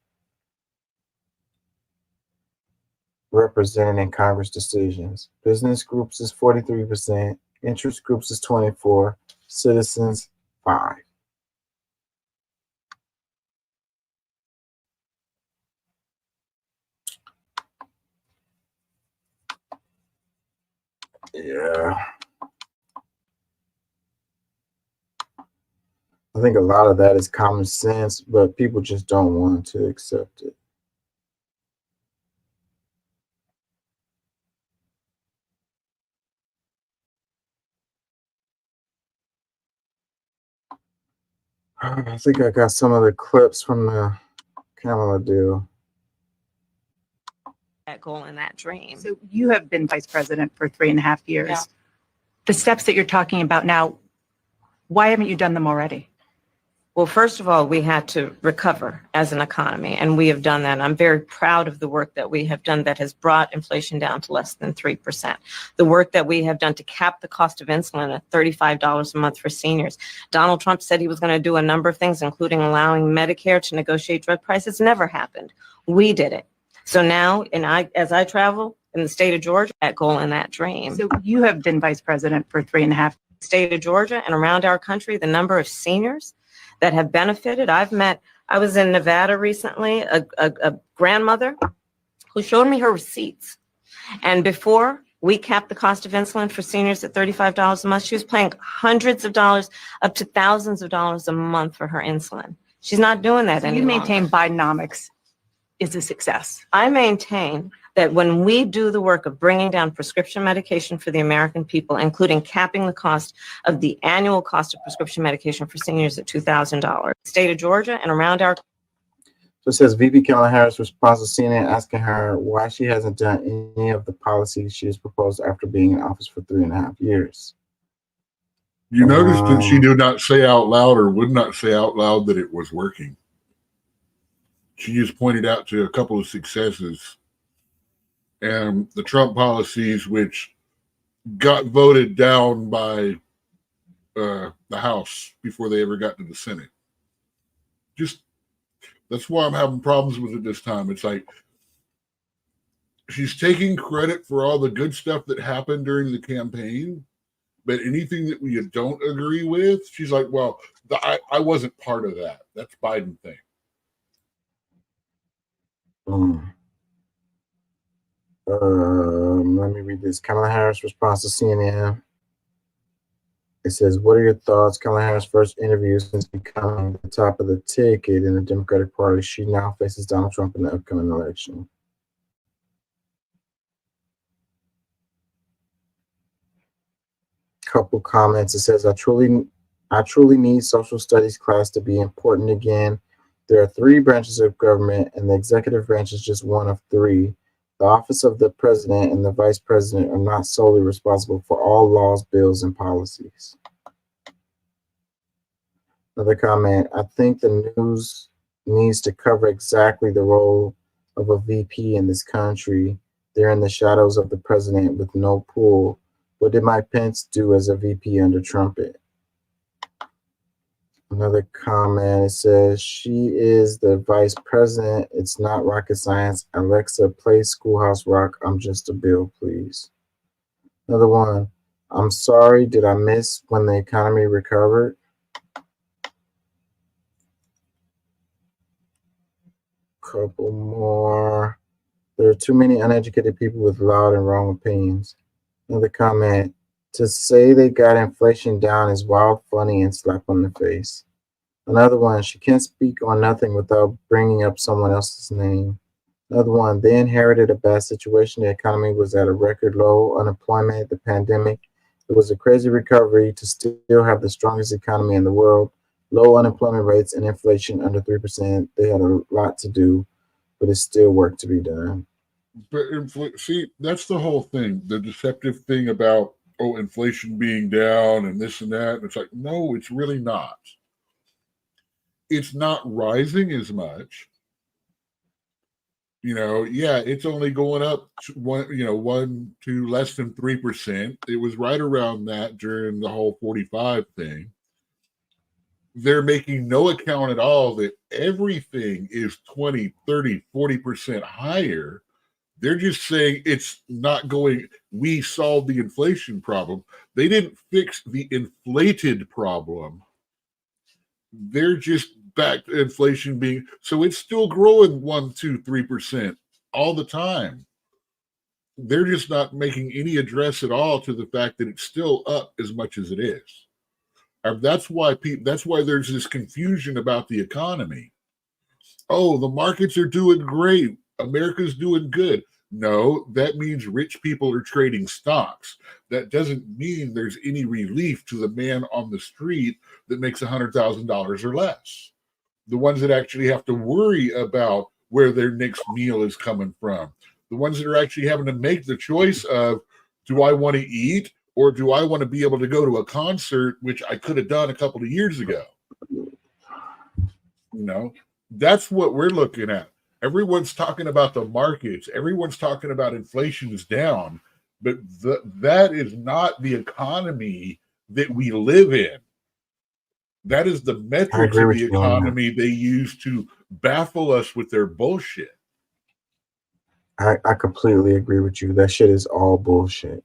represented in Congress decisions. Business groups is 43%, interest groups is 24%, citizens 5%. Yeah. I think a lot of that is common sense, but people just don't want to accept it. I think I got some of the clips from the Kamala deal. That goal and that dream. So you have been vice president for 3.5 years. Yeah. The steps that you're talking about now, why haven't you done them already? Well, first of all, we had to recover as an economy, and we have done that. I'm very proud of the work that we have done that has brought inflation down to less than 3%. The work that we have done to cap the cost of insulin at $35 a month for seniors. Donald Trump said he was going to do a number of things, including allowing Medicare to negotiate drug prices. Never happened. We did it. So now, as I travel in the state of Georgia, that goal and that dream. So you have been vice president for 3.5. State of Georgia and around our country, the number of seniors that have benefited. I was in Nevada recently, a grandmother who showed me her receipts. And before we capped the cost of insulin for seniors at $35 a month, she was paying hundreds of dollars, up to thousands of dollars a month for her insulin. She's not doing that anymore. You maintain Bidenomics is a success. I maintain that when we do the work of bringing down prescription medication for the American people, including capping the cost of the annual cost of prescription medication for seniors at $2,000, state of Georgia and around our. So it says VP Kamala Harris responds to CNN asking her why she hasn't done any of the policies she has proposed after being in office for 3.5 years. You noticed that she did not say out loud or would not say out loud that it was working. She just pointed out to a couple of successes. And the Trump policies, which got voted down by the House before they ever got to the Senate. Just, that's why I'm having problems with it this time. It's like she's taking credit for all the good stuff that happened during the campaign, but anything that we don't agree with, she's like, well, I wasn't part of that. That's Biden thing. Let me read this. Kamala Harris responds to CNN. It says, what are your thoughts? Kamala Harris' first interview since becoming the top of the ticket in the Democratic Party. She now faces Donald Trump in the upcoming election. Couple comments. It says, I truly need social studies class to be important again. There are 3 branches of government, and the executive branch is just one of 3. The office of the president and the vice president are not solely responsible for all laws, bills, and policies. Another comment, I think the news needs to cover exactly the role of a VP in this country. They're in the shadows of the president with no pull. What did Mike Pence do as a VP under Trump? Another comment, it says, she is the vice president. It's not rocket science. Alexa, play Schoolhouse Rock. I'm just a bill, please. Another one, I'm sorry, did I miss when the economy recovered? Couple more. There are too many uneducated people with loud and wrong opinions. Another comment, to say they got inflation down is wild, funny, and slap on the face. Another one, she can't speak on nothing without bringing up someone else's name. Another one, they inherited a bad situation. The economy was at a record low, unemployment, the pandemic. It was a crazy recovery to still have the strongest economy in the world, low unemployment rates and inflation under 3%. They had a lot to do, but it's still work to be done. But see, that's the whole thing. The deceptive thing about inflation being down and this and that. And it's like, no, it's really not. It's not rising as much. Yeah, it's only going up one to less than 3%. It was right around that during the whole 45 thing. They're making no account at all that everything is 20, 30, 40% higher. They're just saying it's not going, we solved the inflation problem. They didn't fix the inflated problem. They're just back to inflation being, so it's still growing 1, 2, 3% all the time. They're just not making any address at all to the fact that it's still up as much as it is. And that's why there's this confusion about the economy. Oh, the markets are doing great. America's doing good. No, that means rich people are trading stocks. That doesn't mean there's any relief to the man on the street that makes $100,000 or less. The ones that actually have to worry about where their next meal is coming from. The ones that are actually having to make the choice of, do I want to eat or do I want to be able to go to a concert, which I could have done a couple of years ago? That's what we're looking at. Everyone's talking about the markets. Everyone's talking about inflation is down, but that is not the economy that we live in. That is the metrics of the economy they use to baffle us with their bullshit. I completely agree with you. That shit is all bullshit.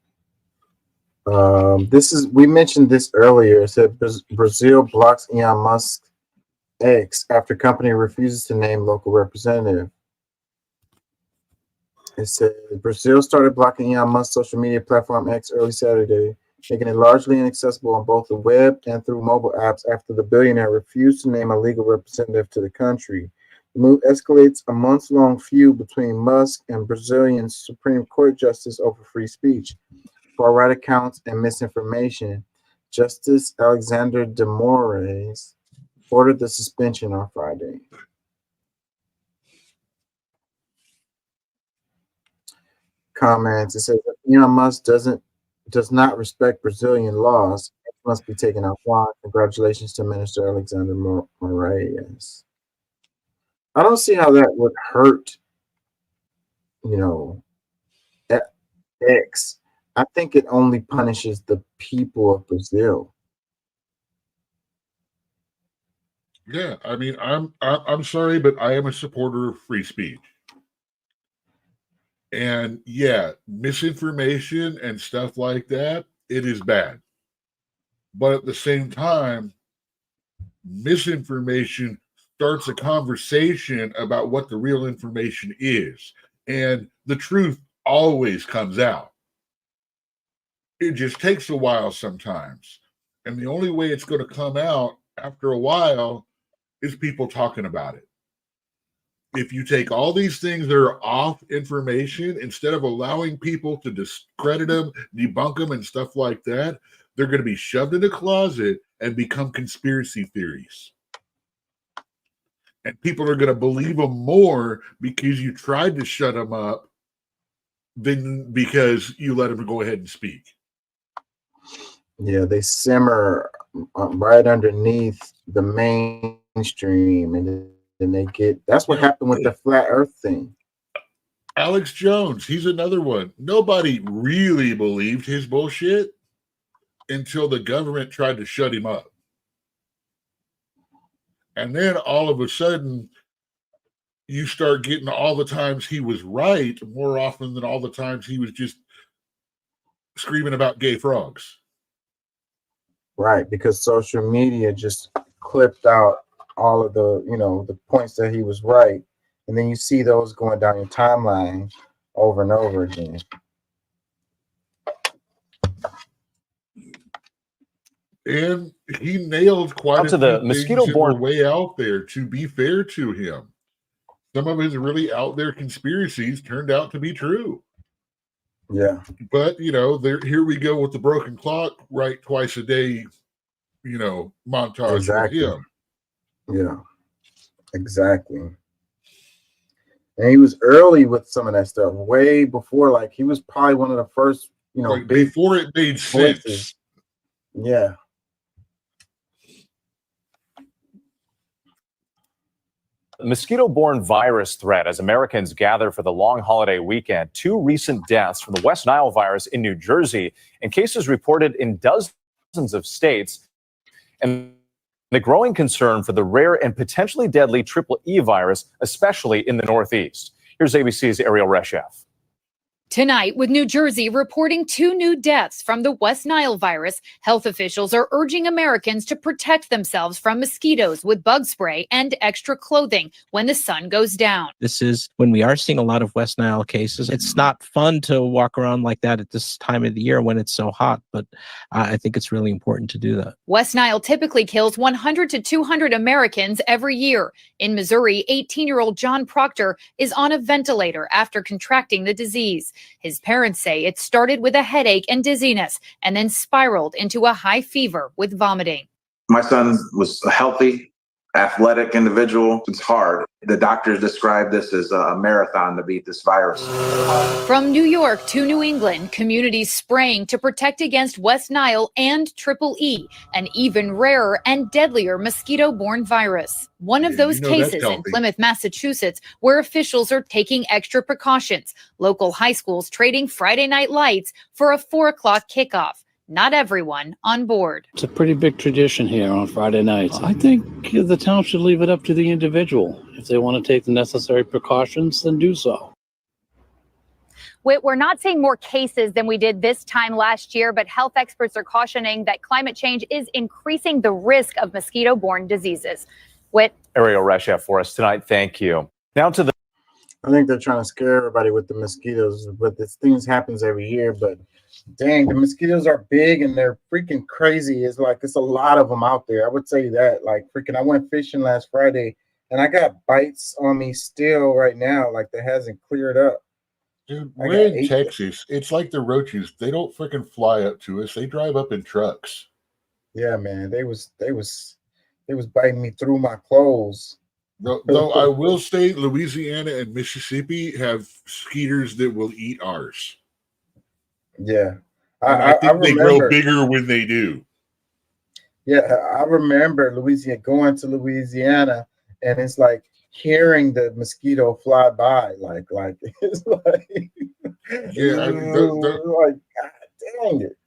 We mentioned this earlier. It said Brazil blocks Elon Musk X after company refuses to name local representative. It said Brazil started blocking Elon Musk's social media platform X early Saturday, making it largely inaccessible on both the web and through mobile apps after the billionaire refused to name a legal representative to the country. The move escalates a months-long feud between Musk and Brazilian Supreme Court justice over free speech, far-right accounts, and misinformation. Justice Alexander de Moraes ordered the suspension on Friday. Comments. It says if Elon Musk does not respect Brazilian laws, it must be taken offline. Congratulations to Minister Alexander Moraes. I don't see how that would hurt, X. I think it only punishes the people of Brazil. Yeah, I mean, I'm sorry, but I am a supporter of free speech. And yeah, misinformation and stuff like that, it is bad. But at the same time, misinformation starts a conversation about what the real information is. And the truth always comes out. It just takes a while sometimes. And the only way it's going to come out after a while is people talking about it. If you take all these things that are off information, instead of allowing people to discredit them, debunk them, and stuff like that, they're going to be shoved in a closet and become conspiracy theories. And people are going to believe them more because you tried to shut them up than because you let them go ahead and speak. Yeah, they simmer right underneath the mainstream, and then they get. That's what happened with the flat Earth thing. Alex Jones, he's another one. Nobody really believed his bullshit until the government tried to shut him up. And then all of a sudden, you start getting all the times he was right more often than all the times he was just screaming about gay frogs. Right, because social media just clipped out all of the, the points that he was right. And then you see those going down your timeline over and over again. And he nailed quite a few things that were way out there, to be fair to him. Some of his really out there conspiracies turned out to be true. Yeah. But, here we go with the broken clock, right twice a day, montage exactly. with him. Yeah, exactly. And he was early with some of that stuff, way before. Like he was probably one of the first, Like big before it made voices. sense. Yeah. Mosquito-borne virus threat as Americans gather for the long holiday weekend. 2 recent deaths from the West Nile virus in New Jersey, and cases reported in dozens of states. And the growing concern for the rare and potentially deadly triple E virus, especially in the Northeast. Here's ABC's Ariel Reshef. Tonight, with New Jersey reporting 2 new deaths from the West Nile virus, health officials are urging Americans to protect themselves from mosquitoes with bug spray and extra clothing when the sun goes down. This is when we are seeing a lot of West Nile cases. It's not fun to walk around like that at this time of the year when it's so hot, but I think it's really important to do that. West Nile typically kills 100 to 200 Americans every year. In Missouri, 18-year-old John Proctor is on a ventilator after contracting the disease. His parents say it started with a headache and dizziness and then spiraled into a high fever with vomiting. My son was a healthy, athletic individual. It's hard. The doctors describe this as a marathon to beat this virus. From New York to New England, communities spraying to protect against West Nile and triple E, an even rarer and deadlier mosquito-borne virus. One of those cases in Plymouth, Massachusetts, where officials are taking extra precautions. Local high schools trading Friday night lights for a 4 o'clock kickoff. Not everyone on board. It's a pretty big tradition here on Friday nights. I think the town should leave it up to the individual. If they want to take the necessary precautions, then do so. We're not seeing more cases than we did this time last year, but health experts are cautioning that climate change is increasing the risk of mosquito-borne diseases. Ariel Reshef for us tonight. Thank you. Now to the. I think they're trying to scare everybody with the mosquitoes, but this things happens every year. But dang, the mosquitoes are big and they're freaking crazy. It's a lot of them out there. I would say that. Like freaking, I went fishing last Friday and I got bites on me still right now. Like that hasn't cleared up. Dude, we're in Texas. It's like the roaches. They don't freaking fly up to us. They drive up in trucks. Yeah, man. They was biting me through my clothes. Though I will say Louisiana and Mississippi have skeeters that will eat ours. Yeah. I think they grow bigger when they do. Yeah, I remember going to Louisiana, and it's like hearing the mosquito fly by. Like it's like, yeah, like God dang it.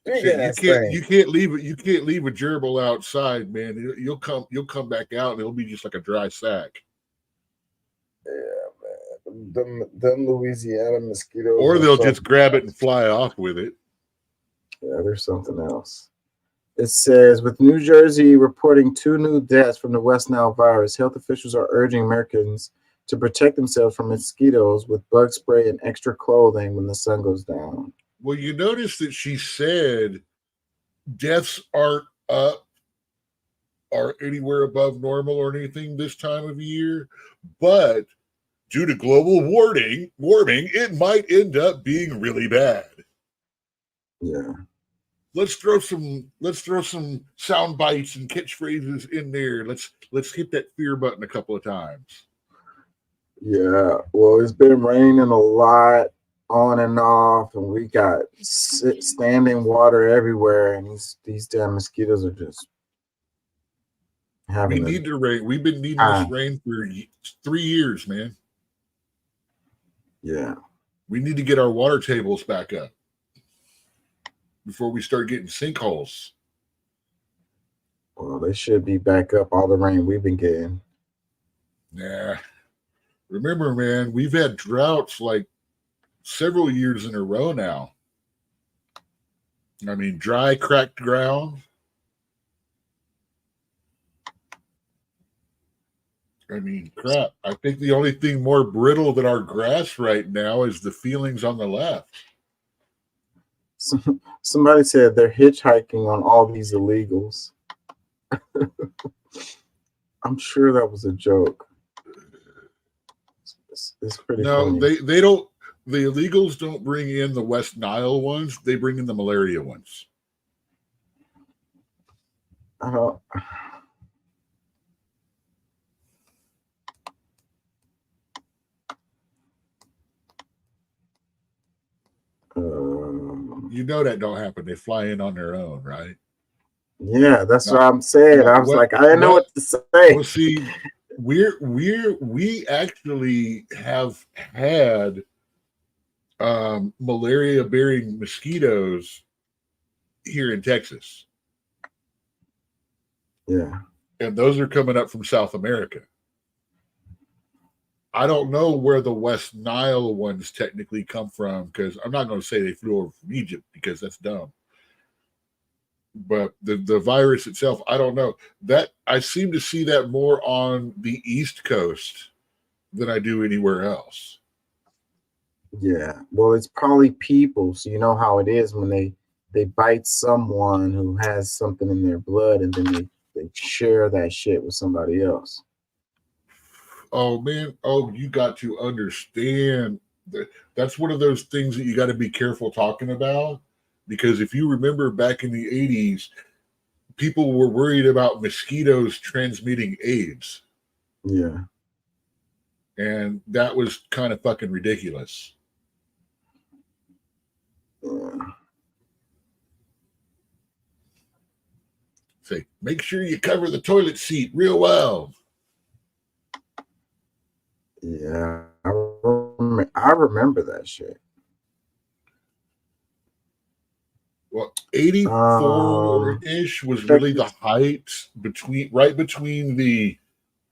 You can't leave it. You can't leave a gerbil outside, man. You'll come back out, and it'll be just like a dry sack. Yeah, man. Them Louisiana mosquitoes. Or they'll just grab it and fly off with it. Yeah, there's something else. It says, with New Jersey reporting 2 new deaths from the West Nile virus, health officials are urging Americans to protect themselves from mosquitoes with bug spray and extra clothing when the sun goes down. Well, you notice that she said deaths aren't up or anywhere above normal or anything this time of year, but due to global warming, it might end up being really bad. Yeah. Let's throw some sound bites and catchphrases in there. Let's hit that fear button a couple of times. Yeah. Well, it's been raining a lot, on and off, and we got standing water everywhere, and these damn mosquitoes are just having. We need to rain. We've been needing this rain for 3 years, man. Yeah. We need to get our water tables back up before we start getting sinkholes. Well, they should be back up, all the rain we've been getting. Nah. Remember, man, we've had droughts like several years in a row now. I mean, dry, cracked ground. I mean, crap. I think the only thing more brittle than our grass right now is the feelings on the left. Somebody said they're hitchhiking on all these illegals. I'm sure that was a joke. It's pretty funny. They don't. The illegals don't bring in the West Nile ones. They bring in the malaria ones. You know that don't happen. They fly in on their own, right? Yeah, that's Now, what I'm saying. now I was like, I didn't know what to say. well, see, we actually have had malaria bearing mosquitoes here in Texas. Yeah. And those are coming up from South America. I don't know where the West Nile ones technically come from, because I'm not going to say they flew over from Egypt, because that's dumb. But the virus itself, I don't know. That I seem to see that more on the East Coast than I do anywhere else. Yeah. Well, it's probably people. So you know how it is when they bite someone who has something in their blood, and then they share that shit with somebody else. Oh man, oh, you got to understand that that's one of those things that you got to be careful talking about, because if you remember back in the 80s, people were worried about mosquitoes transmitting AIDS, Yeah. and that was kind of fucking ridiculous. Yeah. Say, make sure you cover the toilet seat real well. Yeah. I remember that shit. Well, 84-ish was check really the this. height right between the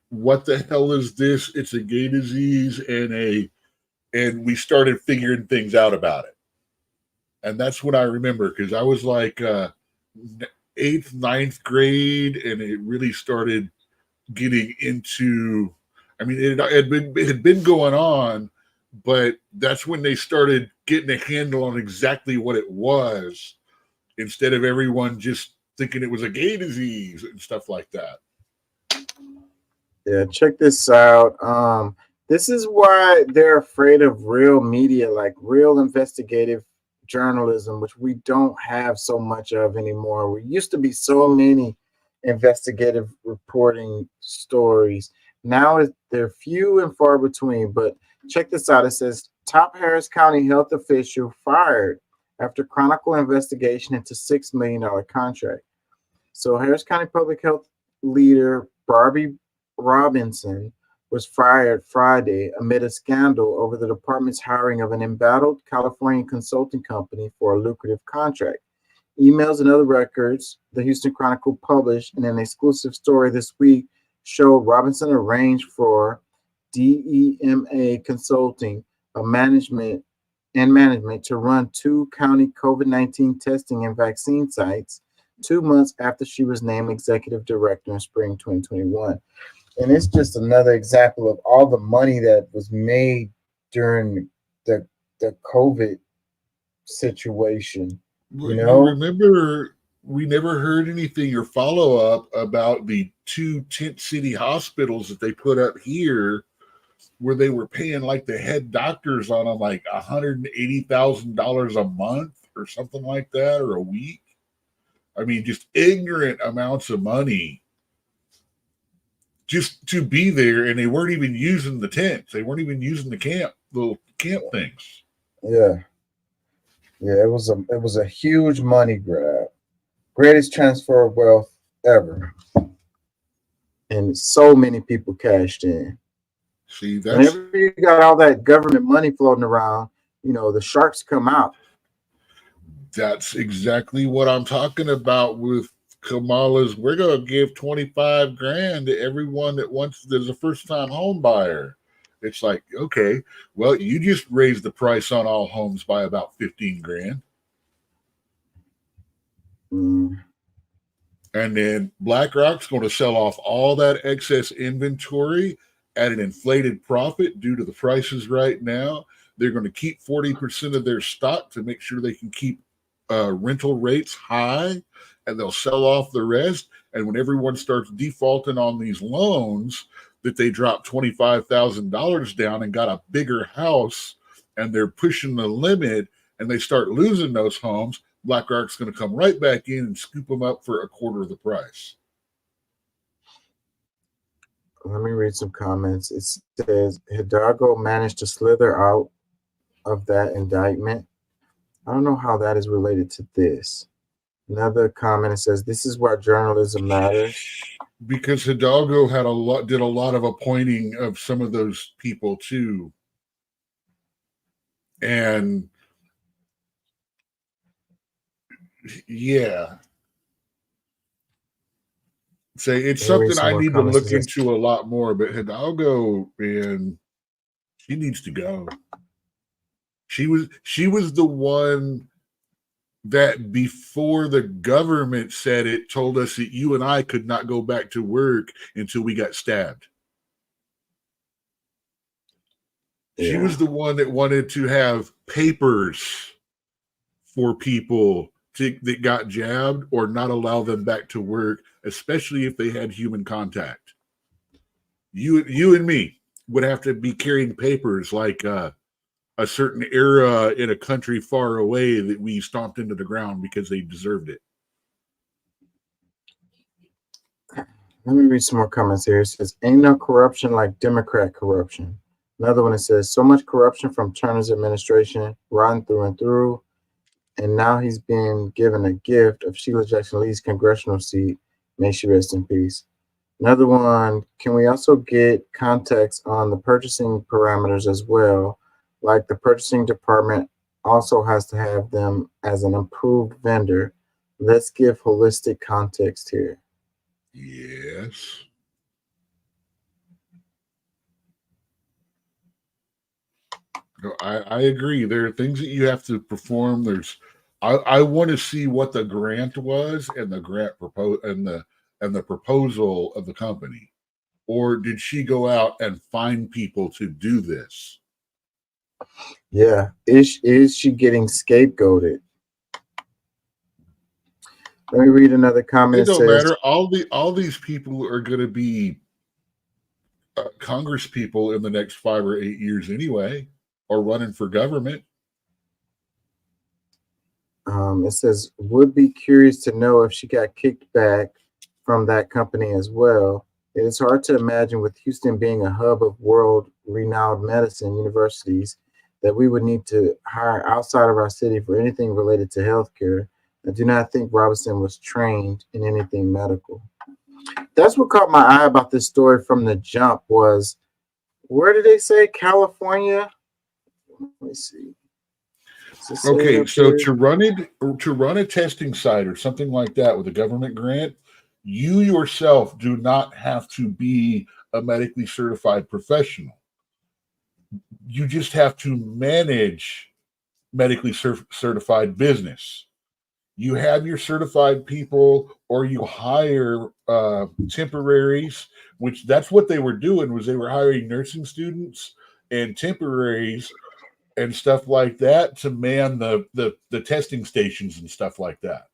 what the hell is this? It's a gay disease and we started figuring things out about it. And that's what I remember, because I was like eighth, ninth grade, and it really started getting into. I mean, it had been going on, but that's when they started getting a handle on exactly what it was, instead of everyone just thinking it was a gay disease and stuff like that. Yeah, check this out. This is why they're afraid of real media, like real investigative journalism, which we don't have so much of anymore. We used to be so many investigative reporting stories. Now they're few and far between. But check this out. It says top Harris County health official fired after Chronicle investigation into $6 million contract. So Harris County Public Health leader Barbie Robinson was fired Friday amid a scandal over the department's hiring of an embattled California consulting company for a lucrative contract. Emails and other records the Houston Chronicle published in an exclusive story this week showed Robinson arranged for DEMA Consulting, a management to run two county COVID-19 testing and vaccine sites 2 months after she was named executive director in spring 2021. And it's just another example of all the money that was made during the COVID situation. You remember we never heard anything or follow up about the two tent city hospitals that they put up here, where they were paying like the head doctors on them like $180,000 a month or something like that, or a week. I mean, just ignorant amounts of money just to be there, and they weren't even using the tents. They weren't even using the little camp things. Yeah. Yeah, it was a huge money grab. Greatest transfer of wealth ever. And so many people cashed in. See, that's whenever you got all that government money floating around, the sharks come out. That's exactly what I'm talking about with Kamala's. We're going to give 25 grand to everyone there's a first time home buyer. It's like, okay, well, you just raised the price on all homes by about 15 grand. Mm. And then BlackRock's going to sell off all that excess inventory at an inflated profit due to the prices right now. They're going to keep 40% of their stock to make sure they can keep rental rates high, and they'll sell off the rest. And when everyone starts defaulting on these loans, that they drop $25,000 down and got a bigger house, and they're pushing the limit, and they start losing those homes, BlackRock's going to come right back in and scoop them up for a quarter of the price. Let me read some comments. It says Hidalgo managed to slither out of that indictment. I don't know how that is related to this. Another comment, it says, this is why journalism matters. Because Hidalgo did a lot of appointing of some of those people too. And yeah. Say it's Let me read something some I more need to comments. It look says, into a lot more, but Hidalgo, man, she needs to go. She was the one that before the government said it told us that you and I could not go back to work until we got stabbed. She yeah. was the one that wanted to have papers for people that got jabbed or not allow them back to work, especially if they had human contact. You and me would have to be carrying papers like a certain era in a country far away that we stomped into the ground because they deserved it. Let me read some more comments here. It says, ain't no corruption like Democrat corruption. Another one, it says, so much corruption from Turner's administration, rotten through and through. And now he's been given a gift of Sheila Jackson Lee's congressional seat. May she rest in peace. Another one, can we also get context on the purchasing parameters as well? Like the purchasing department also has to have them as an approved vendor. Let's give holistic context here. Yes. No, I agree. There are things that you have to perform. I want to see what the grant was and the grant and the proposal of the company. Or did she go out and find people to do this? Yeah. Is she getting scapegoated? Let me read another comment. It It don't says, matter. All these people are going to be Congress people in the next 5 or 8 years anyway, or running for government. it says, would be curious to know if she got kicked back from that company as well. It is hard to imagine, with Houston being a hub of world renowned medicine universities, that we would need to hire outside of our city for anything related to healthcare. I do not think Robinson was trained in anything medical. That's what caught my eye about this story from the jump was, where did they say California? Let me see. Does it say it Okay, up so here? to run a testing site or something like that with a government grant, you yourself do not have to be a medically certified professional. You just have to manage medically certified business. You have your certified people, or you hire temporaries, which that's what they were doing, was they were hiring nursing students and temporaries and stuff like that to man the testing stations and stuff like that.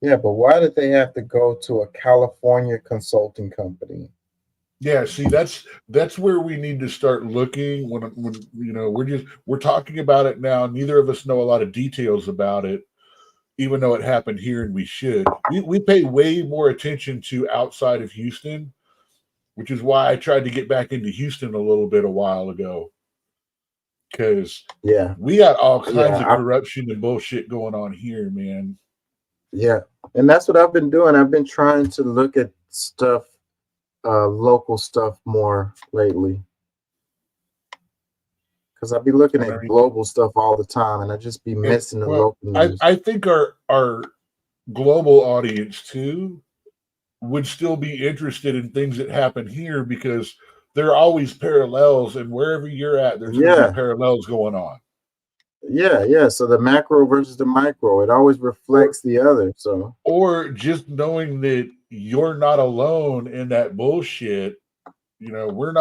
Yeah, but why did they have to go to a California consulting company? Yeah, see, that's where we need to start looking. When we're talking about it now. Neither of us know a lot of details about it, even though it happened here, and we should. We pay way more attention to outside of Houston, which is why I tried to get back into Houston a little bit a while ago, because Yeah, we got all kinds yeah, of corruption and bullshit going on here, man. yeah, and that's what I've been doing. I've been trying to look at stuff, local stuff more lately, because I'd be looking And I at mean, global stuff all the time, and I just be missing the well, local news. I think our global audience too would still be interested in things that happen here, because there are always parallels, and wherever you're at, there's going to be Yeah, parallels going on. yeah, yeah. So the macro versus the micro, it always Or reflects the other. So just knowing that you're not alone in that bullshit. We're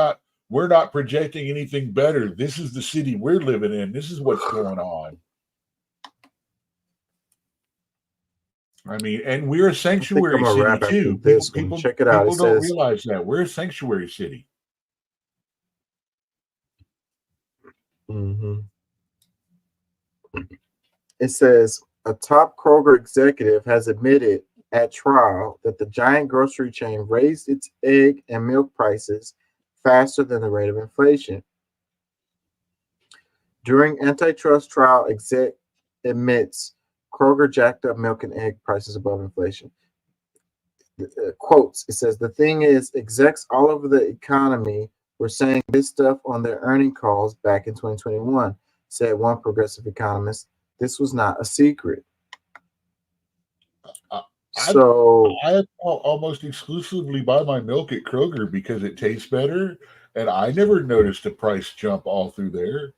not projecting anything better. This is the city we're living in. This is what's going on. I mean, and we're a I think I'm sanctuary gonna city wrap after too. People this one. people Check it out. It people don't says, realize that we're a sanctuary city. mhm. It says a top Kroger executive has admitted at trial that the giant grocery chain raised its egg and milk prices faster than the rate of inflation. During antitrust trial, admits Kroger jacked up milk and egg prices above inflation. Quotes, it says, the thing is, execs all over the economy were saying this stuff on their earning calls back in 2021, said one progressive economist. This was not a secret. So I almost exclusively buy my milk at Kroger because it tastes better, and I never noticed a price jump all through there.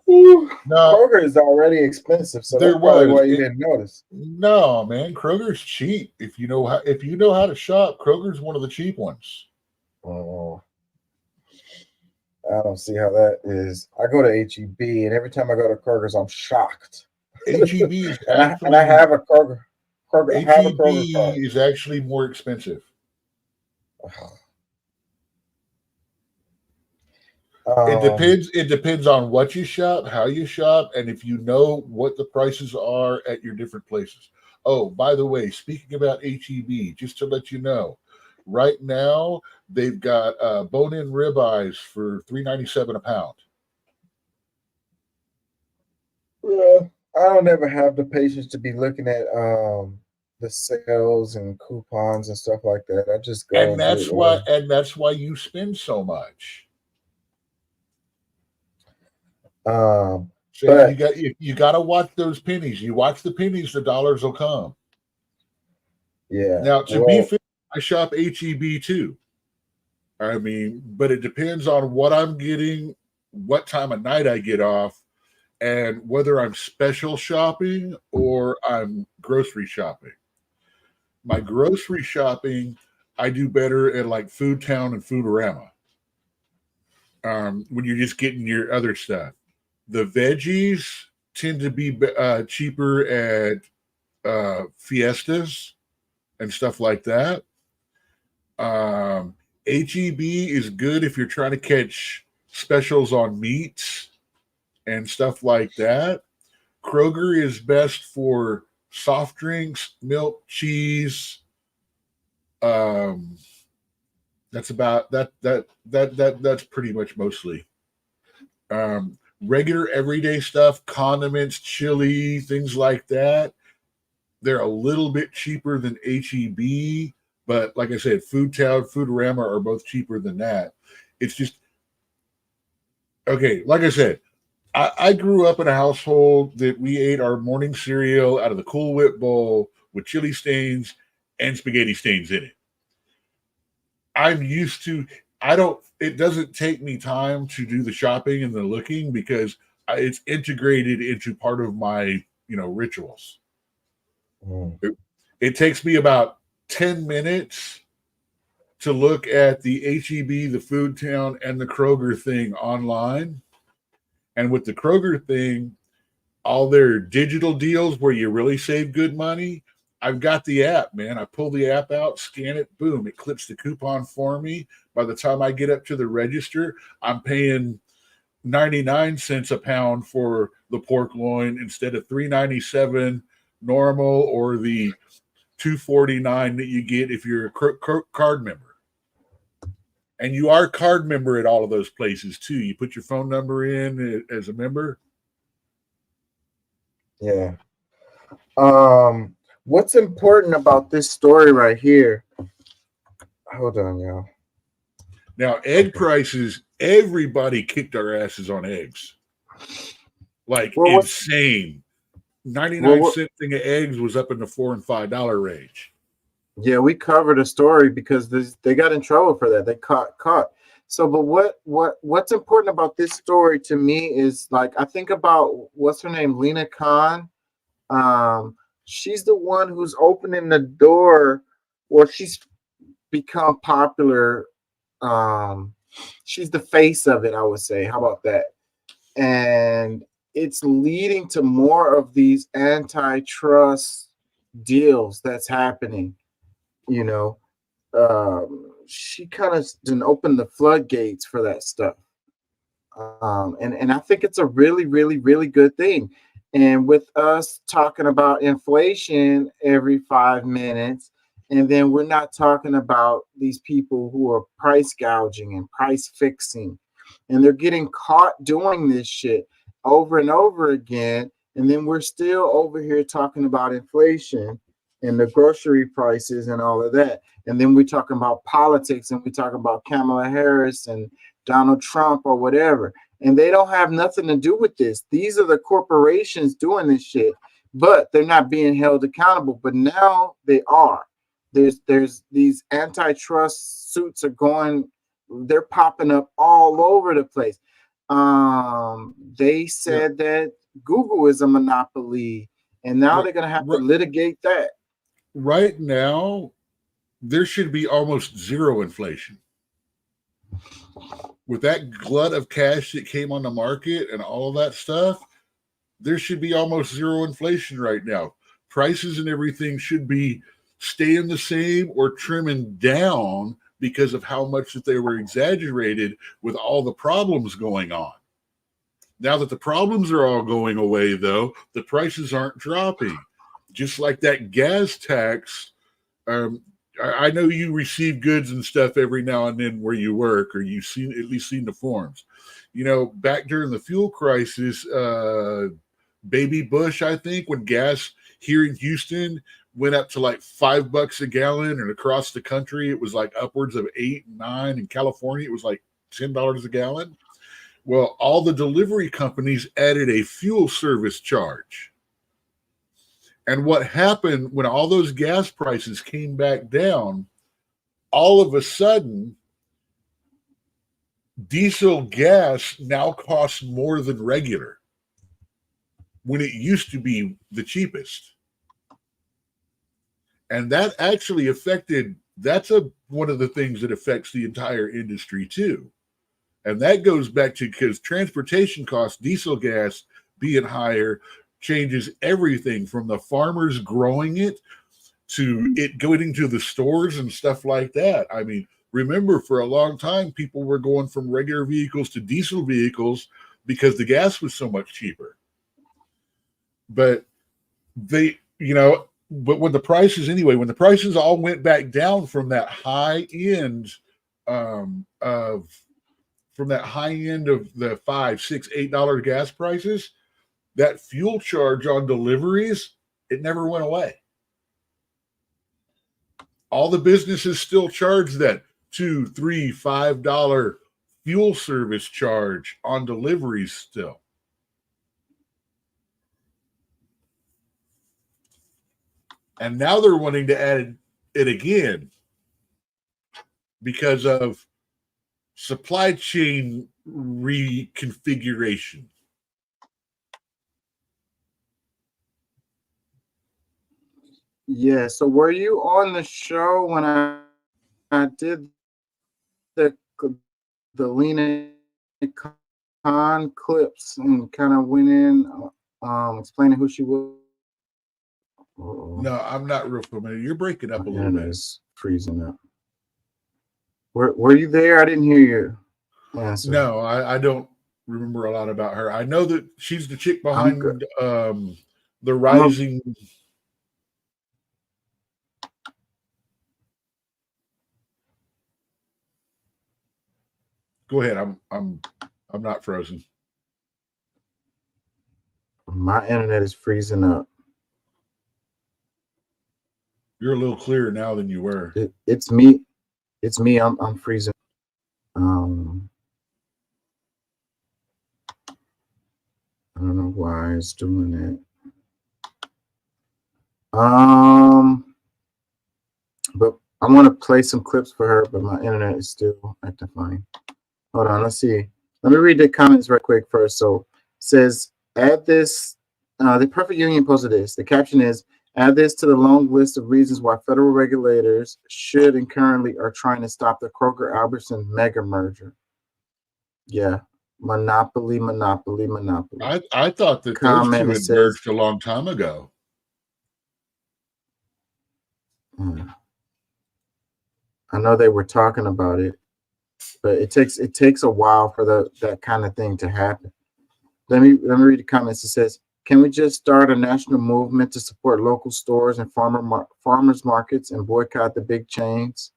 No, Kroger is already expensive, so there that's probably was why you didn't notice. no man. Kroger's cheap if you know how to shop. Kroger's one of the cheap ones. Oh, I don't see how that is. I go to HEB, and every time I go to Kroger's, I'm shocked. HEB is and I have a Kroger. I have a HEB Kroger card. is actually more expensive. It depends on what you shop, how you shop, and if you know what the prices are at your different places. Oh, by the way, speaking about HEB, just to let you know, right now they've got bone-in ribeyes for $3.97 a pound. Yeah, I don't ever have the patience to be looking at the sales and coupons and stuff like that. I just go And and get it. that's why you spend so much. So but you got to watch those pennies. You watch the pennies, the dollars will come. Yeah. Now, to be fair, I shop HEB too. I mean, but it depends on what I'm getting, what time of night I get off, and whether I'm special shopping or I'm grocery shopping. My grocery shopping, I do better at like Food Town and Foodorama. When you're just getting your other stuff. The veggies tend to be cheaper at Fiestas and stuff like that. HEB is good if you're trying to catch specials on meats and stuff like that. Kroger is best for soft drinks, milk, cheese. That's about that's pretty much mostly. Regular everyday stuff, condiments, chili, things like that. They're a little bit cheaper than HEB, but like I said, Food Town, Foodorama are both cheaper than that. It's just okay. Like I said, I grew up in a household that we ate our morning cereal out of the Cool Whip bowl with chili stains and spaghetti stains in it. I'm used to. It doesn't take me time to do the shopping and the looking because it's integrated into part of my rituals. It takes me about 10 minutes to look at the HEB, the Food Town, and the Kroger thing online. And with the Kroger thing, all their digital deals where you really save good money, I've got the app, man. I pull the app out, scan it, boom, it clips the coupon for me. By the time I get up to the register, I'm paying 99 cents a pound for the pork loin instead of $3.97 normal or the $2.49 that you get if you're a card member. And you are a card member at all of those places too. You put your phone number in as a member. Yeah. What's important about this story right here? Hold on, y'all. Now, egg prices, everybody kicked our asses on eggs. Like insane. 99-cent thing of eggs was up in the $4 and $5 range. Yeah, we covered a story because they got in trouble for that. They caught. So, but what's important about this story to me is like I think about what's her name, Lena Khan. She's the one who's opening the door. Well, she's become popular. She's the face of it, I would say. How about that? And it's leading to more of these antitrust deals that's happening. She kind of didn't open the floodgates for that stuff. And I think it's a really, really, really good thing. And with us talking about inflation every 5 minutes, and then we're not talking about these people who are price gouging and price fixing, and they're getting caught doing this shit over and over again. And then we're still over here talking about inflation and the grocery prices and all of that. And then we're talking about politics and we talk about Kamala Harris and Donald Trump or whatever. And they don't have nothing to do with this. These are the corporations doing this shit, but they're not being held accountable. But now they are. There's these antitrust suits are going, they're popping up all over the place. They said that Google is a monopoly, and now they're gonna have to litigate that. Right now, there should be almost zero inflation. With that glut of cash that came on the market and all of that stuff, there should be almost zero inflation right now. Prices and everything should be staying the same or trimming down because of how much that they were exaggerated with all the problems going on. Now that the problems are all going away, though, the prices aren't dropping. Just like that gas tax, I know you receive goods and stuff every now and then where you work, or you've seen at least seen the forms. You know, back during the fuel crisis, Baby Bush, I think, when gas here in Houston went up to like $5 a gallon, and across the country it was like upwards of 8, 9. In California, it was like $10 a gallon. Well, all the delivery companies added a fuel service charge. And what happened when all those gas prices came back down, all of a sudden, diesel gas now costs more than regular when it used to be the cheapest. And that actually affected, that's one of the things that affects the entire industry too. And that goes back to because transportation costs, diesel gas being higher, changes everything from the farmers growing it to it going into the stores and stuff like that. I mean, remember, for a long time, people were going from regular vehicles to diesel vehicles because the gas was so much cheaper. But they, but when the prices all went back down from that high end from that high end of the $5, $6, $8 gas prices, that fuel charge on deliveries, it never went away. All the businesses still charge that $2, $3, $5 fuel service charge on deliveries still. And now they're wanting to add it again because of supply chain reconfiguration. Yeah. So were you on the show when I did the Lena Khan clips and kind of went in explaining who she was? No, I'm not real familiar. You're breaking up a little bit. It's freezing up. Were you there? I didn't hear you answer. No, I don't remember a lot about her. I know that she's the chick behind the Rising. Go ahead. I'm not frozen. My internet is freezing up. You're a little clearer now than you were. It's me. It's me. I'm freezing. I don't know why it's doing that. But I want to play some clips for her, but my internet is still acting funny. Hold on, let's see. Let me read the comments right quick first. So it says, add this. The Perfect Union posted this. The caption is, add this to the long list of reasons why federal regulators should and currently are trying to stop the Kroger-Albertson mega merger. Yeah. Monopoly. I thought that those two had merged a long time ago. I know they were talking about it, but it takes a while for that kind of thing to happen. Let me read the comments. It says, can we just start a national movement to support local stores and farmers markets and boycott the big chains?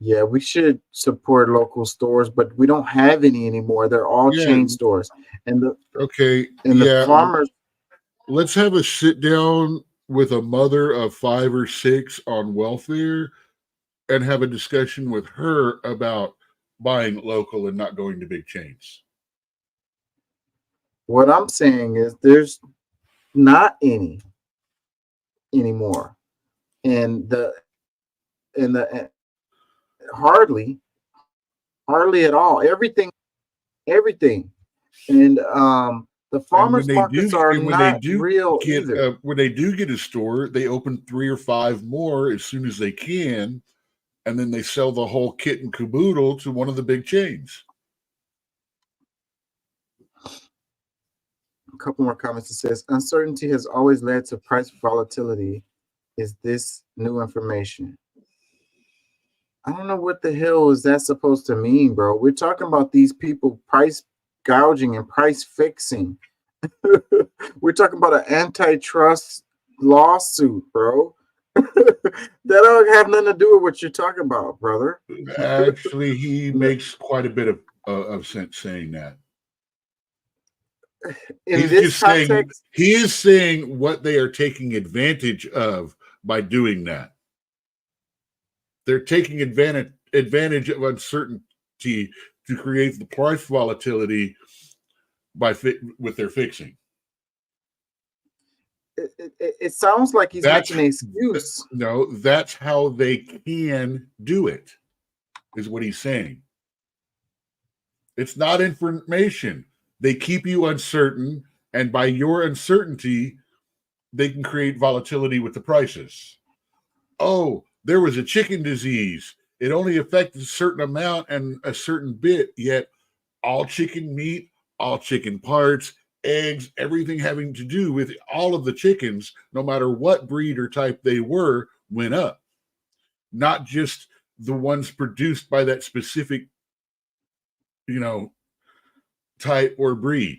Yeah, we should support local stores, but we don't have any anymore. They're all Yeah. chain stores, and the Okay. and the Yeah. farmers. Let's have a sit down with a mother of 5 or 6 on welfare and have a discussion with her about buying local and not going to big chains. What I'm saying is, there's not any anymore, and the hardly at all. Everything, and the And when farmers markets are not real either. when they do get a store, they open 3 or 5 more as soon as they can, and then they sell the whole kit and caboodle to one of the big chains. A couple more comments. It says uncertainty has always led to price volatility. Is this new information? I don't know what the hell is that supposed to mean, bro. We're talking about these people price gouging and price fixing. We're talking about an antitrust lawsuit, bro. That don't have nothing to do with what you're talking about, brother. Actually, he makes quite a bit of sense saying that. In He's this just saying context, he is saying what they are taking advantage of by doing that. They're taking advantage of uncertainty to create the price volatility with their fixing. it sounds like he's making an excuse. No, that's how they can do it, is what he's saying. It's not information. They keep you uncertain, and by your uncertainty, they can create volatility with the prices. Oh, there was a chicken disease. It only affected a certain amount and a certain bit, yet all chicken meat, all chicken parts, eggs, everything having to do with all of the chickens, no matter what breed or type they were, went up. Not just the ones produced by that specific, type or breed.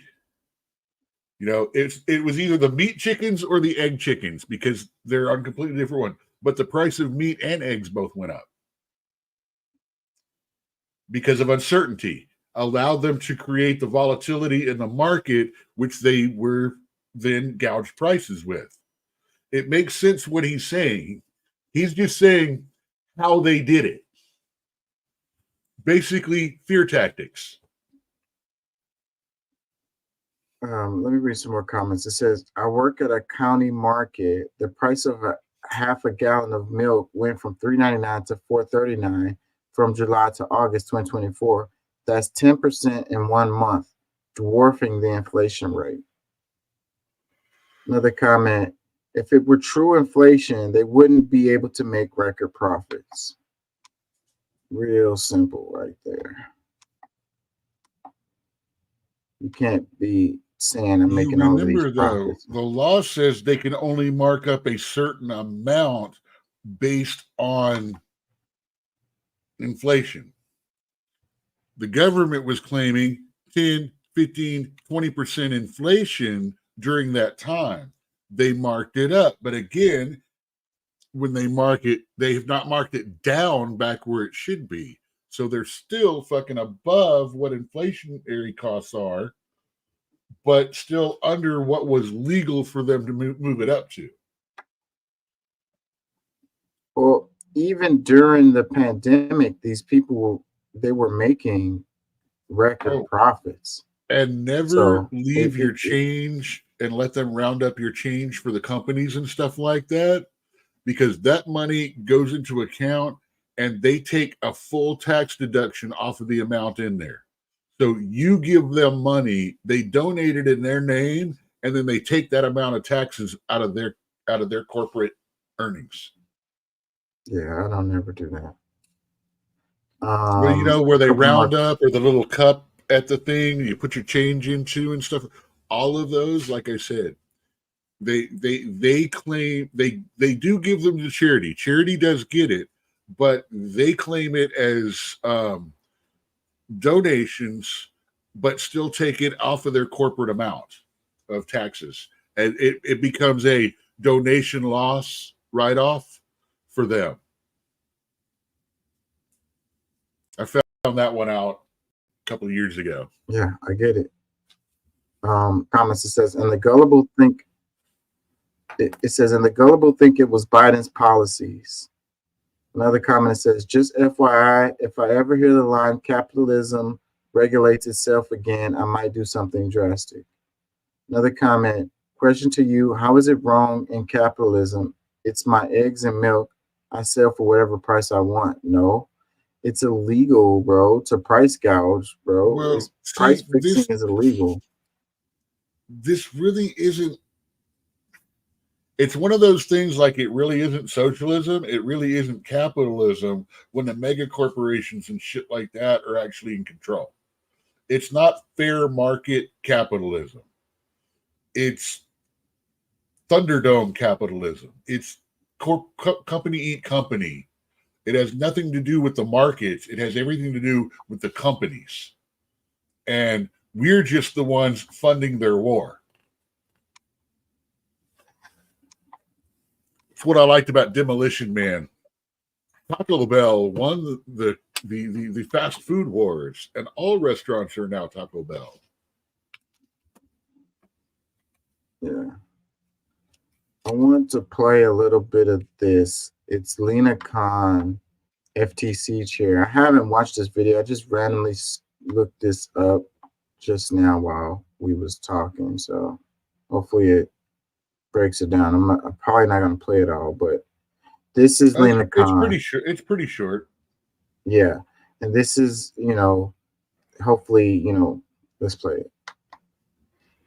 It was either the meat chickens or the egg chickens because they're on completely different one. But the price of meat and eggs both went up because of uncertainty. Allowed them to create the volatility in the market, which they were then gouged prices with. It makes sense what he's saying. He's just saying how they did it. Basically, fear tactics. Let me read some more comments. It says, I work at a county market. The price of half a gallon of milk went from $3.99 to $4.39 from July to August 2024. That's 10% in 1 month, dwarfing the inflation rate. Another comment, if it were true inflation, they wouldn't be able to make record profits. Real simple right there. You can't be saying I'm making all of these profits. The law says they can only mark up a certain amount based on inflation. The government was claiming 10, 15, 20% inflation during that time. They marked it up. But again, when they mark it, they have not marked it down back where it should be. So they're still fucking above what inflationary costs are, but still under what was legal for them to move it up to. Well, even during the pandemic, these people they were making record profits. And never leave your change and let them round up your change for the companies and stuff like that, because that money goes into account and they take a full tax deduction off of the amount in there. So you give them money, they donate it in their name, and then they take that amount of taxes out of their corporate earnings. Yeah, I don't ever do that. Well, where they round up, or the little cup at the thing you put your change into and stuff. All of those, like I said, they claim they do give them to charity. Charity does get it, but they claim it as donations, but still take it off of their corporate amount of taxes, and it becomes a donation loss write-off for them. I found that one out a couple of years ago. Yeah, I get it. Comments, it says, and the gullible think it says, and the gullible think it was Biden's policies. Another comment says, just FYI, if I ever hear the line capitalism regulates itself again, I might do something drastic. Another comment, question to you, how is it wrong in capitalism? It's my eggs and milk. I sell for whatever price I want. No, it's illegal, bro, to price gouge, bro. Well, Price fixing is illegal. This really isn't. It's one of those things like it really isn't socialism. It really isn't capitalism when the mega corporations and shit like that are actually in control. It's not fair market capitalism. It's Thunderdome capitalism. It's company eat company. It has nothing to do with the markets. It has everything to do with the companies. And we're just the ones funding their war. It's what I liked about Demolition Man. Taco Bell won the fast food wars, and all restaurants are now Taco Bell. Yeah. I want to play a little bit of this. It's Lena Khan, FTC chair. I haven't watched this video. I just randomly looked this up just now while we was talking. So hopefully it breaks it down. I'm probably not going to play it all, but this is Lena Khan. It's pretty short. Yeah. And this is, hopefully, let's play it.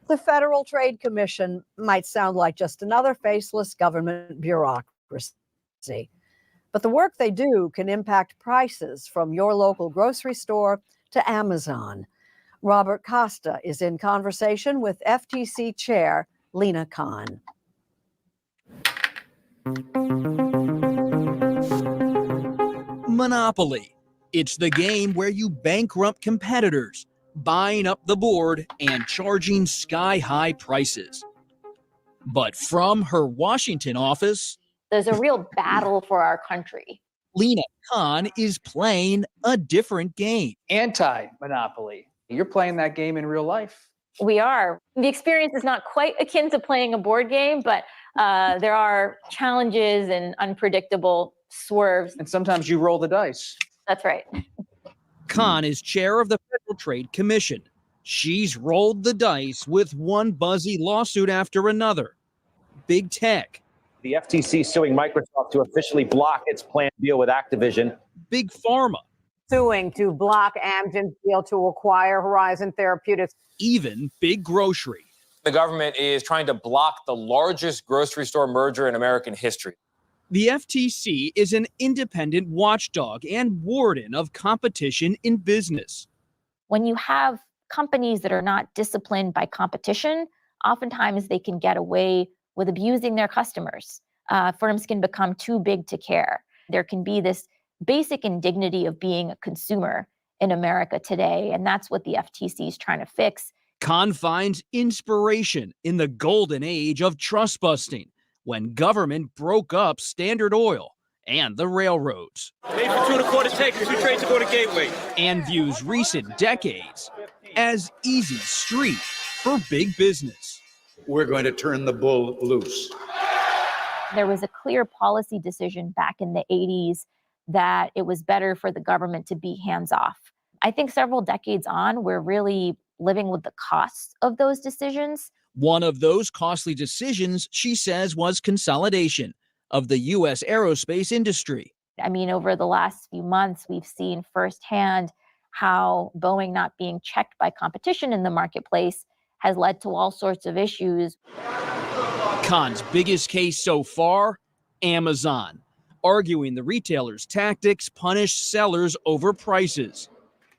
The Federal Trade Commission might sound like just another faceless government bureaucracy, but the work they do can impact prices from your local grocery store to Amazon. Robert Costa is in conversation with FTC Chair Lena Khan. Monopoly. It's the game where you bankrupt competitors, buying up the board and charging sky-high prices. But from her Washington office, there's a real battle for our country. Lena Khan is playing a different game. Anti-monopoly. You're playing that game in real life. We are. The experience is not quite akin to playing a board game, but there are challenges and unpredictable swerves. And sometimes you roll the dice. That's right. Khan is chair of the Federal Trade Commission. She's rolled the dice with one buzzy lawsuit after another. Big tech. The FTC suing Microsoft to officially block its planned deal with Activision. Big pharma. Suing to block Amgen's deal to acquire Horizon Therapeutics. Even big grocery. The government is trying to block the largest grocery store merger in American history. The FTC is an independent watchdog and warden of competition in business. When you have companies that are not disciplined by competition, oftentimes they can get away with abusing their customers. Firms can become too big to care. There can be this basic indignity of being a consumer in America today, and that's what the FTC is trying to fix. Khan finds inspiration in the golden age of trust busting, when government broke up Standard Oil and the railroads. Made for 2 1/4 takers, 2 trains to go to Gateway. And views recent decades as easy street for big business. We're going to turn the bull loose. There was a clear policy decision back in the 80s that it was better for the government to be hands-off. I think several decades on, we're really living with the costs of those decisions. One of those costly decisions, she says, was consolidation of the U.S. aerospace industry. I mean, over the last few months, we've seen firsthand how Boeing not being checked by competition in the marketplace has led to all sorts of issues. Khan's biggest case so far, Amazon, arguing the retailer's tactics punish sellers over prices.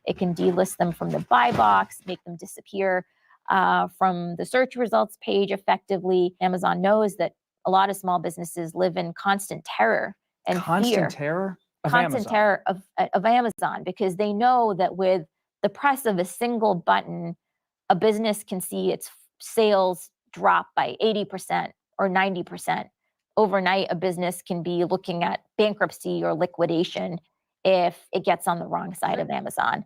It can delist them from the buy box, make them disappear from the search results page effectively. Amazon knows that a lot of small businesses live in constant terror and fear. Constant terror of constant Amazon. terror of Amazon, because they know that with the press of a single button, a business can see its sales drop by 80% or 90%. Overnight, a business can be looking at bankruptcy or liquidation. if it gets on the wrong side of Amazon.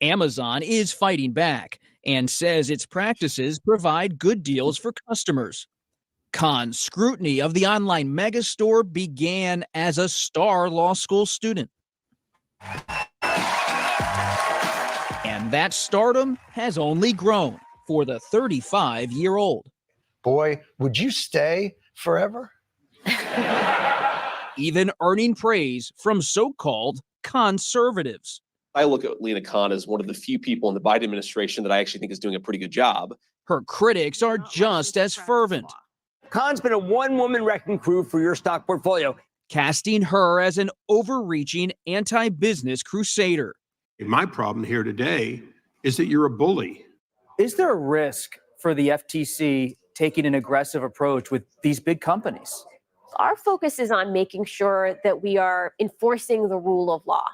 Amazon is fighting back and says its practices provide good deals for customers. Khan's scrutiny of the online megastore began as a star law school student. And that stardom has only grown for the 35-year-old. Boy, would you stay forever? Even earning praise from so-called conservatives. I look at Lena Khan as one of the few people in the Biden administration that I actually think is doing a pretty good job. Her critics are just as fervent. Khan's been a one-woman wrecking crew for your stock portfolio, casting her as an overreaching anti-business crusader. My problem here today is that you're a bully. Is there a risk for the FTC taking an aggressive approach with these big companies? Our focus is on making sure that we are enforcing the rule of law.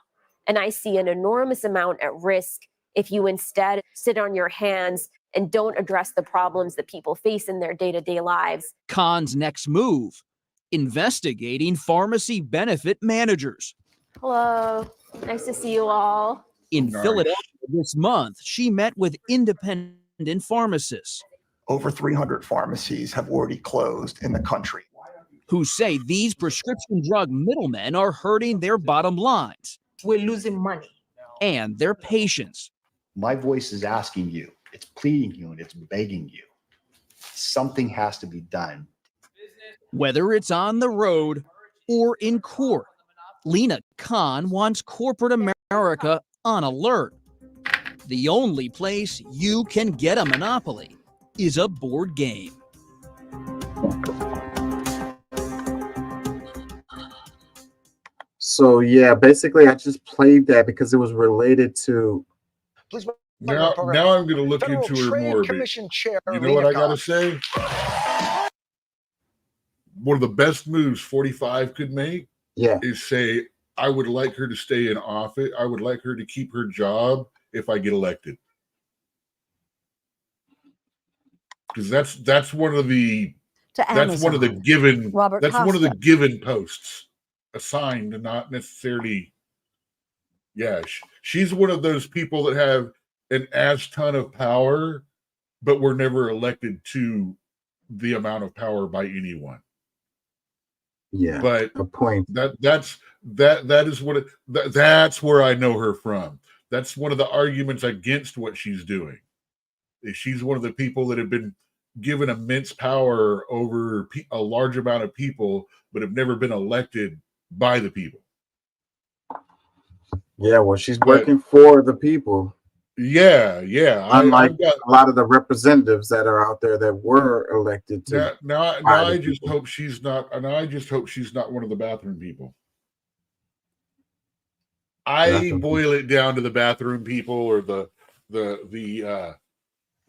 And I see an enormous amount at risk if you instead sit on your hands and don't address the problems that people face in their day-to-day lives. Khan's next move, investigating pharmacy benefit managers. Hello, nice to see you all. In Philadelphia this month, she met with independent pharmacists. Over 300 pharmacies have already closed in the country, who say these prescription drug middlemen are hurting their bottom lines. We're losing money. And their patients. My voice is asking you, it's pleading you, and it's begging you. Something has to be done. Whether it's on the road or in court, Lena Khan wants corporate America on alert. The only place you can get a monopoly is a board game. So yeah, basically I just played that because it was related to. Now I'm going to look into her more. You know what I got to say? One of the best moves 45 could make is say, I would like her to stay in office. I would like her to keep her job if I get elected. Because that's one of the given Robert that's one of the Costa. given posts assigned, and not necessarily. Yeah, she's one of those people that have an ton of power, but were never elected to the amount of power by anyone. Yeah, but a point. That's where I know her from. That's one of the arguments against what she's doing. She's one of the people that have been given immense power over a large amount of people, but have never been elected by the people. Yeah, well, she's working for the people. Yeah. Unlike a lot of the representatives that are out there that were elected to. Now I just hope she's not. And I just hope she's not one of the bathroom people. I boil it down to the bathroom people or the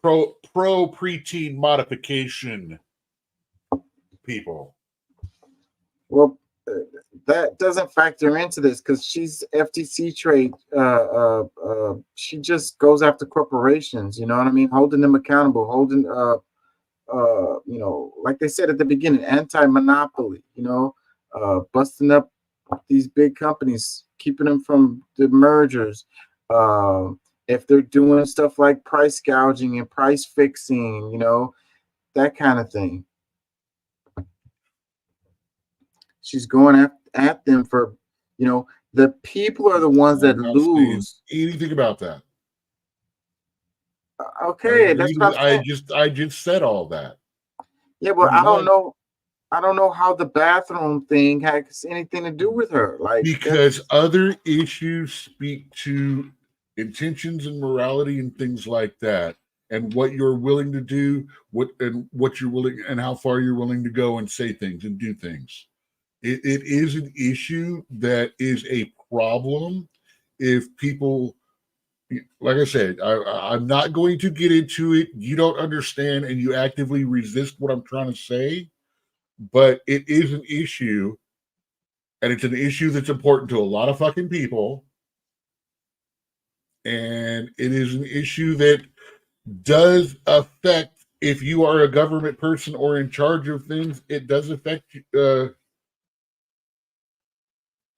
pro preteen modification people. Well, that doesn't factor into this because she's FTC trade. She just goes after corporations. You know what I mean? Holding them accountable, holding like they said at the beginning, anti-monopoly. Busting up these big companies, keeping them from the mergers. If they're doing stuff like price gouging and price fixing, that kind of thing. She's going at them for, the people are the ones that lose. Anything about that? Okay, that's what I just said all that. Yeah, but I don't know. I don't know how the bathroom thing has anything to do with her. Because other issues speak to intentions and morality and things like that, and what you're willing to do, what you're willing and how far you're willing to go and say things and do things. It is an issue that is a problem if people, like I said, I'm not going to get into it. You don't understand and you actively resist what I'm trying to say, but it is an issue, and it's an issue that's important to a lot of fucking people. And it is an issue that does affect, if you are a government person or in charge of things, it does affect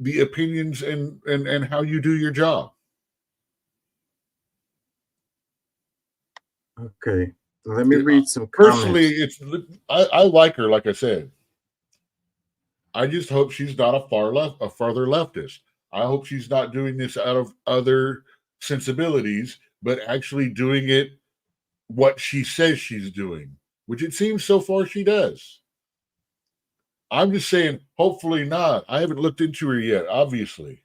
the opinions and how you do your job. Okay, let me read some comments. Personally, I like her. Like I said, I just hope she's not a further leftist. I hope she's not doing this out of other sensibilities, but actually doing it what she says she's doing, which it seems so far she does. I'm just saying, hopefully not. I haven't looked into her yet, obviously.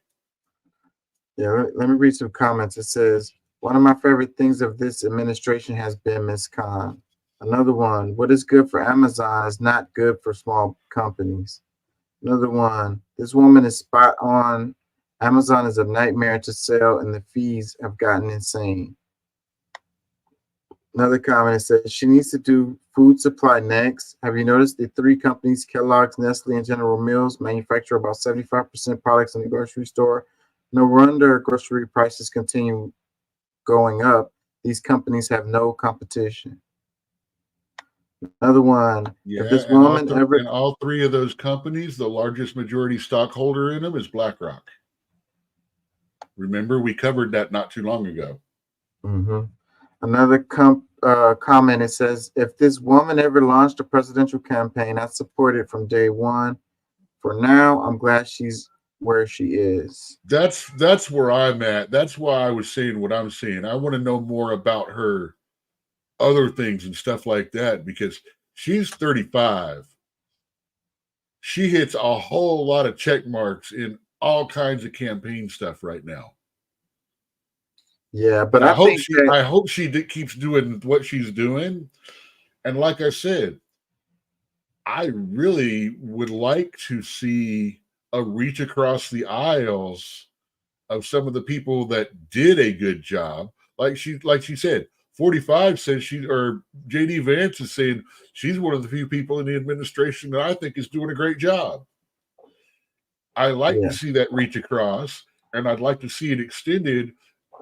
Yeah, let me read some comments. It says, one of my favorite things of this administration has been Ms. Khan. Another one, what is good for Amazon is not good for small companies. Another one, this woman is spot on. Amazon is a nightmare to sell and the fees have gotten insane. Another comment says she needs to do food supply next. Have you noticed the three companies, Kellogg's, Nestle, and General Mills, manufacture about 75% products in the grocery store? No wonder grocery prices continue going up. These companies have no competition. Another one. Yeah, if this woman ever and all three of those companies, the largest majority stockholder in them is BlackRock. Remember, we covered that not too long ago. Mm-hmm. Another comment, it says, if this woman ever launched a presidential campaign, I'd support it from day one. For now, I'm glad she's where she is. That's where I'm at. That's why I was saying what I'm saying. I want to know more about her other things and stuff like that, because she's 35. She hits a whole lot of check marks in all kinds of campaign stuff right now. Yeah, but I hope she keeps doing what she's doing. And like I said, I really would like to see a reach across the aisles of some of the people that did a good job. Like she said, 45 says or JD Vance is saying she's one of the few people in the administration that I think is doing a great job. I like to see that reach across, and I'd like to see it extended.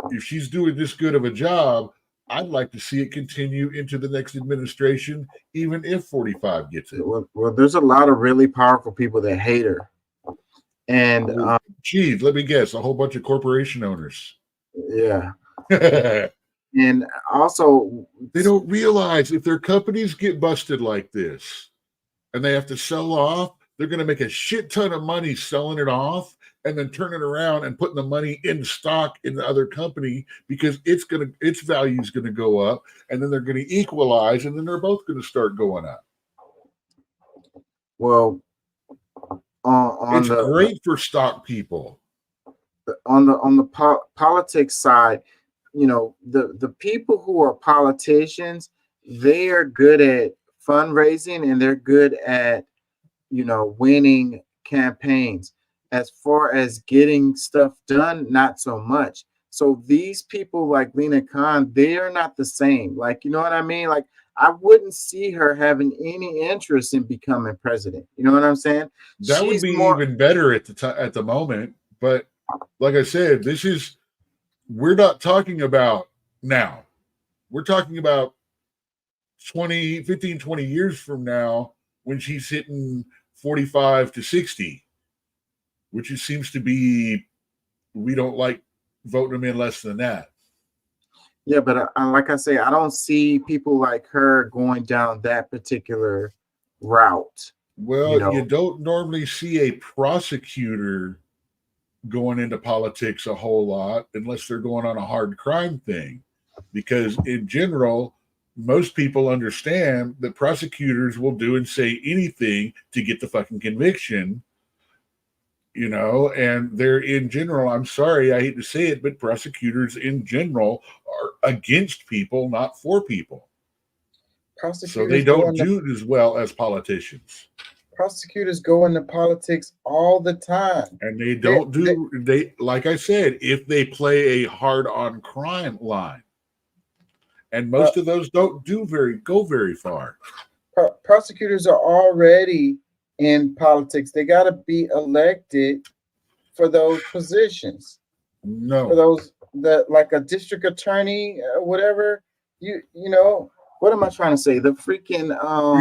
If she's doing this good of a job, I'd like to see it continue into the next administration, even if 45 gets it. Well, there's a lot of really powerful people that hate her. And geez, let me guess, a whole bunch of corporation owners. Yeah. And also, they don't realize if their companies get busted like this and they have to sell off, they're going to make a shit ton of money selling it off and then turning around and putting the money in stock in the other company, because its value is going to go up, and then they're going to equalize, and then they're both going to start going up. Well, it's great for stock people. On the politics side, you know, the people who are politicians, they are good at fundraising and they're good at, you know, winning campaigns. As far as getting stuff done, not so much. So these people like Lena Khan, they are not the same. Like, you know what I mean? Like, I wouldn't see her having any interest in becoming president. You know what I'm saying? That would be even better at the moment. But like I said, we're not talking about now. We're talking about 15, 20 years from now, when she's hitting 45 to 60, which it seems to be, we don't like voting them in less than that. Yeah, but like I say, I don't see people like her going down that particular route. Well, you don't normally see a prosecutor going into politics a whole lot unless they're going on a hard crime thing, because in general, most people understand that prosecutors will do and say anything to get the fucking conviction, you know, and they're, in general, I'm sorry, I hate to say it, but prosecutors in general are against people, not for people. So they don't do it as well as politicians. Prosecutors go into politics all the time. And they don't they like I said, if they play a hard on crime line. And most of those don't go very far. Prosecutors are already in politics. They got to be elected for those positions. No, for those that, like a district attorney, whatever. You know, what am I trying to say? The freaking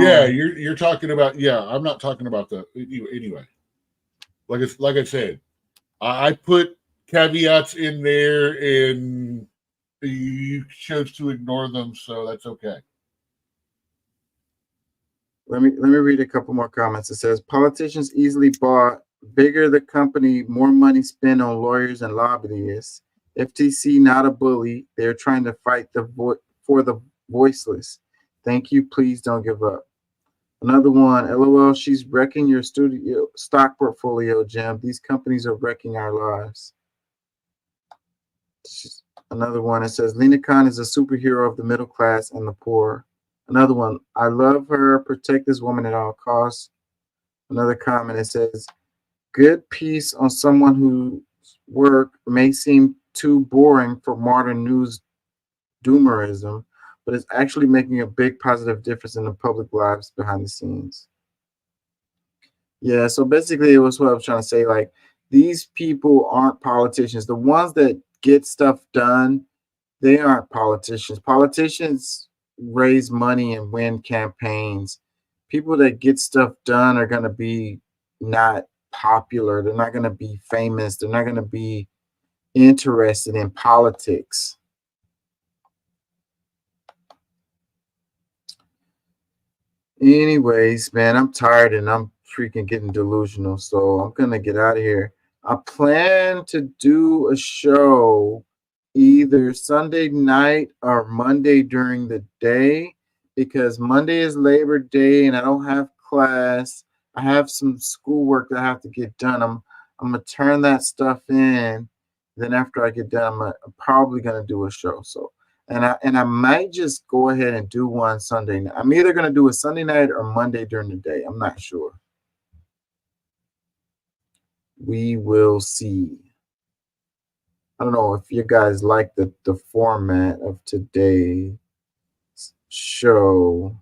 yeah, you're talking about. Yeah, I'm not talking about the anyway. Like I said, I put caveats in there, and you chose to ignore them, so that's okay. Let me read a couple more comments. It says politicians easily bought. Bigger the company, more money spent on lawyers and lobbyists. FTC not a bully. They're trying to fight for the voiceless. Thank you. Please don't give up. Another one. LOL. She's wrecking your studio stock portfolio, Jim. These companies are wrecking our lives. Another one. It says Lena Khan is a superhero of the middle class and the poor. Another one. I love her. Protect this woman at all costs. Another comment. It says good piece on someone whose work may seem too boring for modern news doomerism, but it's actually making a big positive difference in the public lives behind the scenes. Yeah, so basically it was what I was trying to say. Like, these people aren't politicians. The ones that get stuff done, they aren't politicians. Politicians raise money and win campaigns. People that get stuff done are going to be not popular. They're not going to be famous. They're not going to be interested in politics. Anyways, man, I'm tired and I'm freaking getting delusional, so I'm gonna get out of here. I plan to do a show either Sunday night or Monday during the day, because Monday is Labor Day and I don't have class. I have some schoolwork that I have to get done. I'm gonna turn that stuff in. Then after I get done, I'm probably gonna do a show. So and I might just go ahead and do one Sunday night. I'm either gonna do a Sunday night or Monday during the day. I'm not sure. We will see. I don't know if you guys like the format of today's show,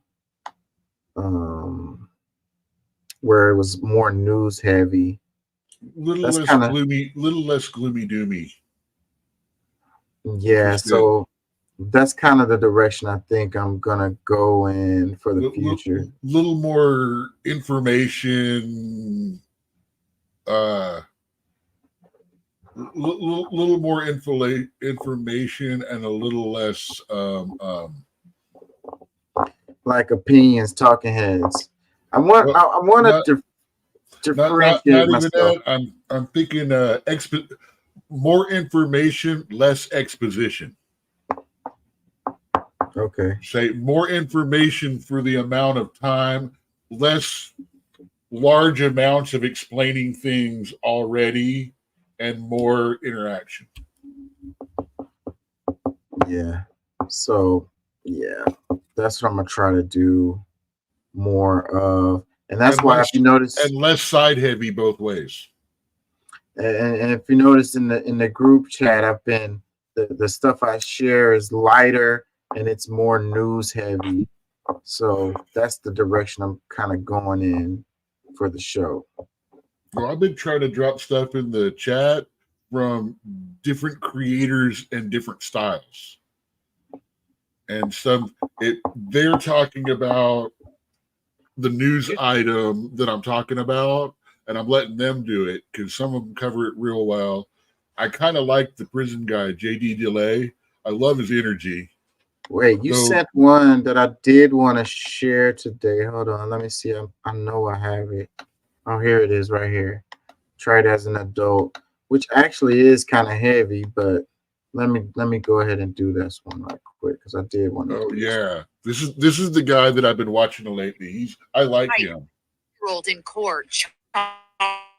where it was more news heavy. Little That's less kinda, gloomy, little less gloomy doomy. yeah, so that's kind of the direction I think I'm gonna go in for the future. Little more information, little more information, and a little less like opinions, talking heads. I want to differentiate not even myself. that. I'm thinking more information, less exposition. Okay. Say more information for the amount of time, less large amounts of explaining things already, and more interaction. Yeah. So yeah, that's what I'm gonna try to do more of, and that's why if you notice, and less side heavy both ways. And if you notice in the group chat, I've been the stuff I share is lighter and it's more news heavy. So that's the direction I'm kind of going in for the show. Well, I've been trying to drop stuff in the chat from different creators and different styles. And they're talking about the news item that I'm talking about, and I'm letting them do it because some of them cover it real well. I kind of like the prison guy, JD Delay. I love his energy. Wait, you sent one that I did want to share today. Hold on, let me see. I know I have it. Oh, here it is right here. Try it as an adult, which actually is kind of heavy, but let me go ahead and do this one right quick because I did want to. Oh yeah, this is the guy that I've been watching lately. I like him. Rolled in court,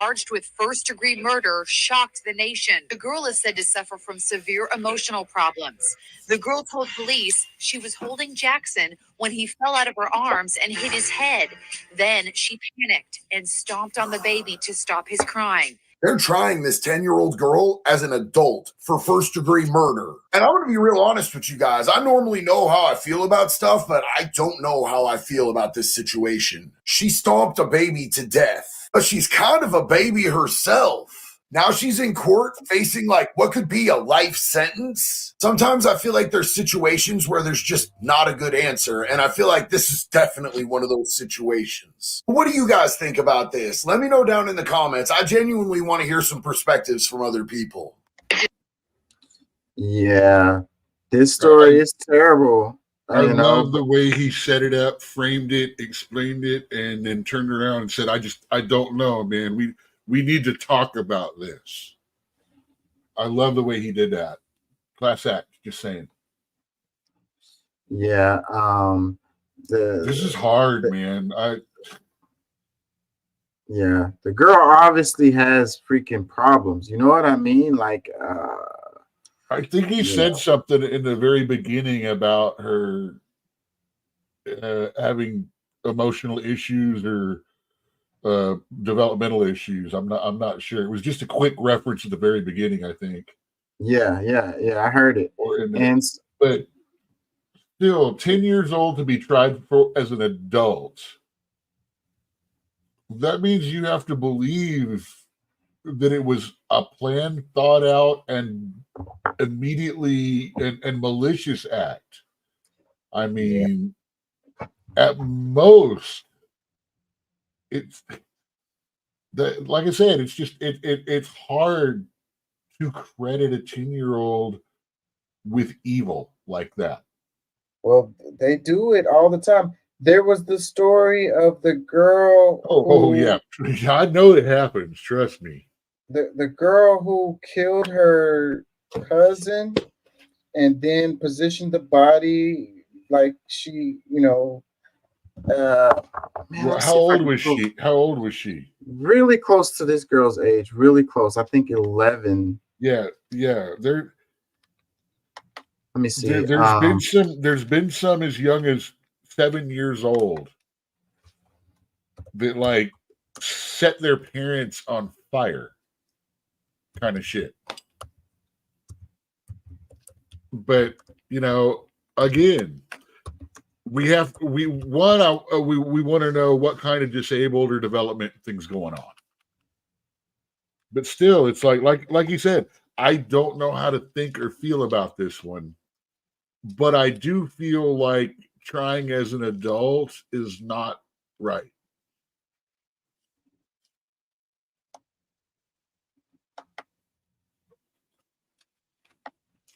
charged with first-degree murder, shocked the nation. The girl is said to suffer from severe emotional problems. The girl told police she was holding Jackson when he fell out of her arms and hit his head. Then she panicked and stomped on the baby to stop his crying. They're trying this 10-year-old girl as an adult for first-degree murder. And I'm going to be real honest with you guys. I normally know how I feel about stuff, but I don't know how I feel about this situation. She stomped a baby to death, but she's kind of a baby herself. Now she's in court facing like what could be a life sentence. Sometimes I feel like there's situations where there's just not a good answer. And I feel like this is definitely one of those situations. What do you guys think about this? Let me know down in the comments. I genuinely want to hear some perspectives from other people. Yeah, this story is terrible. I You know, love the way he set it up, framed it, explained it, and then turned around and said, I don't know, man. We need to talk about this. I love the way he did that. Class act, just saying. yeah. This is hard, man. Yeah, the girl obviously has freaking problems. You know what I mean? Like, I think he said something in the very beginning about her having emotional issues or developmental issues. I'm not sure. It was just a quick reference at the very beginning, I think. yeah. I heard it. But still, 10 years old to be tried for as an adult. That means you have to believe that it was a planned, thought out, and immediately and malicious act. I mean, at most, it's that, like I said, it's just it's hard to credit a 10-year-old with evil like that. Well, they do it all the time. There was the story of the girl. Oh yeah, I know it happens. Trust me. The girl who killed her cousin and then positioned the body like she, How old was she? How old was she? Really close to this girl's age. Really close. I think 11. Yeah. Let me see. There's been some as young as 7 years old that like set their parents on fire, kind of shit. But again, we want to know what kind of disabled or development things going on. But still, it's like you said, I don't know how to think or feel about this one. But I do feel like trying as an adult is not right.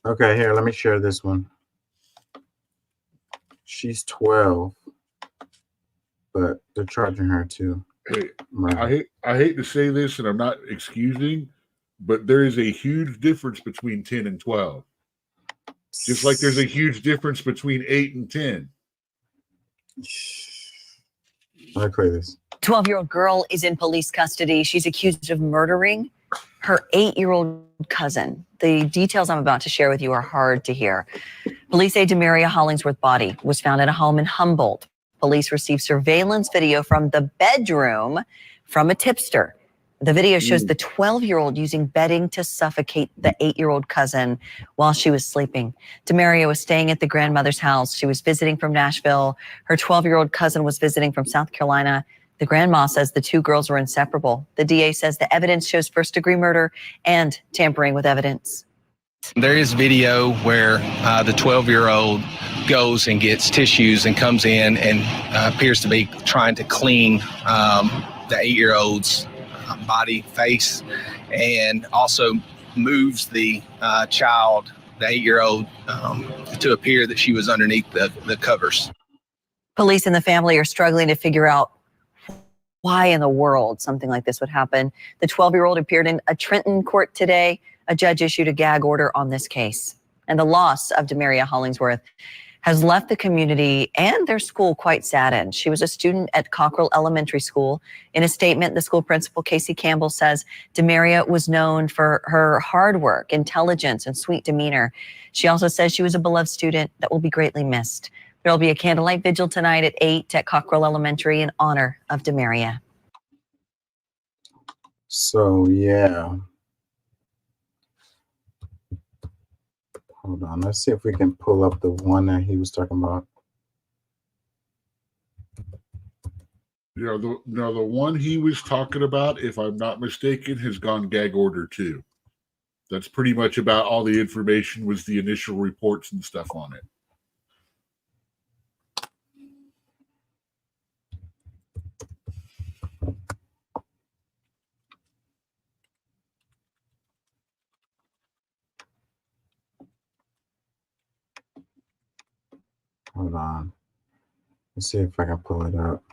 Okay, here, let me share this one. She's 12, but they're charging her too. Hey, I hate to say this, and I'm not excusing, but there is a huge difference between 10 and 12. Just like there's a huge difference between 8 and 10. Let me play this. 12-year-old girl is in police custody. She's accused of murdering her 8-year-old cousin. The details I'm about to share with you are hard to hear. Police say Demaria Hollingsworth's body was found at a home in Humboldt. Police received surveillance video from the bedroom from a tipster. The video shows the 12-year-old using bedding to suffocate the 8-year-old cousin while she was sleeping. Demaria was staying at the grandmother's house. She was visiting from Nashville. Her 12-year-old cousin was visiting from South Carolina. The grandma says the two girls were inseparable. The DA says the evidence shows first-degree murder and tampering with evidence. There is video where the 12-year-old goes and gets tissues and comes in and appears to be trying to clean the 8-year-old's body, face, and also moves the child, the 8-year-old, to appear that she was underneath the covers. Police and the family are struggling to figure out why in the world something like this would happen. The 12-year-old appeared in a Trenton court today. A judge issued a gag order on this case. And the loss of Demaria Hollingsworth has left the community and their school quite saddened. She was a student at Cockrell Elementary School. In a statement, the school principal, Casey Campbell, says Demaria was known for her hard work, intelligence, and sweet demeanor. She also says she was a beloved student that will be greatly missed. There will be a candlelight vigil tonight at 8 at Cockrell Elementary in honor of Demaria. So, yeah. Hold on. Let's see if we can pull up the one that he was talking about. The one he was talking about, if I'm not mistaken, has gone gag order too. That's pretty much about all the information was the initial reports and stuff on it. Hold on. Let's see if I can pull it up.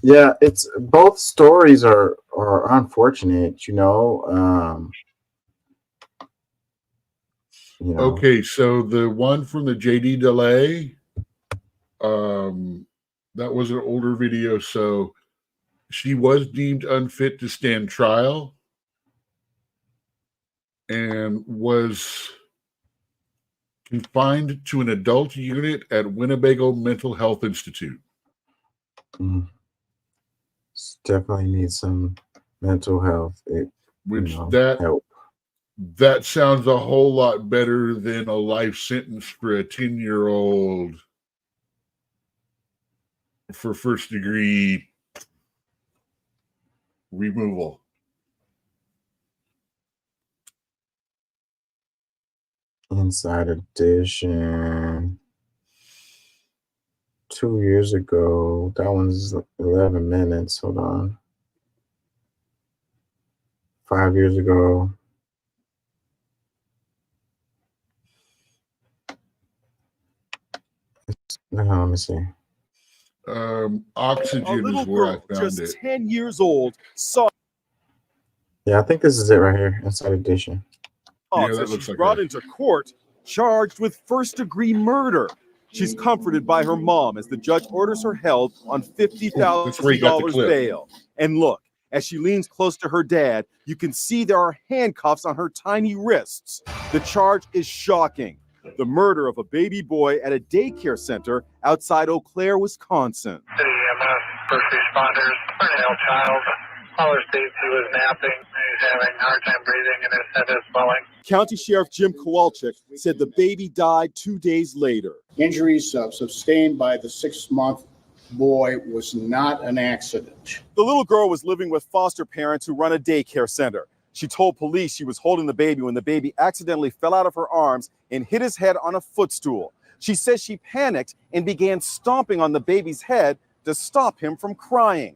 Yeah, it's both stories are unfortunate, Okay, so the one from the JD delay, that was an older video, so she was deemed unfit to stand trial and was confined to an adult unit at Winnebago Mental Health Institute. Definitely need some mental health. Help. That sounds a whole lot better than a life sentence for a 10-year-old for first degree removal. Inside Edition. 2 years ago. That one's 11 minutes. Hold on. 5 years ago. Let me see. Oxygen is where I found it. 10 years old saw. Yeah, I think this is it right here. Inside Edition. Yeah, that As looks she's like brought that. into court, charged with first-degree murder. She's comforted by her mom as the judge orders her held on That's where he got the $50,000 clip. bail. And look, as she leans close to her dad, you can see there are handcuffs on her tiny wrists. The charge is shocking. The murder of a baby boy at a daycare center outside Eau Claire, Wisconsin. City EMS, first responders, for an adult child. Caller states he was napping. He's having a hard time breathing and his head is swelling. County Sheriff Jim Kowalczyk said the baby died 2 days later. Injuries sustained by the 6-month boy was not an accident. The little girl was living with foster parents who run a daycare center. She told police she was holding the baby when the baby accidentally fell out of her arms and hit his head on a footstool. She says she panicked and began stomping on the baby's head to stop him from crying.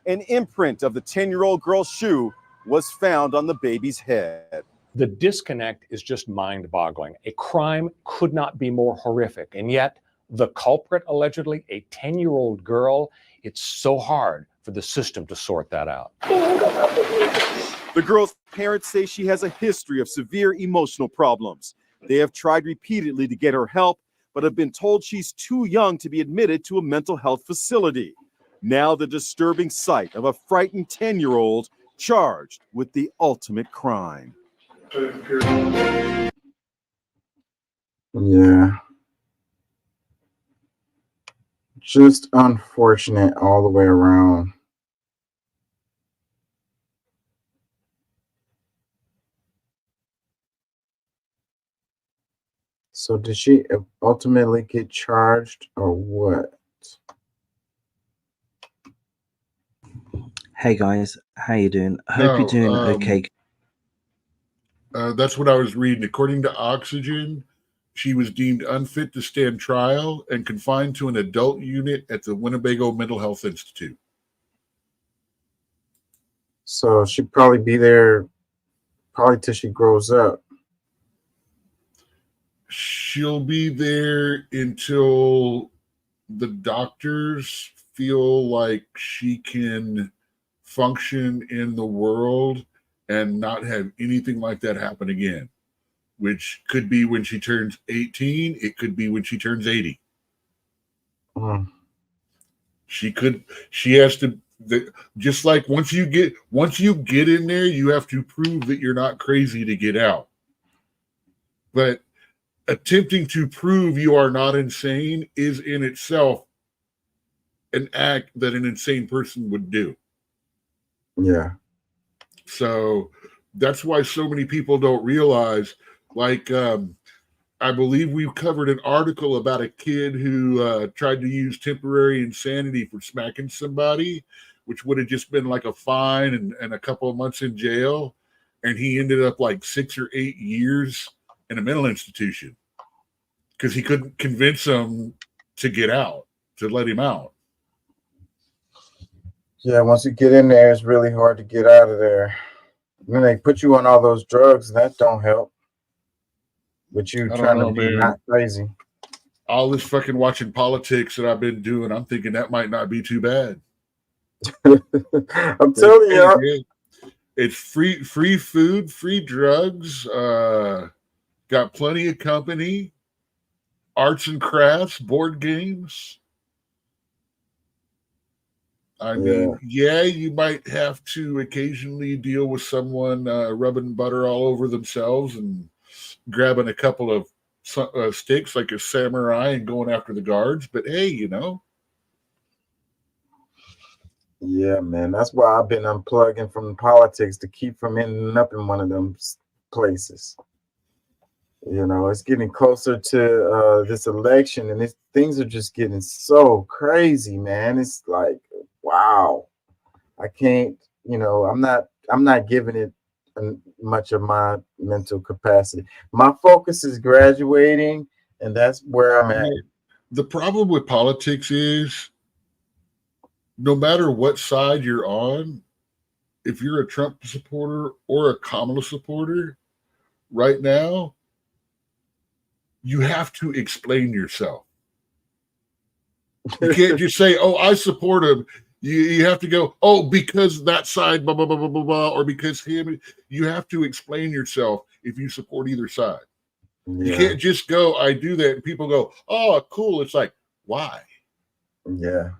An imprint of the 10-year-old girl's shoe was found on the baby's head. The disconnect is just mind-boggling. A crime could not be more horrific, and yet the culprit, allegedly a 10-year-old girl, it's so hard for the system to sort that out. The girl's parents say she has a history of severe emotional problems. They have tried repeatedly to get her help, but have been told she's too young to be admitted to a mental health facility. Now the disturbing sight of a frightened 10-year-old charged with the ultimate crime. Yeah. Just unfortunate all the way around. So did she ultimately get charged or what? Hey guys, how you doing? I hope you're doing okay. That's what I was reading. According to Oxygen, she was deemed unfit to stand trial and confined to an adult unit at the Winnebago Mental Health Institute. So she'd probably be there till she grows up. She'll be there until the doctors feel like she can function in the world and not have anything like that happen again, which could be when she turns 18. It could be when she turns 80. She has to, just like once you get in there, you have to prove that you're not crazy to get out. But attempting to prove you are not insane is in itself an act that an insane person would do. Yeah. So that's why so many people don't realize, like I believe we've covered an article about a kid who tried to use temporary insanity for smacking somebody, which would have just been like a fine and a couple of months in jail. And he ended up like 6 or 8 years in a mental institution because he couldn't convince them to get out, to let him out. Yeah, once you get in there, it's really hard to get out of there. And then they put you on all those drugs, and that don't help. But you I don't trying to know, be man. not crazy. All this fucking watching politics that I've been doing, I'm thinking that might not be too bad. I'm telling you. It's free food, free drugs, got plenty of company, arts and crafts, board games. I mean, yeah, you might have to occasionally deal with someone rubbing butter all over themselves and grabbing a couple of sticks like a samurai and going after the guards. But hey, you know. Yeah, man. That's why I've been unplugging from politics to keep from ending up in one of them places. You know, it's getting closer to this election, and things are just getting so crazy, man. It's like, wow. I can't, you know, I'm not giving it much of my mental capacity. My focus is graduating, and that's where I'm at. The problem with politics is no matter what side you're on, if you're a Trump supporter or a Kamala supporter right now, you have to explain yourself. You can't just say, oh, I support him. You have to go, oh, because that side, blah, blah, blah, blah, blah, blah, or because him. You have to explain yourself if you support either side. Yeah. You can't just go, I do that. And people go, oh, cool. It's like, why? Yeah.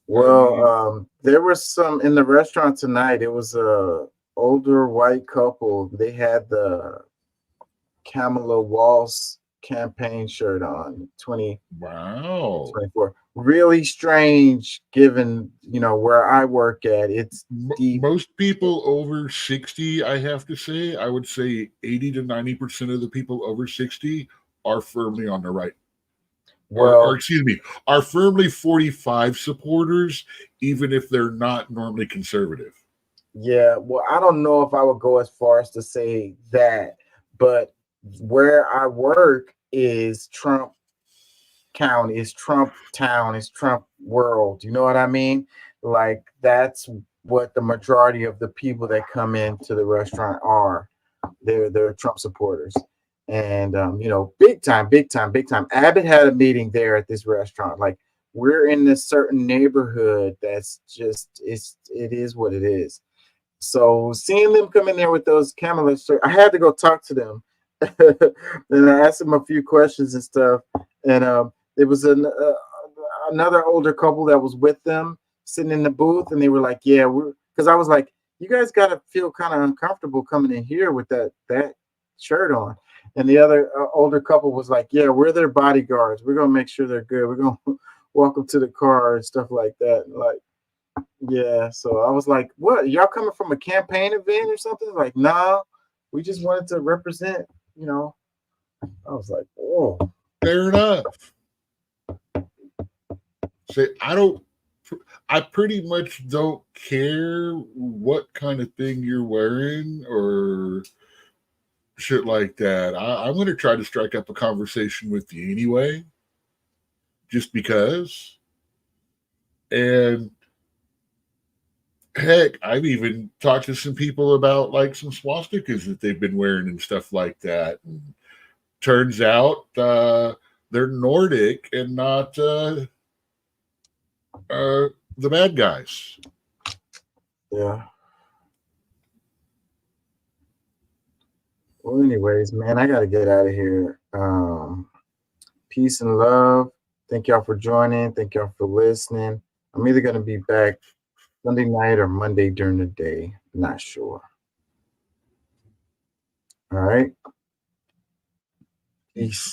Well, there was some in the restaurant tonight. It was a older white couple. They had the Kamala Walls campaign shirt on. 24. Really strange, given where I work at. It's deep. Most people over 60, I have to say, I would say 80 to 90% of the people over 60 are firmly on the right. Or excuse me, are firmly 45 supporters, even if they're not normally conservative. Yeah, well, I don't know if I would go as far as to say that, but where I work is Trump County, is Trump town, is Trump world. You know what I mean? Like, that's what the majority of the people that come into the restaurant are. They're Trump supporters. And big time. Abbott had a meeting there at this restaurant. Like, we're in this certain neighborhood that's just it is what it is. So seeing them come in there with those Kamala shirts, I had to go talk to them. And I asked them a few questions and stuff. And there was another older couple that was with them sitting in the booth, and they were like, yeah, because I was like, you guys got to feel kind of uncomfortable coming in here with that shirt on. And the other older couple was like, yeah, we're their bodyguards. We're going to make sure they're good. We're going to walk them to the car and stuff like that. And like, yeah. So I was like, what? Y'all coming from a campaign event or something? Like, nah, we just wanted to represent, I was like, oh. Fair enough. Say, I pretty much don't care what kind of thing you're wearing or shit like that. I'm going to try to strike up a conversation with you anyway, just because. And heck, I've even talked to some people about like some swastikas that they've been wearing and stuff like that. And turns out they're Nordic and not the bad guys. Yeah. Well, anyways, man, I gotta get out of here. Peace and love. Thank y'all for joining. Thank y'all for listening. I'm either gonna be back Sunday night or Monday during the day. Not sure. All right. Peace.